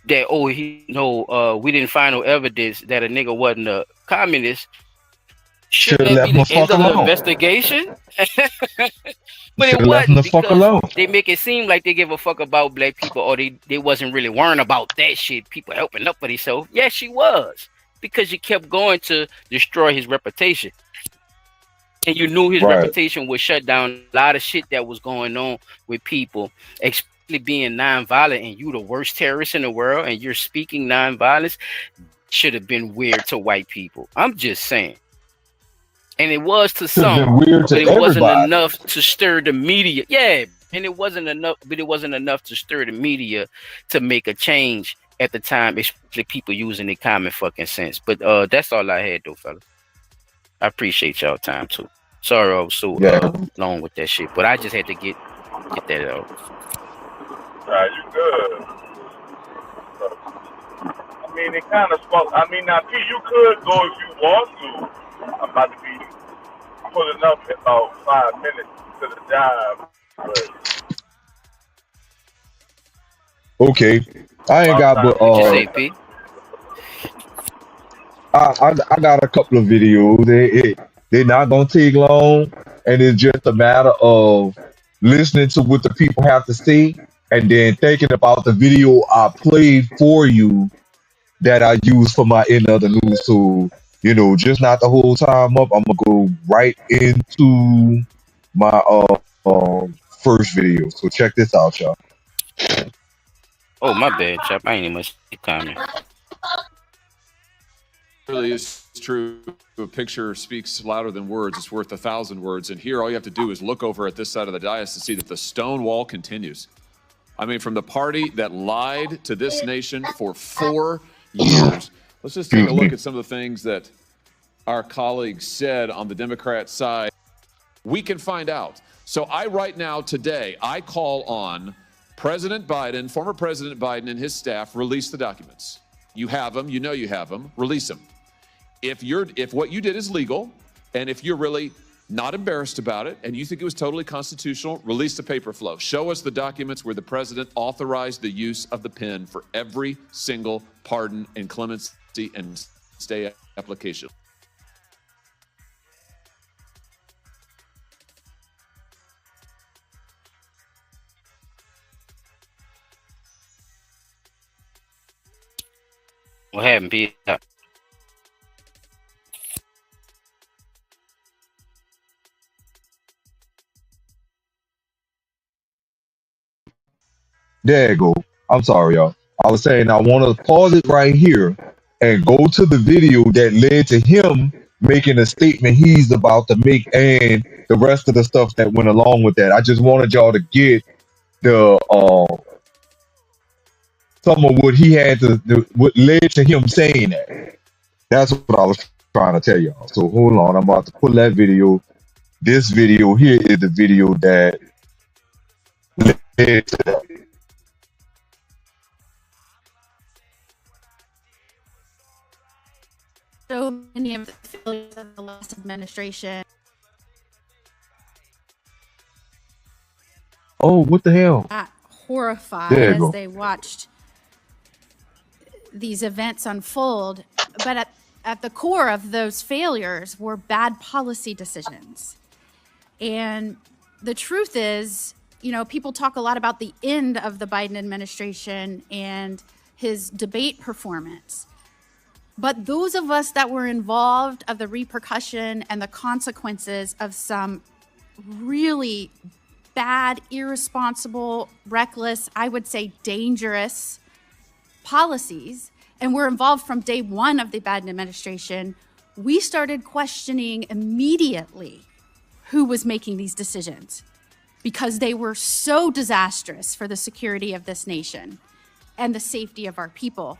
that, we didn't find no evidence that a nigga wasn't a communist, should that be the end of the investigation? But it wasn't, because they make it seem like they give a fuck about black people, or they wasn't really worrying about that shit, people helping up for themselves. Yes, she was, because you kept going to destroy his reputation. And you knew his reputation would shut down a lot of shit that was going on with people, especially being nonviolent, and you the worst terrorist in the world, and you're speaking nonviolence. Should have been weird to white people. I'm just saying. And it was to some, but it wasn't enough to stir the media. Yeah, and it wasn't enough, but it wasn't enough to stir the media to make a change at the time, especially people using their common fucking sense. But that's all I had though, fellas. I appreciate y'all time too. Sorry I was so long with that shit, but I just had to get that out. You good. I mean, it kind of spoke. I mean, now, Pete, you could go if you want to. I'm about to be pulling up in about 5 minutes to the job. But... Okay. I ain't got but I got a couple of videos. They're not gonna take long, and it's just a matter of listening to what the people have to say and then thinking about the video I played for you that I use for my end of the news. So, you know, just not the whole time up. I'm gonna go right into my first video. So check this out, y'all. Oh, my bad, Chop. I ain't even much comment. Really is true. A picture speaks louder than words. It's worth 1,000 words. And here, all you have to do is look over at this side of the dais to see that the stone wall continues. I mean, from the party that lied to this nation for 4 years. Let's just take a look at some of the things that our colleagues said on the Democrat side. We can find out. So right now, today, I call on President Biden, former President Biden and his staff, release the documents. You have them. You know you have them. Release them. If what you did is legal, and if you're really not embarrassed about it, and you think it was totally constitutional, release the paper flow. Show us the documents where the president authorized the use of the pen for every single pardon and clemency and stay application. What happened, Peter? There you go. I'm sorry, y'all. I was saying I want to pause it right here and go to the video that led to him making a statement he's about to make and the rest of the stuff that went along with that. I just wanted y'all to get the some of what he had what led to him saying that. That's what I was trying to tell y'all. So hold on, I'm about to pull that video. This video here is the video that led to that. So many of the failures of the last administration. Oh, what the hell? Horrified as they watched these events unfold. But at the core of those failures were bad policy decisions. And the truth is, you know, people talk a lot about the end of the Biden administration and his debate performance. But those of us that were involved of the repercussion and the consequences of some really bad, irresponsible, reckless, I would say dangerous policies, and were involved from day one of the Biden administration, we started questioning immediately who was making these decisions because they were so disastrous for the security of this nation and the safety of our people.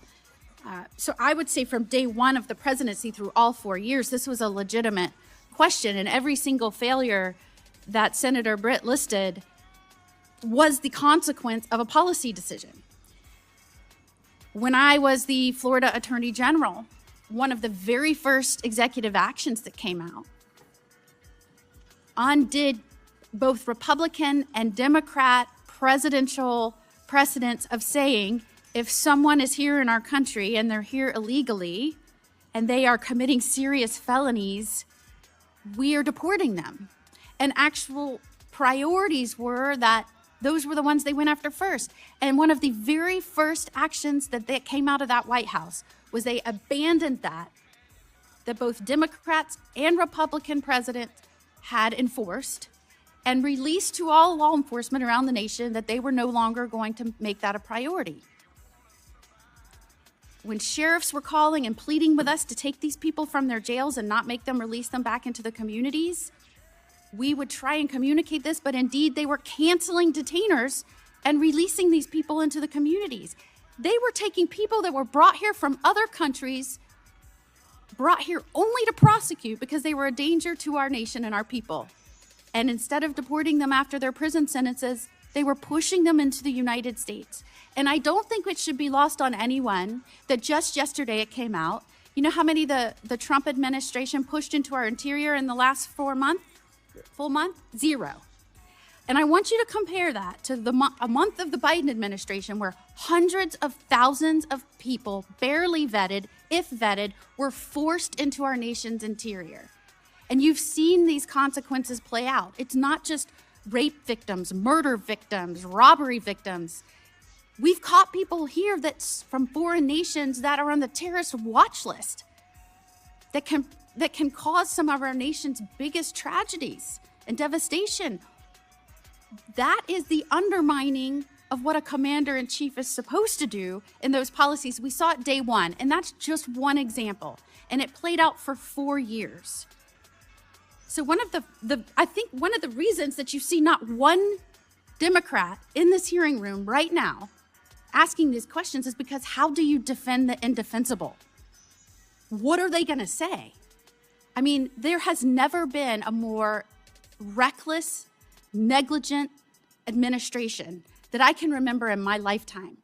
So I would say from day one of the presidency through all 4 years, this was a legitimate question. And every single failure that Senator Britt listed was the consequence of a policy decision. When I was the Florida Attorney General, one of the very first executive actions that came out undid both Republican and Democrat presidential precedents of saying, if someone is here in our country and they're here illegally and they are committing serious felonies, we are deporting them. And actual priorities were that those were the ones they went after first. And one of the very first actions that came out of that White House was they abandoned that both Democrats and Republican presidents had enforced and released to all law enforcement around the nation that they were no longer going to make that a priority. When sheriffs were calling and pleading with us to take these people from their jails and not make them release them back into the communities, we would try and communicate this, but indeed they were canceling detainers and releasing these people into the communities. They were taking people that were brought here from other countries, brought here only to prosecute because they were a danger to our nation and our people. And instead of deporting them after their prison sentences, they were pushing them into the United States. And I don't think it should be lost on anyone that just yesterday it came out. You know how many the Trump administration pushed into our interior in the last 4 months? Full month? 0. And I want you to compare that to a month of the Biden administration where hundreds of thousands of people, barely vetted, if vetted, were forced into our nation's interior. And you've seen these consequences play out. It's not just rape victims, murder victims, robbery victims. We've caught people here that's from foreign nations that are on the terrorist watch list that can cause some of our nation's biggest tragedies and devastation. That is the undermining of what a commander-in-chief is supposed to do in those policies. We saw it day one, and that's just one example. And it played out for 4 years. So I think one of the reasons that you see not one Democrat in this hearing room right now asking these questions is because how do you defend the indefensible? What are they going to say? I mean, there has never been a more reckless, negligent administration that I can remember in my lifetime.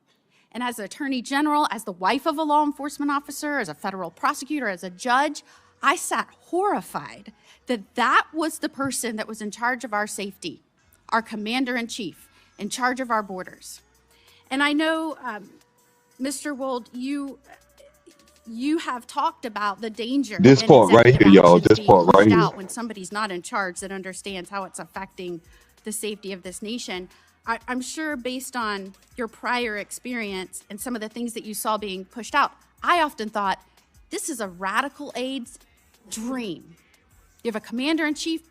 And as an attorney general, as the wife of a law enforcement officer, as a federal prosecutor, as a judge, I sat horrified that that was the person that was in charge of our safety, our commander-in-chief, in charge of our borders. And I know, Mr. Wold, you have talked about the danger. This in part right executive here, y'all. actions This being part right pushed here. out when somebody's not in charge that understands how it's affecting the safety of this nation. I'm sure based on your prior experience and some of the things that you saw being pushed out, I often thought, this is a radical aide's dream. You have a commander-in-chief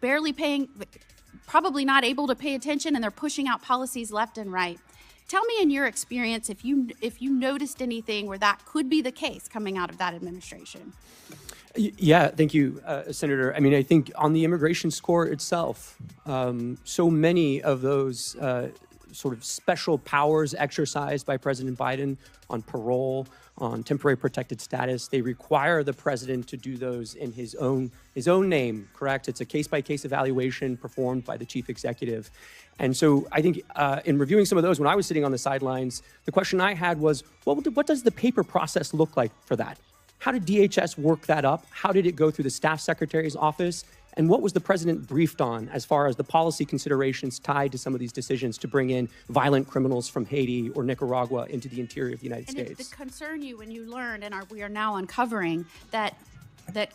probably not able to pay attention, and they're pushing out policies left and right. Tell me in your experience if you noticed anything where that could be the case coming out of that administration. Yeah, thank you, Senator. I mean, I think on the immigration score itself, so many of those sort of special powers exercised by President Biden on parole, on temporary protected status, they require the president to do those in his own name, correct? It's a case-by-case evaluation performed by the chief executive. And so I think in reviewing some of those, when I was sitting on the sidelines, the question I had was, what does the paper process look like for that? How did DHS work that up? How did it go through the staff secretary's office? And what was the president briefed on as far as the policy considerations tied to some of these decisions to bring in violent criminals from Haiti or Nicaragua into the interior of the United States? And did it concern you when you learned, and we are now uncovering, that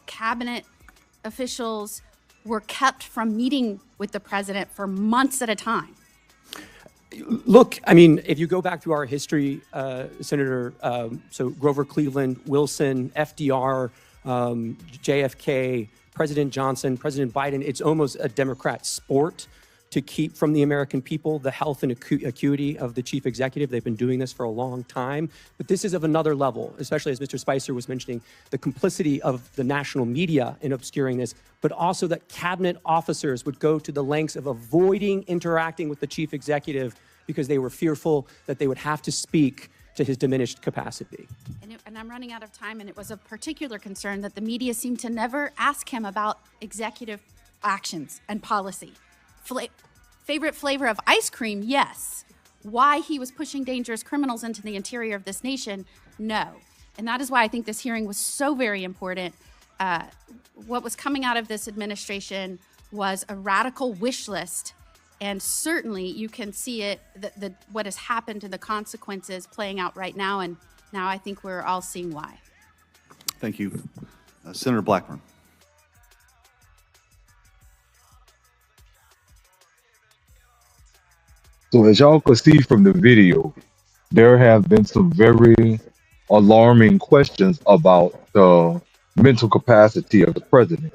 cabinet officials were kept from meeting with the president for months at a time? Look, I mean, if you go back through our history, Senator, so Grover Cleveland, Wilson, FDR, JFK, President Johnson, President Biden, it's almost a Democrat sport to keep from the American people the health and acuity of the chief executive. They've been doing this for a long time, but this is of another level, especially as Mr. Spicer was mentioning, the complicity of the national media in obscuring this, but also that cabinet officers would go to the lengths of avoiding interacting with the chief executive because they were fearful that they would have to speak to his diminished capacity. And I'm running out of time, and it was of particular concern that the media seemed to never ask him about executive actions and policy. Favorite flavor of ice cream? Yes. Why he was pushing dangerous criminals into the interior of this nation? No. And that is why I think this hearing was so very important. What was coming out of this administration was a radical wish list. And certainly you can see it, what has happened to the consequences playing out right now. And now I think we're all seeing why. Thank you. Senator Blackburn. So as y'all could see from the video, there have been some very alarming questions about the mental capacity of the president.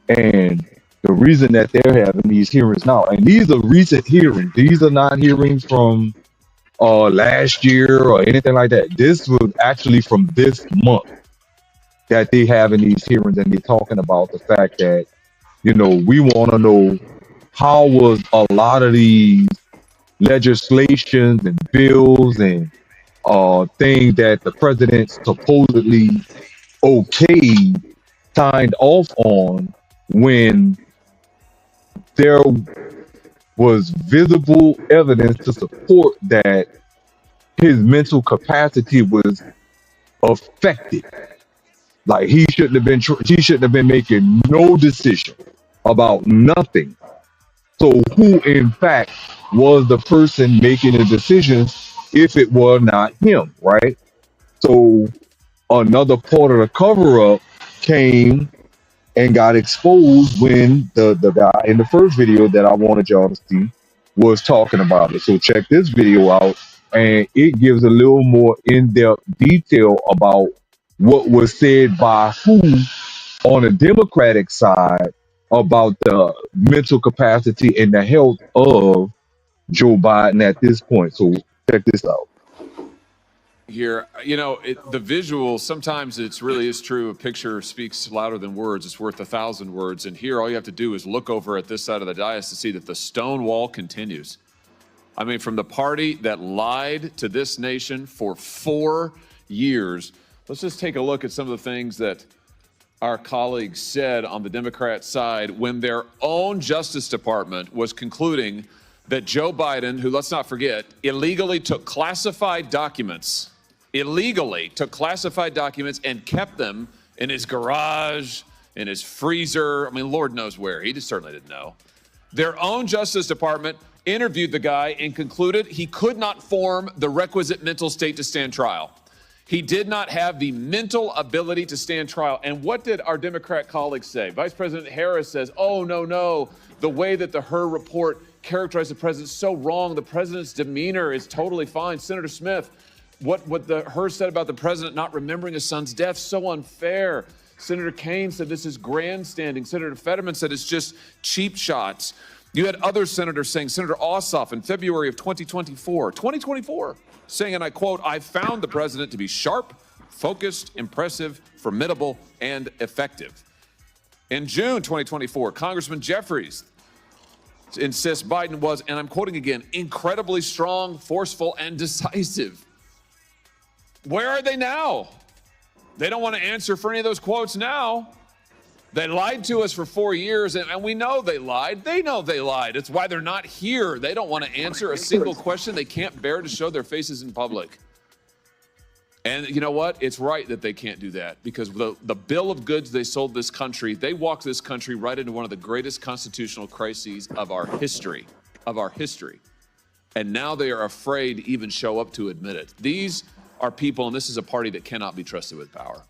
And the reason that they're having these hearings now, and these are recent hearings, these are not hearings from last year or anything like that. This was actually from this month that they having these hearings, and they're talking about the fact that, you know, we want to know how was a lot of these legislations and bills and things that the president supposedly okayed signed off on when there was visible evidence to support that his mental capacity was affected. Like he shouldn't have been making no decision about nothing. So who in fact was the person making the decisions if it were not him, right? So another part of the cover-up came and got exposed when the guy in the first video that I wanted y'all to see was talking about it. So check this video out, and it gives a little more in-depth detail about what was said by who on the Democratic side about the mental capacity and the health of Joe Biden at this point. So check this out. Here, you know, the visual, sometimes it's really is true. A picture speaks louder than words. It's worth 1,000 words. And here, all you have to do is look over at this side of the dais to see that the stone wall continues. I mean, from the party that lied to this nation for 4 years, let's just take a look at some of the things that our colleagues said on the Democrat side when their own Justice Department was concluding that Joe Biden, who, let's not forget, illegally took classified documents and kept them in his garage, in his freezer. I mean, Lord knows where. He just certainly didn't know. Their own Justice Department interviewed the guy and concluded he could not form the requisite mental state to stand trial. He did not have the mental ability to stand trial. And what did our Democrat colleagues say? Vice President Harris says, oh, no, the way that the Hur report characterized the president is so wrong. The president's demeanor is totally fine. Senator Smith, what the Hur said about the president not remembering his son's death, so unfair. Senator Kaine said this is grandstanding. Senator Fetterman said it's just cheap shots. You had other senators saying, Senator Ossoff in February of 2024, saying, and I quote, I found the president to be sharp, focused, impressive, formidable, and effective. In June 2024, Congressman Jeffries insists Biden was, and I'm quoting again, incredibly strong, forceful, and decisive. Where are they now? They don't want to answer for any of those quotes now. They lied to us for 4 years, and we know they lied. They know they lied. It's why they're not here. They don't want to answer a single question. They can't bear to show their faces in public. And you know what? It's right that they can't do that, because the bill of goods they sold this country, they walked this country right into one of the greatest constitutional crises of our history, And now they are afraid to even show up to admit it. These are people, and this is a party that cannot be trusted with power,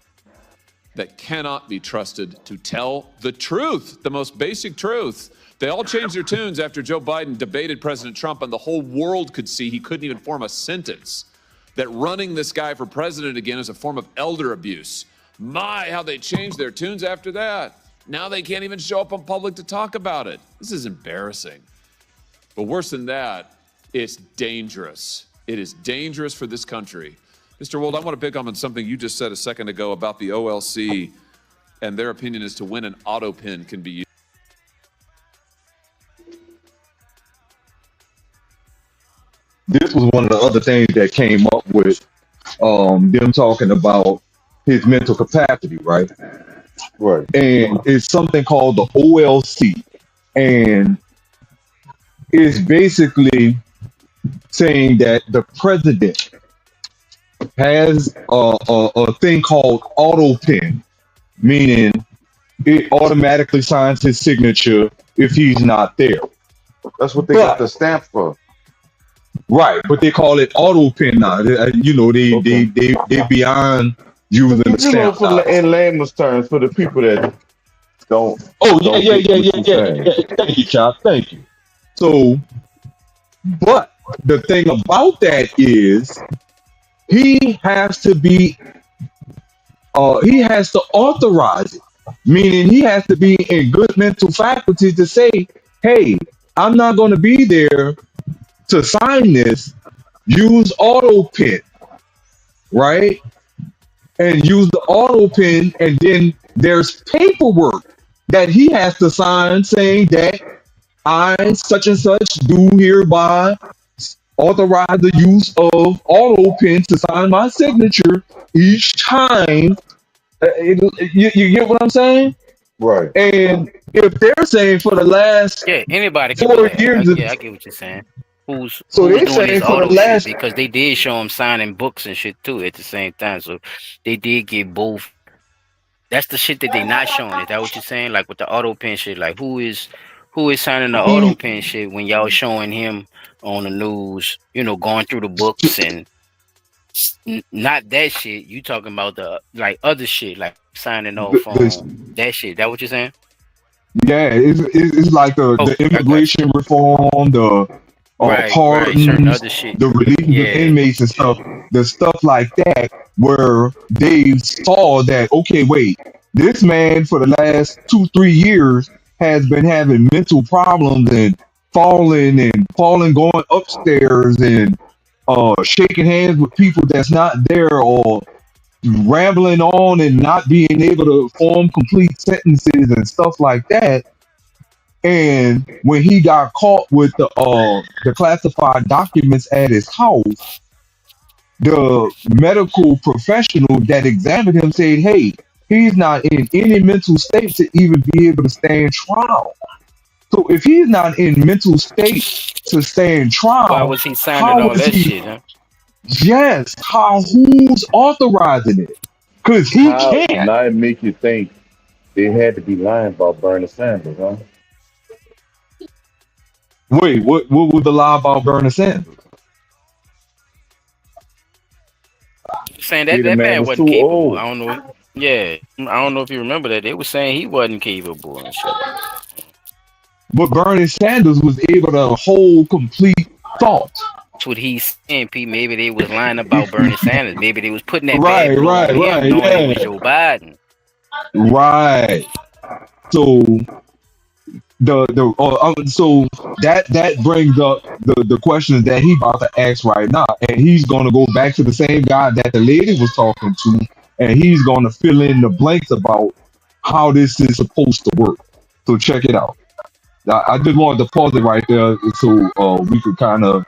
that cannot be trusted to tell the truth, the most basic truth. They all changed their tunes after Joe Biden debated President Trump, and the whole world could see he couldn't even form a sentence, that running this guy for president again is a form of elder abuse. My, how they changed their tunes after that. Now they can't even show up in public to talk about it. This is embarrassing. But worse than that, it's dangerous. It is dangerous for this country. Mr. Wold, I want to pick up on something you just said a second ago about the OLC and their opinion as to when an auto pin can be used. This was one of the other things that came up with them talking about his mental capacity, right? Right. And it's something called the OLC. And it's basically saying that the president has a thing called auto pen, meaning it automatically signs his signature if he's not there. That's what they got the stamp for. Right, but they call it auto pen now. They beyond using the stamp. In layman's terms, for the people that don't. Oh yeah. Thank you, Chop. Thank you. So, but the thing about that is, he has to authorize it, meaning he has to be in good mental faculty to say, hey, I'm not going to be there to sign this. Use auto pen, right? And use the auto pen, and then there's paperwork that he has to sign saying that I, such and such, do hereby authorize the use of auto pen to sign my signature each time. You get what I'm saying? Right. And if they're saying for the last anybody 4 years, I get what you're saying. Who's they're doing saying this for the auto last, shit, because they did show him signing books and shit too at the same time. So they did get both. That's the shit that they not showing. Is that what you're saying? Like with the auto pen shit, like who is signing the auto pen shit when y'all showing him on the news, going through the books and not that shit. You talking about the like other shit, like signing off on that shit. That what you're saying? Yeah, it's like the immigration reform, the pardons, other shit. the releasing of inmates and stuff, the stuff like that, where they saw that, okay, wait, this man for the last 2-3 years has been having mental problems and falling, going upstairs and shaking hands with people that's not there, or rambling on and not being able to form complete sentences and stuff like that. And when he got caught with the classified documents at his house, the medical professional that examined him said, "Hey, he's not in any mental state to even be able to stand trial." So if he's not in mental state to stand trial, Why was he signing how all is that he? shit, huh? Yes, who's authorizing it? Because he How can't. now it make you think they had to be lying about Bernie Sanders, huh? Wait, what was the lie about Bernie Sanders? Saying See, that the that man man was wasn't too capable. old. I don't know. Yeah, I don't know if you remember that. They were saying he wasn't capable and shit. But Bernie Sanders was able to hold complete thought. That's what he's saying, Pete. Maybe they was lying about Bernie Sanders. Maybe they was putting that Right, bad blow right, on him, right, knowing it was yeah. Joe Biden. Right. So so that brings up the questions that he about to ask right now, and he's gonna go back to the same guy that the lady was talking to, and he's gonna fill in the blanks about how this is supposed to work. So check it out. I just wanted to pause it right there so we could kind of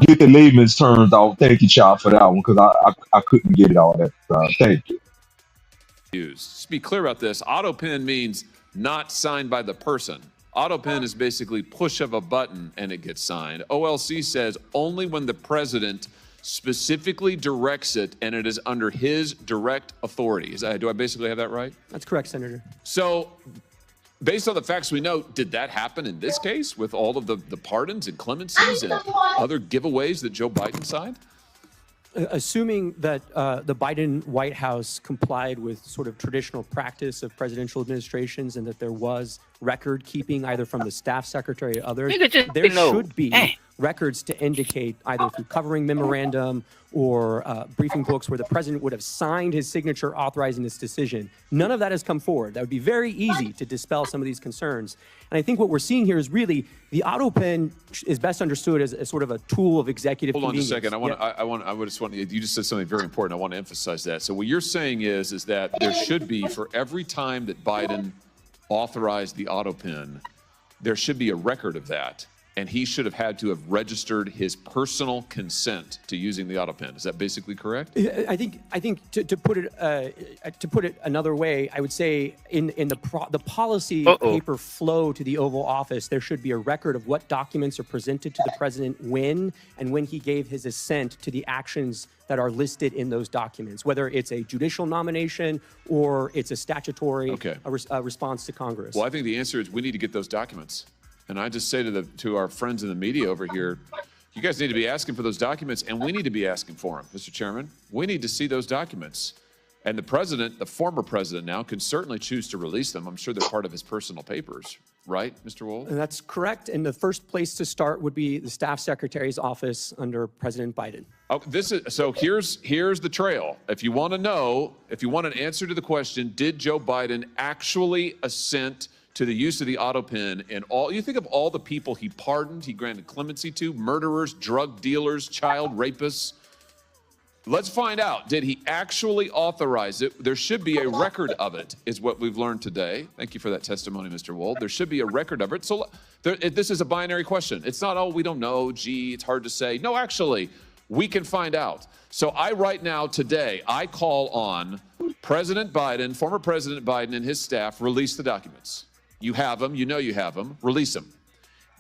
get the layman's terms out. Thank you, child, for that one, because I couldn't get it all that time. Thank you. Just be clear about this. Autopin means not signed by the person. Autopin is basically push of a button and it gets signed. OLC says only when the president specifically directs it and it is under his direct authority. Do I basically have that right? That's correct, Senator. So, based on the facts we know, did that happen in this case with all of the pardons and clemencies and other giveaways that Joe Biden signed? Assuming that the Biden White House complied with sort of traditional practice of presidential administrations and that there was record keeping either from the staff secretary or others, there should be records to indicate either through covering memorandum or briefing books where the president would have signed his signature authorizing this decision. None of that has come forward. That would be very easy to dispel some of these concerns. And I think what we're seeing here is really the autopin is best understood as sort of a tool of executive Hold on just a convenience. second. I just want you just said something very important. I want to emphasize that. So what you're saying is that there should be, for every time that Biden authorized the autopin, there should be a record of that. And he should have had to have registered his personal consent to using the autopin. Is that basically correct? I think to put it another way, I would say in the policy paper flow to the Oval Office, there should be a record of what documents are presented to the president when he gave his assent to the actions that are listed in those documents, whether it's a judicial nomination or it's a statutory response to Congress. Well, I think the answer is we need to get those documents. And I just say to our friends in the media over here, you guys need to be asking for those documents, and we need to be asking for them, Mr. Chairman. We need to see those documents. And the president, the former president now, can certainly choose to release them. I'm sure they're part of his personal papers, right, Mr. Wold? And that's correct. And the first place to start would be the staff secretary's office under President Biden. Oh, here's the trail. If you want to know, if you want an answer to the question, did Joe Biden actually assent to the use of the autopin, and you think of all the people he pardoned, he granted clemency to, murderers, drug dealers, child rapists. Let's find out, did he actually authorize it? There should be a record of it, is what we've learned today. Thank you for that testimony, Mr. Wold. There should be a record of it. So this is a binary question. It's not, oh, we don't know, gee, it's hard to say. No, actually, we can find out. So right now, today, I call on President Biden, former President Biden and his staff, release the documents. You have them, you know you have them, release them.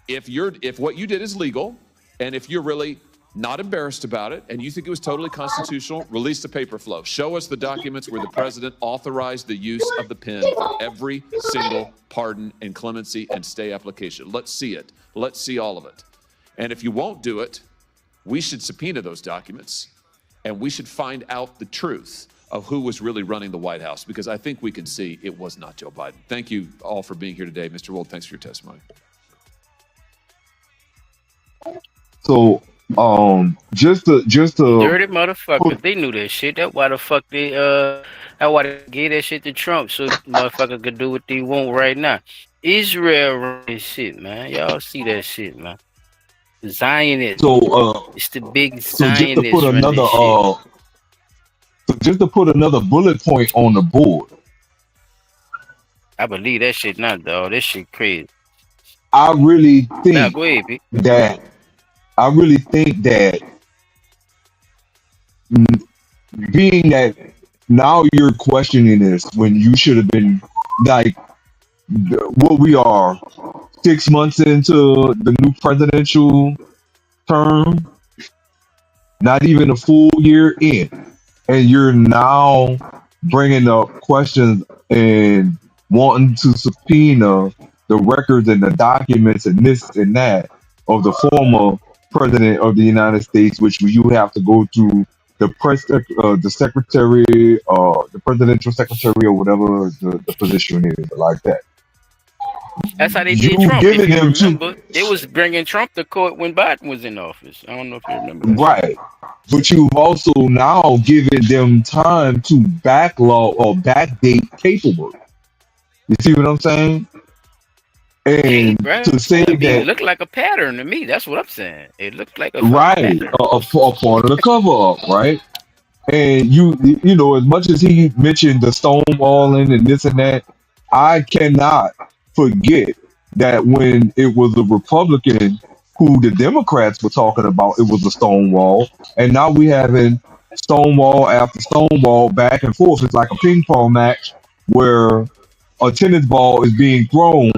If what you did is legal, and if you're really not embarrassed about it, and you think it was totally constitutional, release the paper flow. Show us the documents where the president authorized the use of the pen for every single pardon and clemency and stay application. Let's see it. Let's see all of it. And if you won't do it, we should subpoena those documents, and we should find out the truth of who was really running the White House, because I think we can see it was not Joe Biden. Thank you all for being here today. Mr. Wold, thanks for your testimony. So, just to dirty motherfuckers, they knew that shit. That's why the fuck they gave that shit to Trump, so motherfucker could do what they want right now. Israel running shit, man. Y'all see that shit, man. Zionist. So It's the big so just to put Zionists run another this shit. so just to put another bullet point on the board, I believe that shit not, dog. This shit crazy. I really Now think go ahead, B. that I really think that mm, being that now you're questioning this when you should have been like what we are 6 months into the new presidential term, not even a full year in, and you're now bringing up questions and wanting to subpoena the records and the documents and this and that of the former president of the United States, which you have to go through the secretary, the presidential secretary, or whatever the position is, like that. That's how they You did Trump. If giving you him to remember, they was bringing Trump to court when Biden was in office. I don't know if you remember that shit. right, but you've also now given them time to backlog or backdate paperwork. You see what I'm saying? Hey, And bro. to say I mean, it that, looked like a pattern to me. That's what I'm saying. It looked like a fucking right, pattern. a part of the cover up, right? And you know, as much as he mentioned the stonewalling and this and that, I cannot forget that when it was a Republican who the Democrats were talking about, it was a Stonewall, and now we having Stonewall after Stonewall back and forth. It's like a ping pong match where a tennis ball is being thrown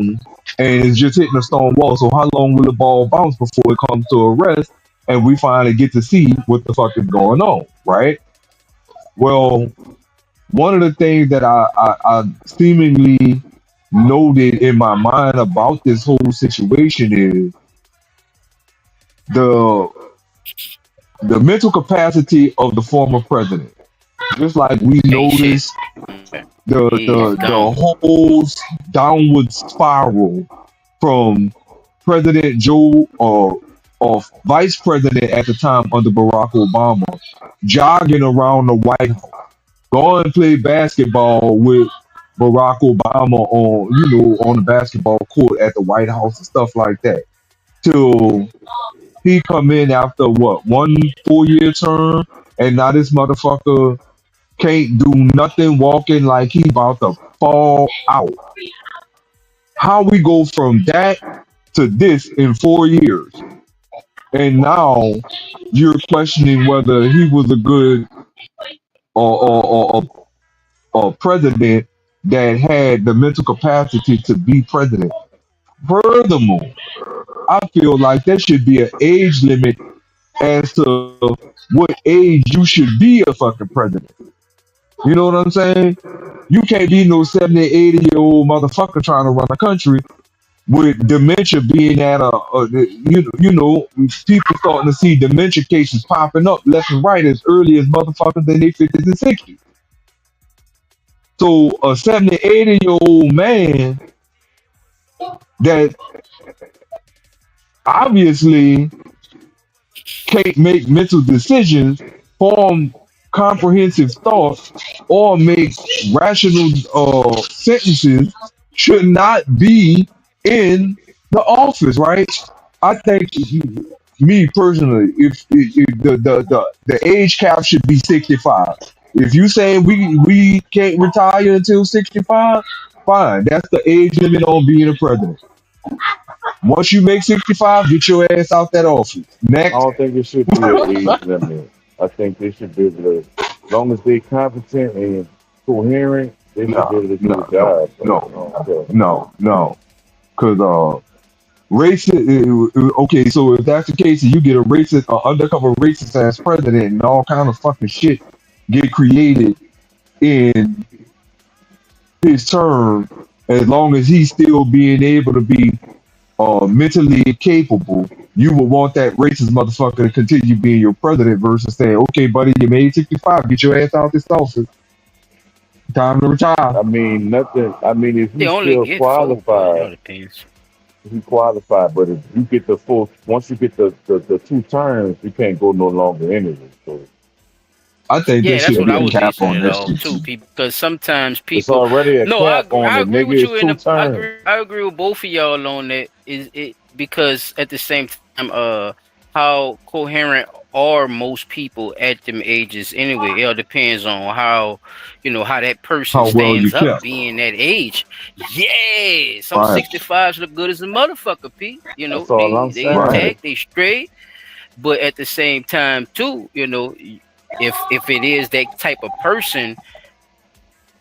and it's just hitting a stone wall. So how long will the ball bounce before it comes to a rest and we finally get to see what the fuck is going on, right? Well, one of the things that I seemingly noted in my mind about this whole situation is the mental capacity of the former president. Just like we Ain't shit. noticed He is the gone. whole downward spiral from President Joe or Vice President at the time under Barack Obama, jogging around the White House, going and play basketball with Barack Obama on the basketball court at the White House and stuff like that. Till he come in after what 1 4-year term, and now this motherfucker can't do nothing, walking like he about to fall out. How we go from that to this in 4 years, and now you're questioning whether he was a good or president that had the mental capacity to be president. Furthermore, I feel like there should be an age limit as to what age you should be a fucking president. You know what I'm saying? You can't be no 70, 80-year-old motherfucker trying to run a country with dementia being at people starting to see dementia cases popping up left and right as early as motherfuckers in their 50s and 60s. So a 70, 80-year-old man that obviously can't make mental decisions, form comprehensive thoughts, or make rational sentences should not be in the office, right? I think, me personally, if the age cap should be 65. If you say we can't retire until 65, fine. That's the age limit on being a president. Once you make 65, get your ass out that office. I Next. don't think it should be an age limit. I think they should be able to, as long as they're competent and coherent, they should be able to do the job. No. Because racist. Okay, so if that's the case, and you get a racist, undercover racist ass president, and all kind of fucking shit get created in his term, as long as he's still being able to be mentally capable, you would want that racist motherfucker to continue being your president versus saying, okay, buddy, you made 65, get your ass out this office. Time to retire. I mean, nothing. I mean, if They he's only still get 4, but it qualified, depends. he qualified. But if you get the full, once you get the 2 terms, you can't go no longer anyway. So I think Yeah, there that's should what be I a was cap basing on it that off shit too, too. because sometimes it's people. already a No, cap on I it, agree nigga. with It's you, and 2 terms. I agree with both of y'all on that. Is it because at the same how coherent are most people at them ages anyway. It all depends on how how that person How well you stands up kept. being that age. Yeah, some Right. 65s look good as a motherfucker, P. That's all I'm They saying. intact, they straight, but at the same time too, if it is that type of person,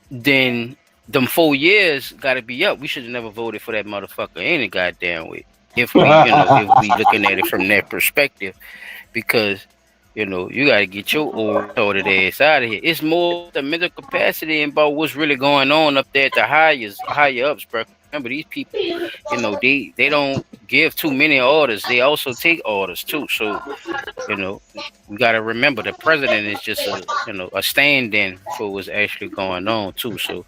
then them 4 years got to be up. We should have never voted for that motherfucker any goddamn way. If we, if we looking at it from that perspective, because you got to get your old retarded ass out of here. It's more the mental capacity and about what's really going on up there at the higher ups, bro. Remember, these people, they don't give too many orders. They also take orders too. So, we got to remember the president is just a stand-in for what's actually going on too. So,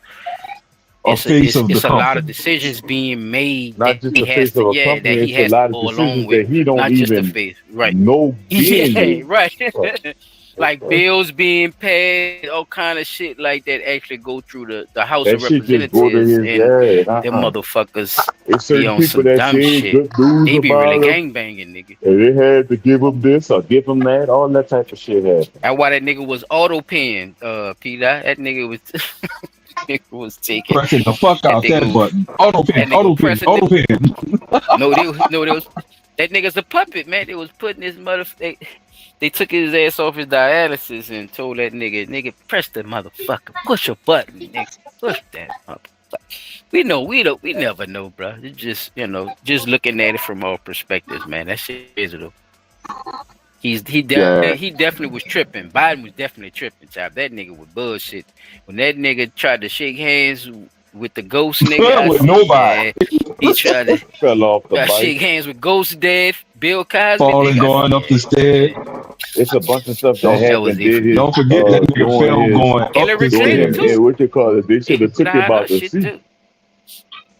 it's a lot of decisions being made Not that just he the has face of to, a company, that he it's a has lot to of go along decisions with, that he don't not just the even face, right? know being Yeah, made. right. Like bills being passed, all kind of shit like that actually go through the House That of shit just go to Representatives, his and head. them motherfuckers It's be certain on people some that dumb say shit. good news They be really about him, gangbanging, nigga. and they had to give him this or give him that, all that type of shit happened. That's why that nigga was auto paying, Peter. That nigga was nigga was taking Pressing the fuck out that nigga button. Auto that pin, nigga auto pin, pressing auto pin. they was that nigga's a puppet, man. They was putting his they took his ass off his dialysis and told that nigga, press the motherfucker, push a button, nigga, push that motherfucker. We never know, bro. It's just just looking at it from all perspectives, man. That shit is though. He definitely was tripping. Biden was definitely tripping, chap. That nigga was bullshit. When that nigga tried to shake hands with the ghost nigga, With nobody. he tried to Fell off the shake bike. hands with Ghost Dad, Bill Cosby. Falling, nigga. going up the stairs. It's a bunch of stuff that Don't- That was happened. Did his, Don't forget that nigga doing fell his, going up Hillary the Clinton, stairs. too. what you call it? They should have took him Nah, out the shit seat. too.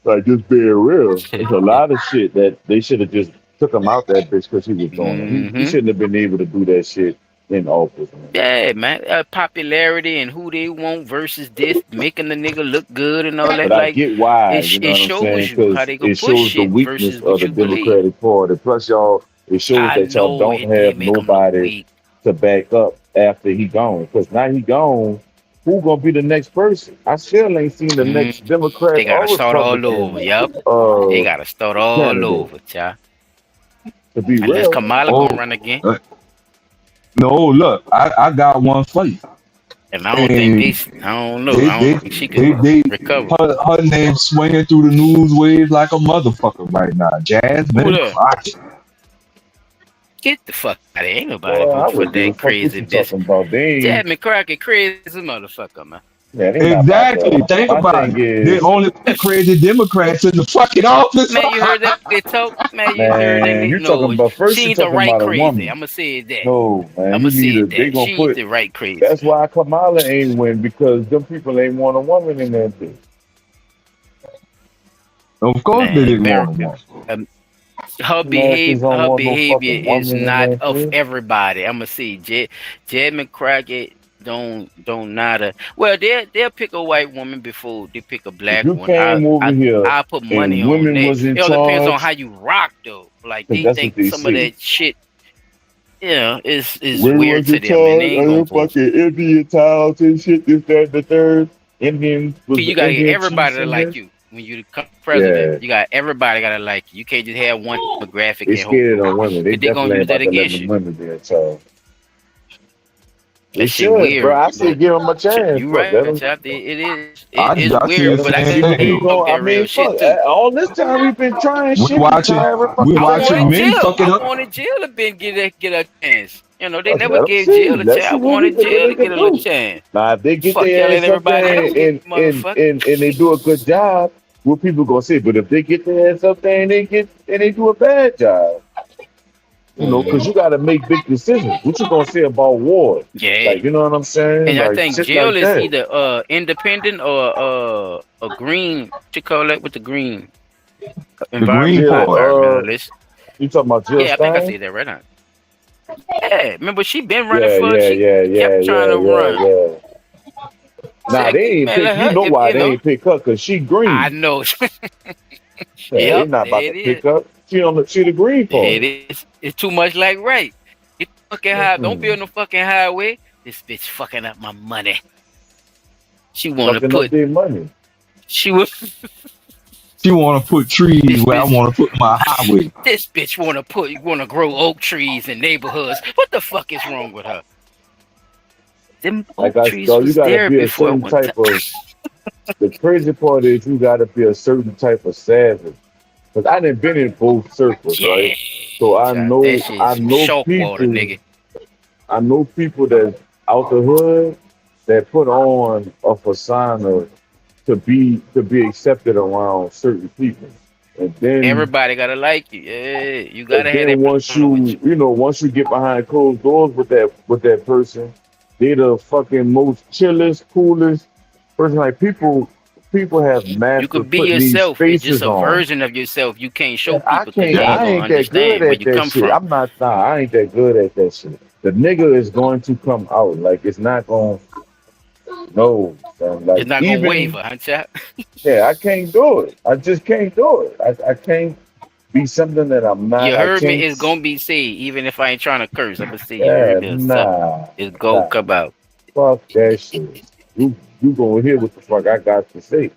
Like, just being real. There's a lot of shit that they should have just took him out that bitch because he was doing it. He shouldn't have been able to do that shit in office, man. Yeah, man. Popularity and who they want versus this, making the nigga look good and all that. But I Like, get why, it you know what I'm shows saying? you Because how they gonna it push shows the shit weakness versus of what the you believe. Democratic Party. Plus, it shows I that y'all know don't it have make 'em look nobody weak. to back up after he gone. Because now he gone, who gonna be the next person? I still ain't seen the next Democrat They gotta or start all Republican over. Yup. They gotta start all candidate. over, child. To be Unless real. Kamala gonna run again. No, look, I got one for you. And I don't think I don't know. I don't think she could recover. her name swinging through the news waves like a motherfucker right now. Jasmine Who that? Crockett. Get the fuck out of here. Ain't nobody Boy, I vote for wouldn't give a that fuck what crazy you bitch. talking about. They ain't- Jasmine Crockett, crazy motherfucker, man. Yeah, they not about Exactly. that. Think My about it. thing is- They only put crazy Democrats in the fucking office. Man, you heard that nigga talk? Man, you heard that Man, nigga? you No, talking about first she you ain't the talking right about a crazy. woman. I'ma say that. No, man. I'ma you need say a, they that. gonna She put ain't the right crazy. That's why Kamala ain't win, because them people ain't want a woman in that bitch. Of course Man, they didn't America. want one. Her Americans don't want no behavior fucking is woman in not that of shit. everybody. I'ma say Jasmine Crockett don't not a well they'll pick a white woman before they pick a black You one. came over here I put money and on women that. was in It all depends on charge. how you rock though. Like 'Cause they that's think what they some of say. that shit, is Women weird was to in them and they charge ain't of gonna them vote. fucking Indian towns and shit, this, that, the third. Indians was See, you the gotta get Indian everybody chiefs to in like there. you. When you become president, Yeah. you got everybody gotta like you. You can't just have one demographic They and hope scared of women. They that they gonna definitely use ain't that about to let against them you. women be in charge. They That shit should, weird, bro. I say but give them a chance. you Fuck, let right, 'em- chap. It is I it's see weird, the but I same can thing. talk I that mean, real shit fuck. too. All this time we've been trying We shit. We watching, try every we fucking I watching wanted men Jill. fuck it I up. wanted Jill to get a chance. You know, they Fuck, never let 'em gave see. Jill a Let's chance. see I what wanted they Jill to can get a little do. chance. Now, if they get Fuck their y'all, ass let up everybody there else get motherfucker. and they do a good job, what people gonna say? But if they get their ass up there and they do a bad job, you know, because you got to make big decisions. What you gonna say about war? Yeah. Like, you know what I'm saying? And I Like think shit Jill like is that. either independent or a green. What you call that with the green? green part. Environmentalist. You talking about Jill Yeah, I think I Stein? see that right now. Yeah, remember she been running Yeah, for. yeah, She yeah, kept trying to run. Nah, they ain't Man, pick. let You her- know if- why you they know. ain't pick her? Cause she green. I know. Yeah, they Yep, not about it to is. pick up. She the Green Party. It's too much like right. Get the fucking high. Don't be on the fucking highway. This bitch fucking up my money. She want to Fucking put up their money. She was. She want to put trees where I want to put my highway. This bitch want to grow oak trees in neighborhoods. What the fuck is wrong with her? Them oak trees you was gotta there be a before certain one type time. of. The crazy part is you gotta be a certain type of savage. Cause I done been in both circles, right? So I know That shit is shark people. water, nigga. I know people that out the hood that put on a persona to be accepted around certain people, and then Everybody gotta like you. Yeah, you gotta have then that. once you get behind closed doors with that person, they the fucking most chillest, coolest person. Like people have mastered You could be putting these yourself. It's just faces a on. version of yourself. You can't show people I because they ain't can't. I gonna ain't that understand good where at you that come shit. from. I ain't that good at that shit. The nigga is going to come out. Like it's not going. No, son. Like It's not gonna waver, huh, chap? Yeah, I can't do it. I just can't do it. I can't be something that I'm not. You I heard me. can't- It's gonna be said, even if I ain't trying to curse. I'm gonna say you Yeah, heard this. nah, It's gonna nah. come out. Fuck that shit. You gonna hear what the fuck I got to say.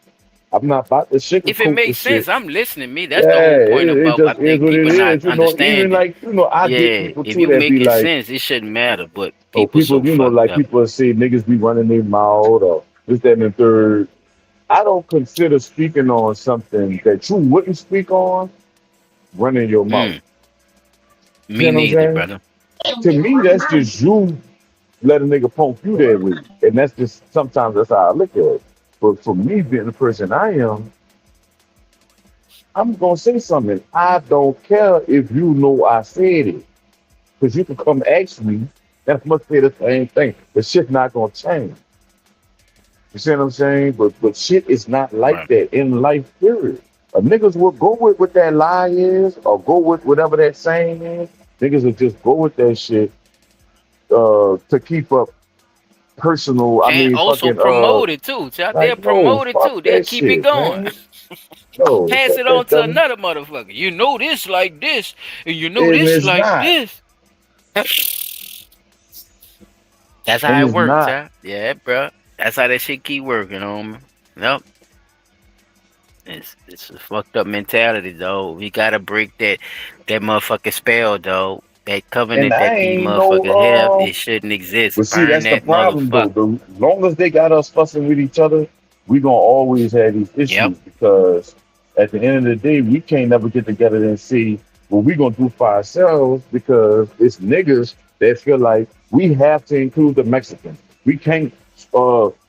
I'm not about to sugarcoat If it makes the shit. sense, I'm listening. Me, that's the whole point it about. I just is think what it people is. not You know, even understanding. like I Yeah, get people if too you that be making like, sense, it shouldn't matter. But oh, people so people, fucked like up. people say niggas be running their mouth or this, that, and the third. I don't consider speaking on something that you wouldn't speak on running your mouth. Me You know what I'm neither, saying? brother. To me, that's just you let a nigga punk you that way. And that's just sometimes that's how I look at it. But for me being the person I am, I'm gonna say something. I don't care if you know I said it. Because you can come ask me, that must say the same thing. The shit not gonna change. You see what I'm saying? But shit is not like that in life, period. Niggas will go with what that lie is or go with whatever that saying is. Niggas will just go with that shit to keep up personal. And also fucking promote it too. Chap. They'll like, promote it fuck too. They'll that keep it shit, going. man. No, Pass that- it on that to doesn't- another motherfucker. You know this like this, and you know And this it's like not. this. That's how And it it's works, not. huh? Yeah, bro. That's how that shit keep working on me. Nope. It's a fucked up mentality, though. We gotta break that motherfucking spell, though. That covenant And I that these ain't motherfuckers no, have, it shouldn't exist. but see, Burn that's the that problem, though. motherfucker. The long as they got us fussing with each other, we gonna always have these issues because at the end of the day, we can't never get together and see what we gonna do for ourselves because it's niggas that feel like we have to include the Mexicans. We can't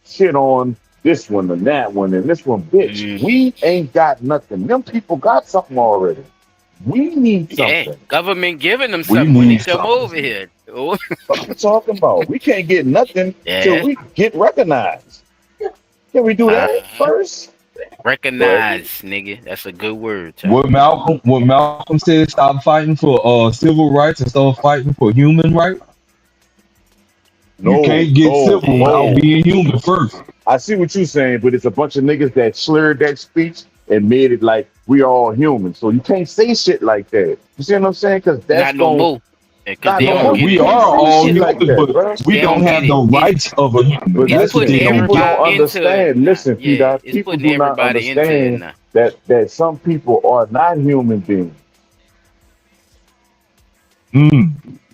shit on this one and that one and this one, bitch. We ain't got nothing. Them people got something already. We need something. Yeah, government giving them We something when they need come something. over here. Oh. What you talking about? We can't get nothing Yeah. till we get recognized. Can we do that first? Recognize, nigga. That's a good word. Chap. What Malcolm said, stop fighting for civil rights and start fighting for human rights. No, You can't get no, civil no. without being human first. I see what you're saying, but it's a bunch of niggas that slurred that speech and made it like we all human. So you can't say shit like that. You see what I'm saying? Because that's Not no gonna- more. Yeah, 'cause Not they no don't more. get We it. are all Shit human, like that, but bro. we They don't don't have get the it. rights of a human. But It's That's what putting they don't people get. don't everybody into understand. it now. Listen, Yeah, P-Dot, it's people putting do not everybody into it understand now. that some people are not human beings.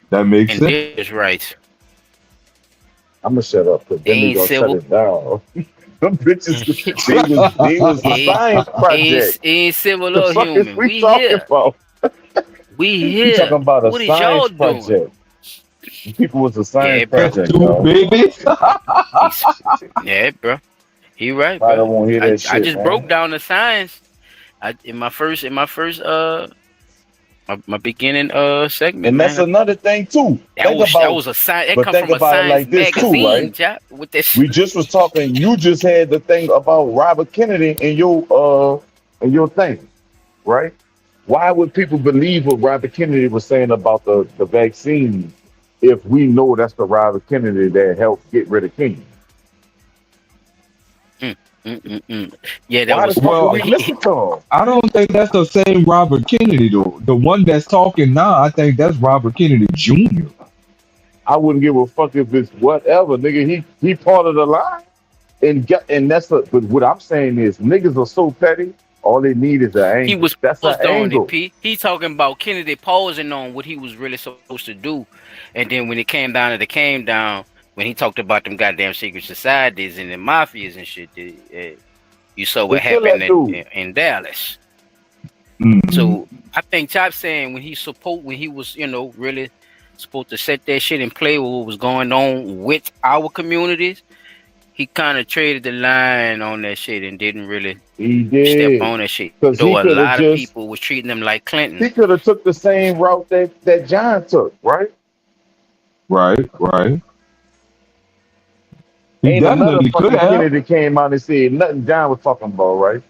That makes And sense. this right. I'm gonna shut up because They then they ain't gonna civil. shut it down. Them bitches, they was a science project. Ain't civil The or fuck is human. we We talking here. about? We You here. talking about a What is y'all science doing? project? People was a Yeah, science bro. project, dog. Baby. Yeah, bro. He right, Probably bro. won't hear I that shit, just man. broke down the science. In my first my beginning segment, And that's man. another thing too. That was a science. That but come think from a about it science like this too, magazine, right? Jack. With this, We just was talking. You just had the thing about Robert Kennedy in your thing, right? Why would people believe what Robert Kennedy was saying about the vaccine if we know that's the Robert Kennedy that helped get rid of King? Yeah, that Why was the fuck Well, would we listen to him? I don't think that's the same Robert Kennedy though. The one that's talking now, I think that's Robert Kennedy Jr. I wouldn't give a fuck if it's whatever, nigga. He part of the line, and that's but what I'm saying is niggas are so petty. All they need is an he angle. was That's an posed on angle. it, P. He talking about Kennedy pausing on what he was really supposed to do, and then when it came down, when he talked about them goddamn secret societies and the mafias and shit, you saw what But kill happened that dude. in Dallas. Mhm. So I think Chop saying when he was really supposed to set that shit and play with what was going on with our communities, he kind of traded the line on that shit and didn't really He step did. on that shit. Because Though he a could have lot of just people was treating them like he Clinton. could have took the same route that John took, right? Right. He Ain't another definitely could fucking have. Kennedy came out and said nothing John was talking about, right?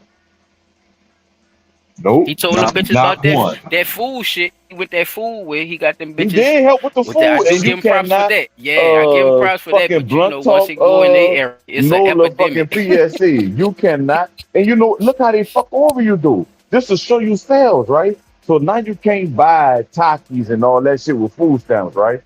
Nope, He told them bitches not about one. that food shit with that food where he got them He bitches. did help with the With that, I food, do and give you him props for cannot that. Yeah, I give him props for that. fucking But blunt once talk it go in their area, it's an Nola fucking epidemic. PSC. You cannot, and look how they fuck over you, do. Just to show you sales, right? So now you can't buy Takis and all that shit with food stamps, right?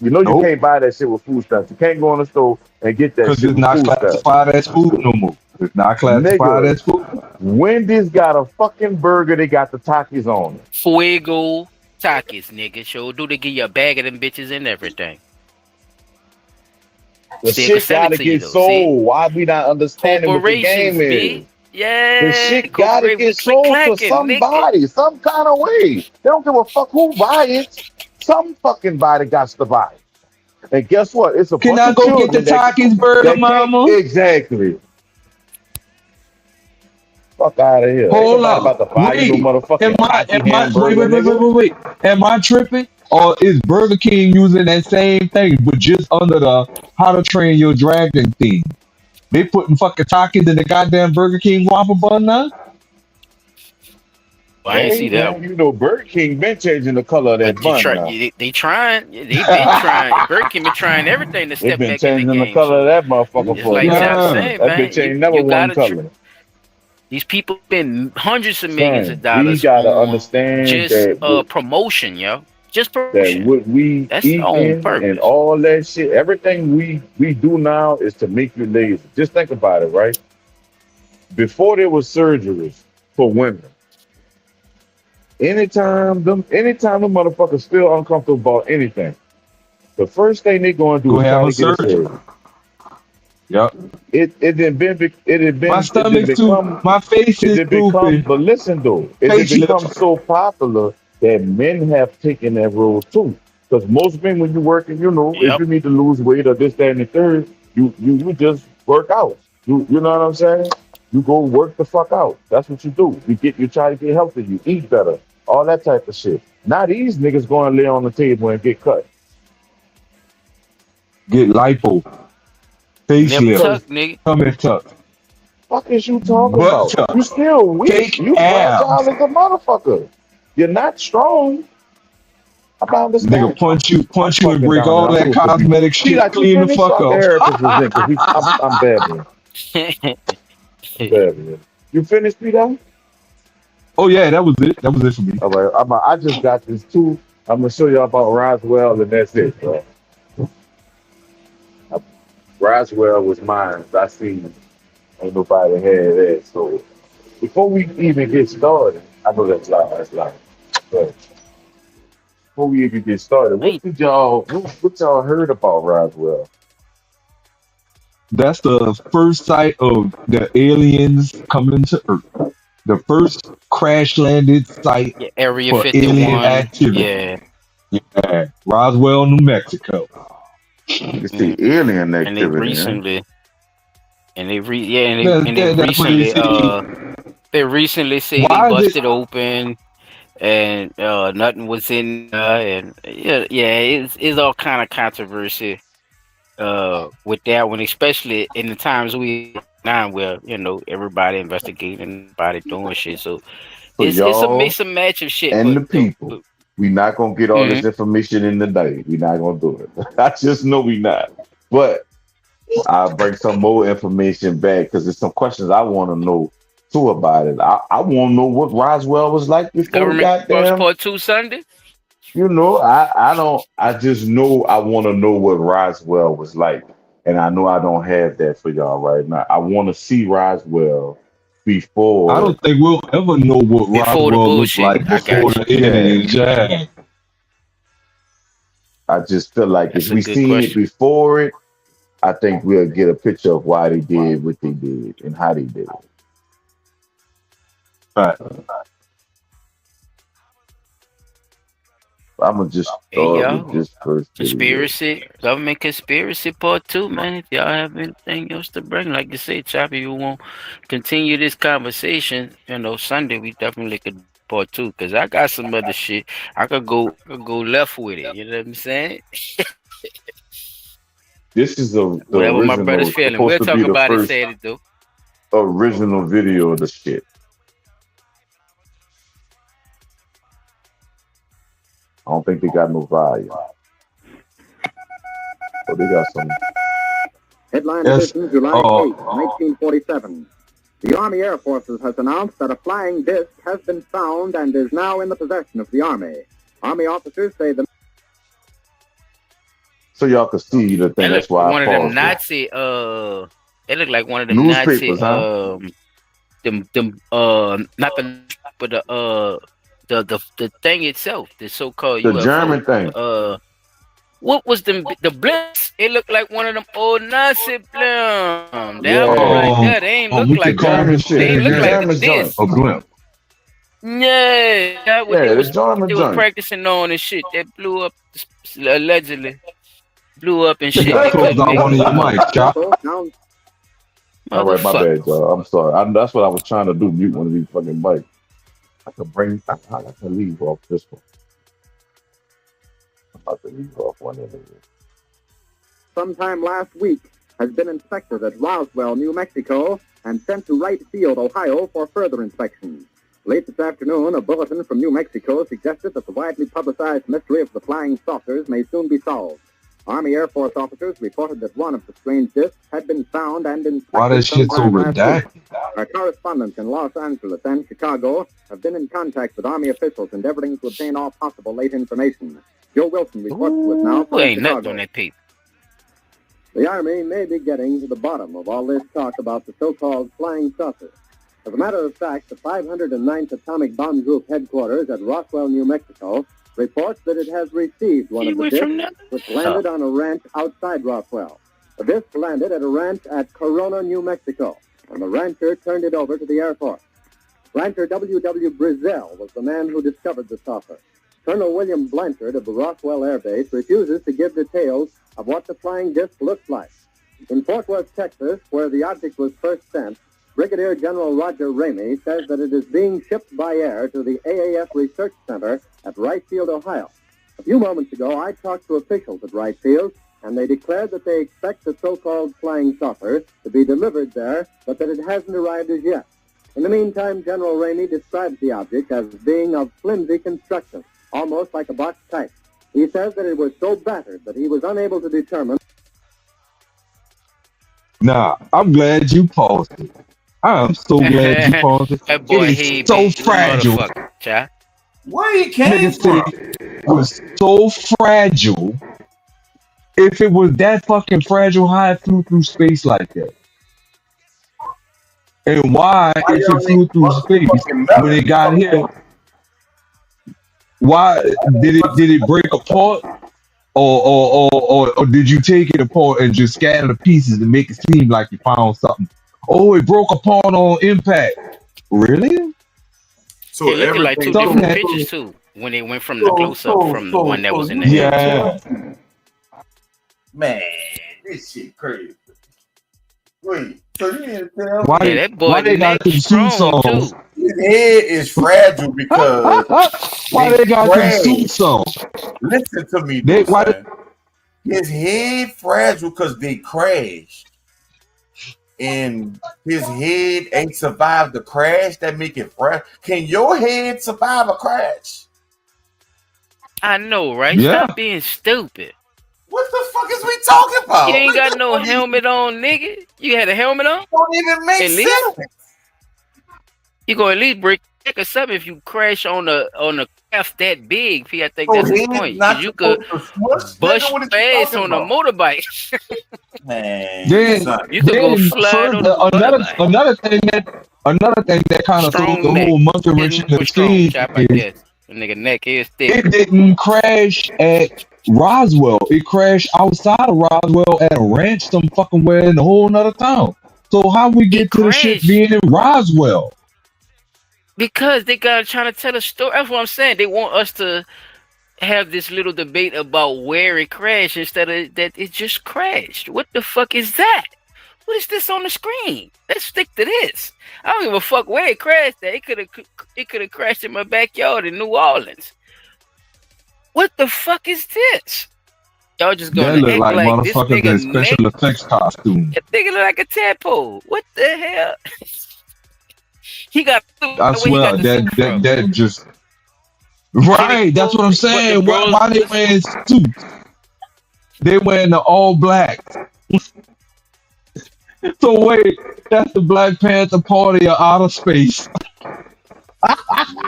You know you Nope, can't buy that shit with food stamps. You can't go in the store and get that because shit it's with not food stamps. classified as food no more. It's not classified Nigga, as food. Wendy's got a fucking burger, they got the Takis on it. Fuego Takis, nigga. Sure do they give you a bag of them bitches and everything. The Still can shit sell it gotta to you get though. sold. See, Why we not understanding what the corporations, game is? B. The Yeah, shit gotta corporate get with click sold to clacking, nigga. somebody, some kind of way. They don't give a fuck who buy it. Some fucking body got to buy it. And guess what? It's a Can bunch I of go get the children that Takis burger, can't mama? exactly. Fuck out of here. Ain't Hold nobody up. about to buy you no Wait. motherfucking Taki Wait, hamburger, nigga. wait. Am I tripping? Or is Burger King using that same thing, but just under the How to Train Your Dragon theme? They putting fucking Takis in the goddamn Burger King Whopper bun now? I ain't see that. You know, Burger King been changing the color of that But bun now. they trying. They been trying. Burger King been trying everything to They step been back in the changing the game. color of So that motherfucker it's for like a Chop minute. saying, That man, bitch ain't you never one gotta color. these people spend hundreds of millions of Son, we dollars gotta on understand just that promotion, yo. Just that promotion. what we That's on eating and purpose. all that shit, everything we do now is to make you lazy. Just think about it, right? Before there was surgeries for women, anytime them motherfuckers feel uncomfortable about anything, the first thing they gonna do Go is have try a to get a surgery. surgery. Yep. My stomach's too, my face is drooping. But listen though, it Face become lips. so popular that men have taken that role too. Because most men, when you're working, if Yep. you need to lose weight or this, that, and the third, you just work out. You know what I'm saying? You go work the fuck out. That's what you do. You try to get healthy. You eat better. All that type of shit. Now these niggas going to lay on the table and get cut. Get lipo. Nip Facelift. tuck, nigga. Tummy tuck. Fuck is you talking Butt about? tuck. You still weak. Fake You abs. fragile as a motherfucker. You're not strong. I understand. Nigga punch you I'm and fucking break down all there. I'm that supposed to be. cosmetic See, shit like you clean the finished? fuck The up. therapist was in because I'm babbling. You finished, Peter? Oh yeah, that was it. That was it for me. All right. I just got this too. I'm gonna show you about Roswell, and that's it, bro. Roswell was mine. I seen ain't nobody had that. So before we even get started, I know that's loud. But before we even get started, what y'all heard about Roswell? That's the first sight of the aliens coming to Earth. The first crash landed site Yeah, Area for alien 51. activity. Yeah. Yeah, Roswell, New Mexico. It's the alien And they activity. recently and they That's what they say. recently say they Why is busted it? open and nothing was in and it's all kind of controversy with that one, especially in the times we now where everybody investigating, everybody doing shit. So So it's a y'all mix and match of shit. and the But people, we not gonna get all this information in the day. We not gonna do it. I just know we not. But I'll bring some more information back because there's some questions I want to know too about it. I want to know what Roswell was like before the Government Cross goddamn. Part 2 Sunday? You know, I don't. I just know I want to know what Roswell was like, and I know I don't have that for y'all right now. I want to see Roswell I before. don't think we'll ever know what Before the Roswell looked bullshit. like I before got you. the internet Yeah, is jammed. I just feel like That's if a we good seen it question. before it, I think we'll get a picture of why they did what they did and how they did it. Right. I'm gonna just Hey, start with y'all. this first video. Conspiracy, government conspiracy part 2, man. If y'all have anything else to bring, like you said, Choppy, you won't continue this conversation. Sunday we definitely could part 2 because I got some other shit. I could go left with it. You know what I'm saying? This is the Whatever my brother's original, feeling. supposed We'll to talk be the about it first Saturday, though. original video of the shit. I don't think they got no volume. Oh, they got some. Headline Yes. edition, July Uh, 8, 1947. The Army Air Forces has announced that a flying disc has been found and is now in the possession of the Army. Army officers say the So y'all can see the That thing. look That's why I one of them paused it. Nazi. It looked like one of them Nazi. Newspapers, huh? Not the, but the thing itself, the so-called The UFO. German thing. What was the blimps? It looked like one of them old Nazi blimps. That Yeah. one right there. They ain't look we like can call German this shit. they ain't look The like German joint. this. a blimp. Yeah, that what Yeah, they the was German joint. practicing on and shit. That blew up allegedly. Blew up and You shit. gotta They close couldn't out make one of your it. mics, Chop. now All right, my Motherfucker. bad, y'all. I'm sorry. That's what I was trying to do. Mute one of these fucking mics. I can leave off this one. I'm about to leave off one of them. sometime last week has been inspected at Roswell, New Mexico, and sent to Wright Field, Ohio, for further inspection. Late this afternoon, a bulletin from New Mexico suggested that the widely publicized mystery of the flying saucers may soon be solved. Army Air Force officers reported that one of the strange discs had been found and inspected Why that shit so sometime last redacted? week. Our correspondents in Los Angeles and Chicago have been in contact with Army officials endeavoring to obtain all possible late information. Joe Wilson reports to us now Ooh, from ain't nothing Chicago. on that paper. The Army may be getting to the bottom of all this talk about the so-called flying saucer. As a matter of fact, the 509th Atomic Bomb Group headquarters at Roswell, New Mexico, reports that it has received one He of the went from discs, nothing. which landed on a ranch outside Roswell. The disc landed at a ranch at Corona, New Mexico, and the rancher turned it over to the Air Force. Rancher W.W. Brizzell was the man who discovered the saucer. Colonel William Blanchard of the Roswell Air Base refuses to give details of what the flying disc looks like. In Fort Worth, Texas, where the object was first sent, Brigadier General Roger Ramey says that it is being shipped by air to the AAF Research Center at Wright Field, Ohio. A few moments ago, I talked to officials at Wright Field, and they declared that they expect the so-called flying saucer to be delivered there, but that it hasn't arrived as yet. In the meantime, General Ramey describes the object as being of flimsy construction, almost like a box type. He says that it was so battered that he was unable to determine. Nah, I'm glad you paused it. I am so glad you paused it. That boy, It he is so beat the fragile. motherfucker, child. Where he came Nigga from? said it was so fragile. If it was that fucking fragile, how it flew through space like that? And why, if it flew through space, when it got here, why did it break apart? Or did you take it apart and just scatter the pieces and make it seem like you found something? Oh, it broke apart on impact. Really? So It looked like two Something different that- pictures too when they went from the close up from the one that was in the air. Yeah. Man, this shit crazy. Wait, so you didn't tell Why me Yeah, they, that boy why they got neck them suits strong on? too. his head is fragile because Why they got them crashed. suits on? Listen to me, They though, why son. His head fragile because they crashed. And his head ain't survived the crash that make it fragile. Can your head survive a crash? I know, right? Yeah. Stop being stupid. What the fuck is we talking about? You ain't got no helmet on, nigga. You had a helmet on? Don't even make At least sense. you go at least break or something if you crash on a craft that big. P, I think So that's the he's point. not 'Cause you could supposed to smush. bust Nigga, what your are you ass talking on a about? motorbike. Man, Then, son. You could go then slide on further, a motorbike. another thing that kind of throws Strong the neck. whole monkey wrench His in the was strong. scene Chop like is this. The nigga neck is thick. it didn't crash at Roswell. It crashed outside of Roswell at a ranch some fucking where in a whole nother town. So how we It get to the shit crashed being in Roswell? because they got trying to tell a story. That's what I'm saying. They want us to have this little debate about where it crashed instead of that it just crashed. What the fuck is that? What is this on the screen? Let's stick to this. I don't give a fuck where it crashed at. It could have crashed in my backyard in New Orleans. What the fuck is this? Y'all just That gonna look act like like this motherfuckers in nigga neck? special effects costume. That nigga look like a tadpole. What the hell? He got I where he swear got the suit from. that just right. That's what I'm But the saying. bros, Why they wearing suits? They wearing the all black. So wait, that's the Black Panther Party of outer space.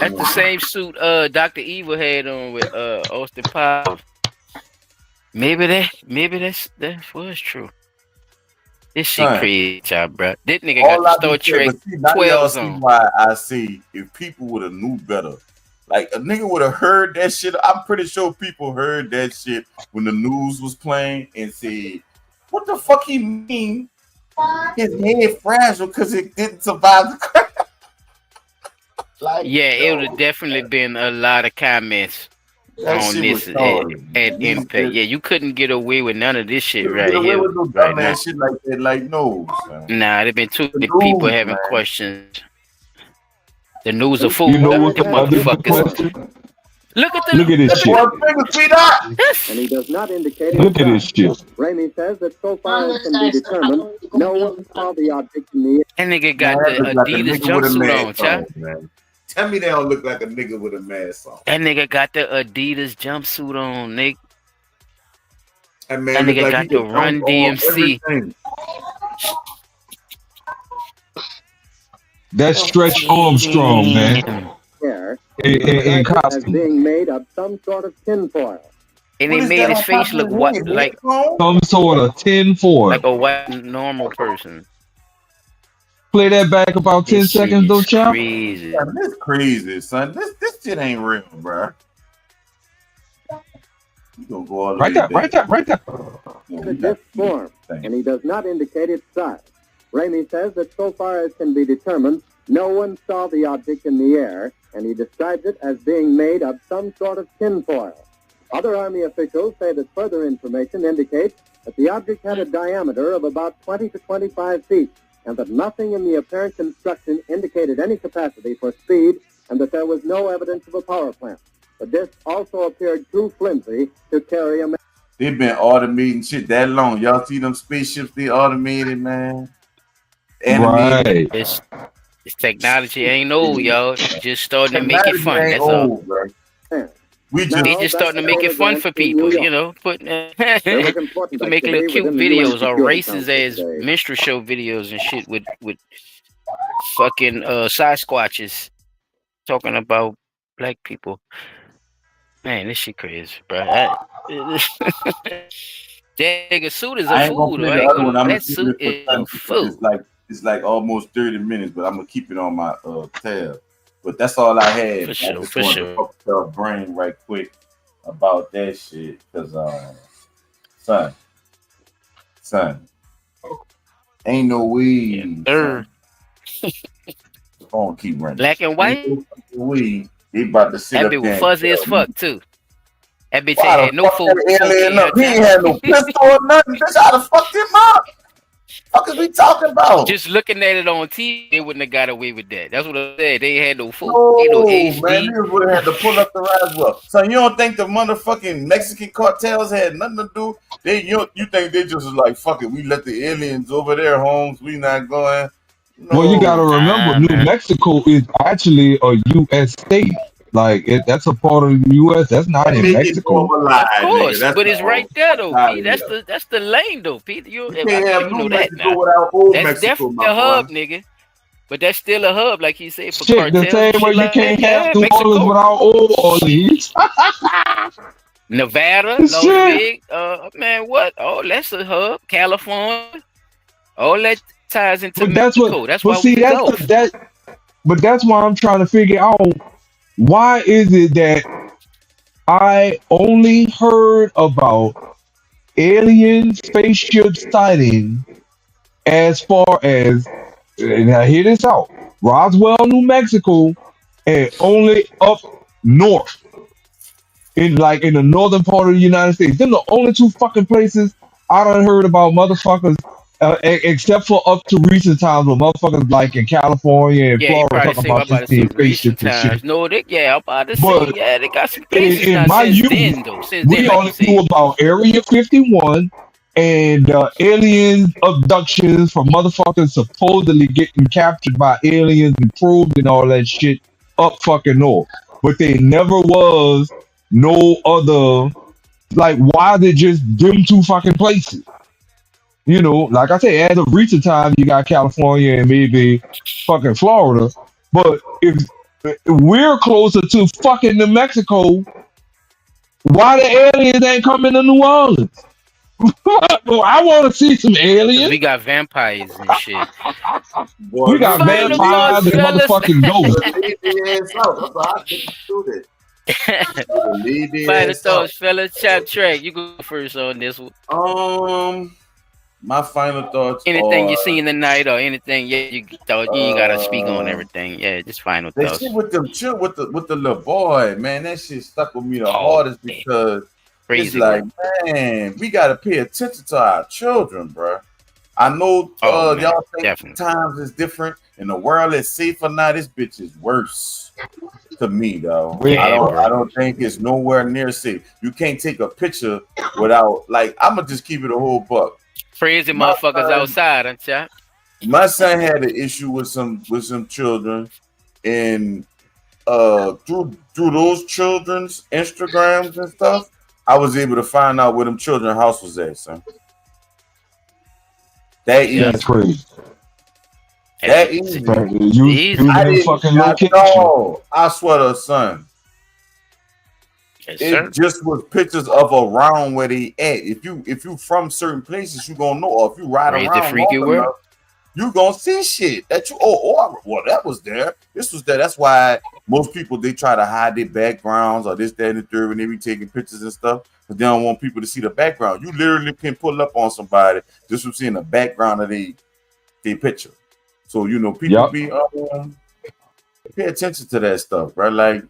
that's the same suit Dr. Evil had on with Austin Powers. Maybe that was true. This shit Son, crazy, y'all, bro. This nigga all got I the be Star saying, Trek but see, now y'all 12 see on. why I see if people would have knew better. Like a nigga would have heard that shit. I'm pretty sure people heard that shit when the news was playing and said, "What the fuck he mean? His head fragile because it didn't survive the crash." Like, Yeah, it would have definitely been a lot of comments that on shit was this retarded. at Niggas Impact. could Yeah, you couldn't get away with none of this shit get right away here, with no right now. dumbass shit like that. Like, no, son. Nah, there been too The many people news, having man. questions. The news are You full know of what the the other motherfuckers. question? Look at Look at this That's shit. one finger, sweetheart. this. And he does not indicate Look at this his shit. size. Ramey says that so far as can be determined, no one saw the object in the That nigga Man, got that the look like a Adidas nigga with a jumpsuit on, mask child. on, man. Tell me they don't look like a nigga with a mask on. That nigga got the Adidas jumpsuit on, Nick. That That man look nigga like got he the can Run dunk on DMC. everything. That's Stretch Armstrong, man. Damn. air In as costume. being made of some sort of tinfoil. And What they is made that his on face top look of his what head? like Headphones? Some sort of tin foil. a white normal person. Play that back about 10 This shit seconds, is though, child. crazy. Man, this crazy, son. This shit ain't real, bro. You gonna go all the Right way there, there. right there, right there. Yeah, The we got disc form, thing. and he does not indicate its size. Ramey says that so far as can be determined, no one saw the object in the air, and he describes it as being made of some sort of tinfoil. Other Army officials say that further information indicates that the object had a diameter of about 20 to 25 feet, and that nothing in the apparent construction indicated any capacity for speed, and that there was no evidence of a power plant. The disc also appeared too flimsy to carry a... They've been automating shit that long. Y'all see them spaceships they automated, man? Animated. Right. This technology ain't old, y'all. It's just starting to make it Technology fun. ain't That's all. old, bro. We Now, They just just starting to make it fun for people, you know. Putting There was important people making little activity cute within the UN videos or Security racist Council ass today. minstrel show videos and shit with fucking Sasquatches talking about black people. Man, this shit crazy, bro. That nigga suit is I a ain't gonna fool, play though. I the ain't other one. gonna. I'm gonna That keep suit it for is a time. fool. It's like almost 30 minutes, but I'm gonna keep it on my tab. But that's all I had. For I sure, just for wanted sure. to fuck your brain right quick about that shit, cause son, ain't no way. Sir. Phone keep running. Black and white. Ain't no fucking way they about to sit That up bitch there was and fuzzy as tell me. fuck too. That bitch Why had the no fuck full that alien 4K up? He ain't airtime. had no pistol or nothing. Bitch, how the fuck him up? Fuck is we talking about? Just looking at it on TV, they wouldn't have got away with that. That's what I said. They had no full, No, no man, HD. niggas would have had to pull up the Roswell. So you don't think the motherfucking Mexican cartels had nothing to do? You think they just was like, fuck it, we let the aliens over there, Holmes. We not going. Well, you gotta No, remember, Nah, New man. Mexico is actually a U.S. state. Like that's a part of the U.S. That's not in Make it Mexico. normalized, Of course, nigga. That's but it's all. right there though, Outta Pete. here. That's the lane though, Pete. You can't have You New know that Mexico now. without old That's Mexico, definitely my a hub, boy. nigga. But that's still a hub, like he said, for Shit, the cartels same and way shit you like can't that. have Yeah, New Orleans Mexico, without Old Orleans. Nevada, Las Shit. Vegas. Man, what? Oh, that's a hub. California. All that ties into But that's Mexico. what. That's But why see, we the that's Gulf. that. But that's why I'm trying to figure out why is it that I only heard about alien spaceship sighting as far as, and I hear this out, Roswell, New Mexico, and only up north in the northern part of the United States. Them the only two fucking places I done heard about motherfuckers, except for up to recent times when motherfuckers like in California and Yeah, you Florida probably talking say, I'm about about this to say being recent spaceships and times. shit. No, I'm about to say, But yeah, they got some in, cases in now my since youth, then, though. Since then, we like you only knew said. about Area 51 and alien abductions from motherfuckers supposedly getting captured by aliens and probed and all that shit up fucking north. But there never was no other, like, why they just them two fucking places? You know, like I say, as of recent time, you got California and maybe fucking Florida. But if we're closer to fucking New Mexico, why the aliens ain't coming to New Orleans? I want to see some 'Cause aliens. we got vampires and shit. Boy, We got Final thoughts, vampires and fellas. motherfucking ghosts. leave their ass out. That's why I couldn't do that. Leave their Final ass out. thoughts, fellas. Chap track. You go first on this one. My final thoughts Anything are you seen tonight or anything you thought you ain't gotta speak on everything. Yeah, just final that thoughts. shit with them with the little boy, man. That shit stuck with me the Oh, hardest because it's Crazy like, work. man, we gotta pay attention to our children, bro. I know Oh, man, y'all think definitely. times is different and the world is safer now. This bitch is worse to me, though. Yeah, I don't think it's nowhere near safe. You can't take a picture without, like, I'm gonna just keep it a whole buck. Crazy My motherfuckers son- outside, huh, chap? My son had an issue with some children, and through those children's Instagrams and stuff, I was able to find out where them children's house was at, son. That easy. That's crazy. That easy. You I them didn't fucking not location. know. I swear to son. Yes, It sir. just was pictures of around where they at. If you from certain places, you gonna know. Or if you ride Crazy around freaky long world. enough, you gonna see shit that you well that was there. This was there. That's why most people they try to hide their backgrounds or this, that, and the third when they be taking pictures and stuff. But they don't want people to see the background. You literally can pull up on somebody just from seeing the background of their picture. So you know people Yep. be pay attention to that stuff, right? Like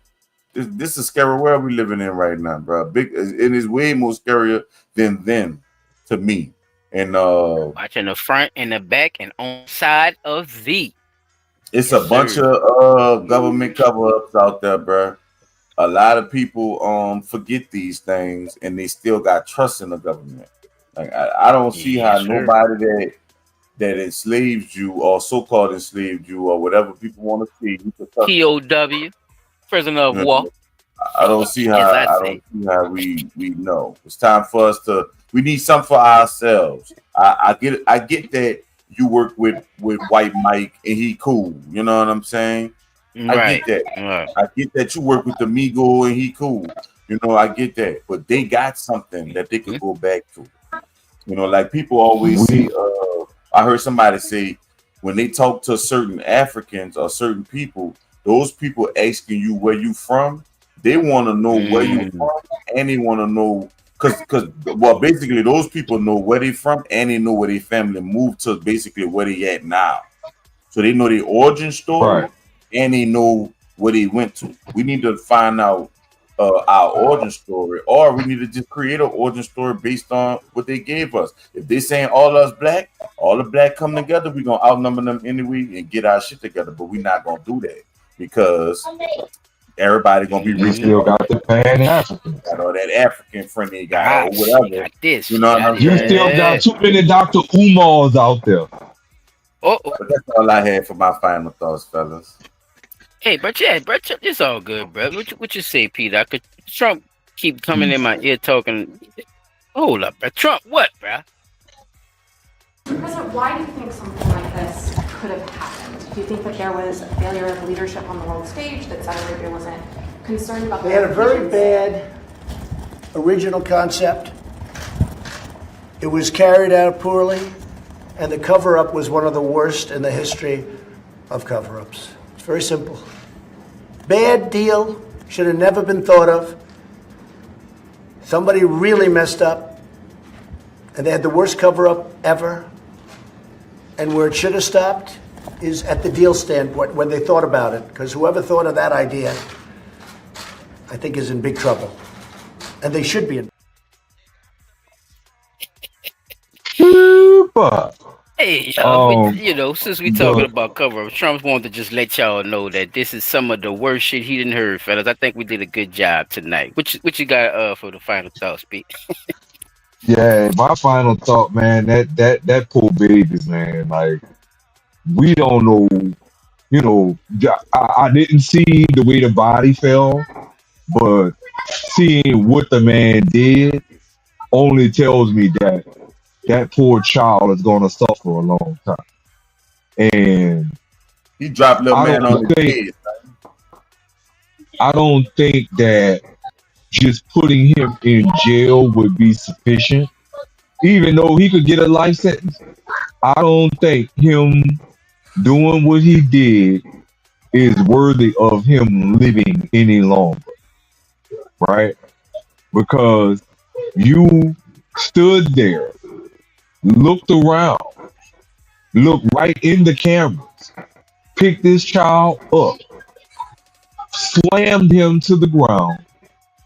this is a scary world we living in right now, bro. Big, it is way more scarier than them to me. And Watching the front and the back and on side of the. it's Yes, a bunch sir. of government cover-ups out there, bro. A lot of people forget these things and they still got trust in the government. Like I don't see how Yes, sir. nobody that enslaves you or so-called enslaved you or whatever people want to see. You can trust POW, prisoner of war. I don't see how As I I say. don't see how we know. It's time for us to. We need something for ourselves. I get that you work with White Mike and he cool. You know what I'm saying? I Right. get that. Right. I get that you work with the Migo and he cool. You know, I get that. But they got something that they could go back to. You know, like people always say. I heard somebody say when they talk to certain Africans or certain people, those people asking you where you from. They want to know where you from, and they want to know because well, basically those people know where they from, and they know where their family moved to, basically where they at now. So they know the origin story, Right. and they know where they went to. We need to find out our origin story, or we need to just create an origin story based on what they gave us. If they saying all us black, all the black come together, we gonna outnumber them anyway and get our shit together. But we not gonna do that because everybody gonna be You reaching still got the Pan African. got all that African friendly guy or Gosh, whatever. got this. You know what I'm You saying? still got too many Dr. Umars out there. Oh, But that's all I had for my final thoughts, fellas. Hey, but yeah, bro, it's all good, bro. What you say, Peter? Could Trump keep coming in my ear talking? Hold up, bro. Trump, what, bro? President, why do you think something like this could have happened? Do you think that there was a failure of leadership on the world stage, that Saudi Arabia wasn't concerned about? They had a very bad original concept. It was carried out poorly, and the cover-up was one of the worst in the history of cover-ups. It's very simple. Bad deal, should have never been thought of. Somebody really messed up, and they had the worst cover-up ever. And where it should have stopped is at the deal standpoint, when they thought about it, because whoever thought of that idea, I think, is in big trouble. And they should be in. Super. Hey, since we talking about cover-up, Trump wanted to just let y'all know that this is some of the worst shit he didn't heard, fellas. I think we did a good job tonight. What you got for the final thought, speak? Yeah, my final thought, man, that poor babies, man. Like, we don't know, I didn't see the way the body fell, but seeing what the man did only tells me that that poor child is going to suffer a long time. And he dropped little man on his head. I don't think that just putting him in jail would be sufficient, even though he could get a life sentence. I don't think him doing what he did is worthy of him living any longer, right? Because you stood there, looked around, looked right in the cameras, picked this child up, slammed him to the ground,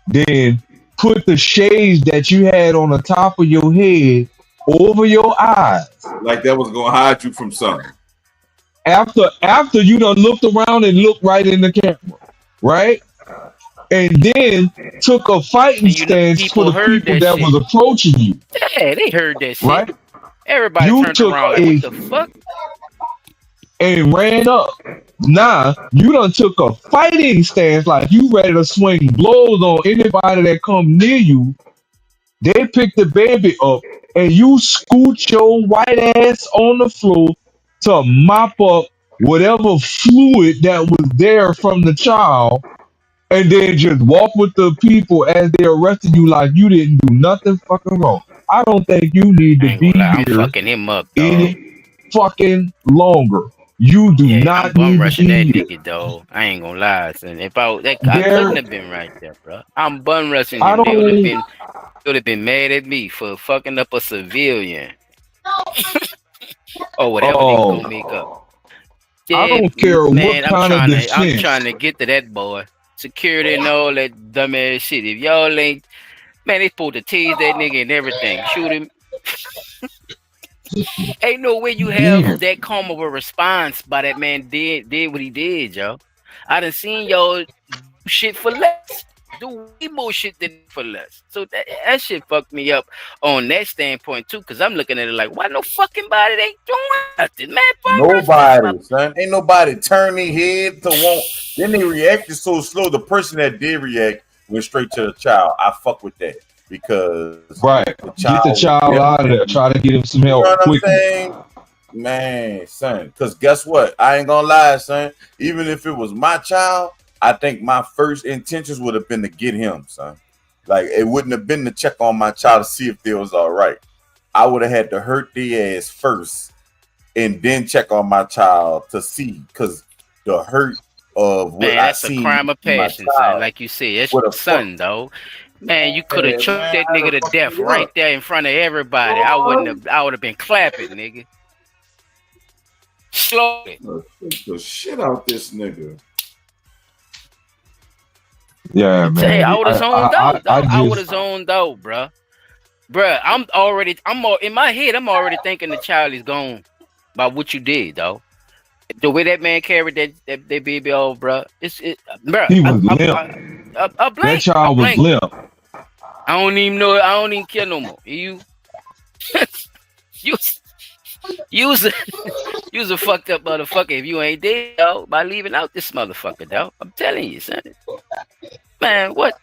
then put the shades that you had on the top of your head over your eyes. Like that was gonna hide you from something. After you done looked around and looked right in the camera, right? And then took a fighting stance for the people that was approaching you. Yeah, they heard that shit. Right? Everybody You turned took around like, what the fuck? And ran up. Nah, you done took a fighting stance, like you ready to swing blows on anybody that come near you. They pick the baby up and you scoot your white ass on the floor to mop up whatever fluid that was there from the child, and then just walk with the people as they arrested you like you didn't do nothing fucking wrong. I don't think you need to be I'm here fucking him up, dog. any fucking longer. You do not I'm need to rushing be that here. nigga, though. I ain't gonna lie, son. If I couldn't have been right there, bro. I'm bun rushing I him. They don't. would have been mad at me for fucking up a civilian or whatever they Oh, gonna make up. I Yeah, don't care man, what kind of I'm defense. trying to get to that boy. Security and all that dumbass shit. If y'all ain't, man, they supposed to tease that nigga and everything. Shoot him. Ain't no way you have that calm of a response by that man did what he did, yo. I done seen y'all do shit for less. Do way more shit than for less. So that shit fucked me up on that standpoint too, because I'm looking at it like, why no fucking body they doing nothing, man? Nobody, son. Ain't nobody turn their head to want. Then they reacted so slow. The person that did react went straight to the child. I fuck with that because Right. Get the child out of there. Try to get him some You help know what I'm quick. saying? Man, son. Because guess what? I ain't gonna lie, son. Even if it was my child, I think my first intentions would have been to get him, son. Like, it wouldn't have been to check on my child to see if they was all right. I would have had to hurt their ass first and then check on my child to see, because the hurt of what Man, I that's a seen crime of in my passion, son. child Like you said, that's would your have son, though. Man, you could have choked man, that I'd nigga have to fucked death it right up. there in front of everybody. I would have been clapping, nigga. Slowly. the shit out this nigga. Yeah, man. Hey, I would have zoned out, though. I would have just zoned out, bruh. Bruh, in my head, I'm already thinking the child is gone by what you did, though. The way that man carried that baby off, bruh. Bruh. he was limp. I That blink. child was limp. I don't even know. I don't even care no more. You You's a fucked up motherfucker if you ain't dead, yo, by leaving out this motherfucker, though. I'm telling you, son. Man, what?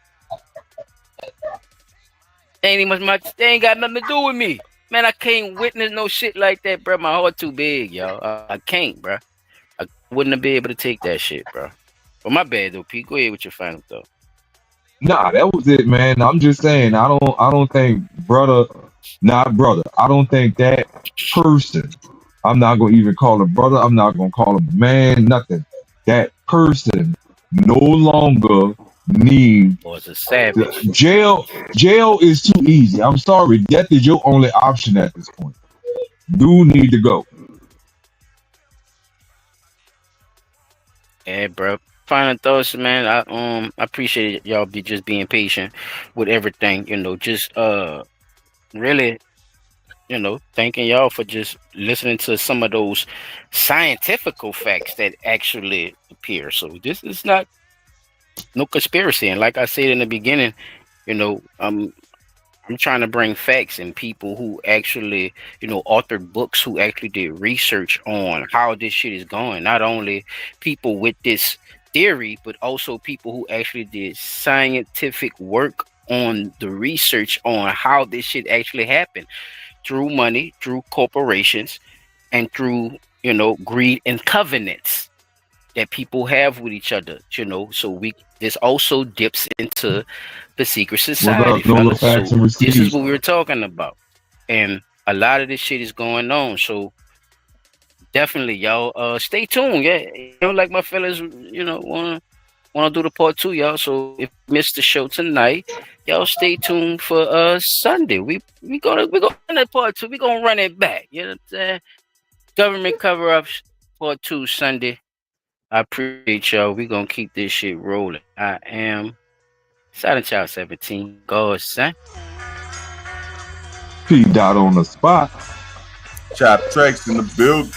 Ain't even much. They ain't got nothing to do with me. Man, I can't witness no shit like that, bro. My heart too big, yo. I can't, bro. I wouldn't have been able to take that shit, bro. But my bad, though, Pete. Go ahead with your final thought. Nah, that was it, man. I'm just saying, I don't think brother. I don't think that person, I'm not gonna even call him brother, I'm not gonna call him man, nothing. That person no longer need was a savage. Jail is too easy. I'm sorry, death is your only option at this point. You need to go. Yeah, bro. Final thoughts, man. I appreciate y'all just being patient with everything, just really, thanking y'all for just listening to some of those scientific facts that actually appear. So this is not no conspiracy. And like I said in the beginning, I'm trying to bring facts and people who actually, authored books, who actually did research on how this shit is going. Not only people with this theory, but also people who actually did scientific work on the research on how this shit actually happened through money, through corporations, and through, greed and covenants that people have with each other, so this also dips into the secret society. So this is what we were talking about. And a lot of this shit is going on. So definitely, y'all, stay tuned. Yeah, like my fellas, wanna do the part 2, y'all. So if you missed the show tonight, y'all stay tuned for Sunday. We gonna run that part 2. We gonna run it back. You know what I'm saying? Government cover ups part 2 Sunday. I appreciate y'all. We gonna keep this shit rolling. I am Silent Child 17. God's son. P dot on the spot. Chop tracks in the build.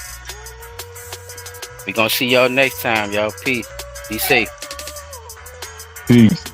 We gonna see y'all next time, y'all. Peace. Be safe. Peace.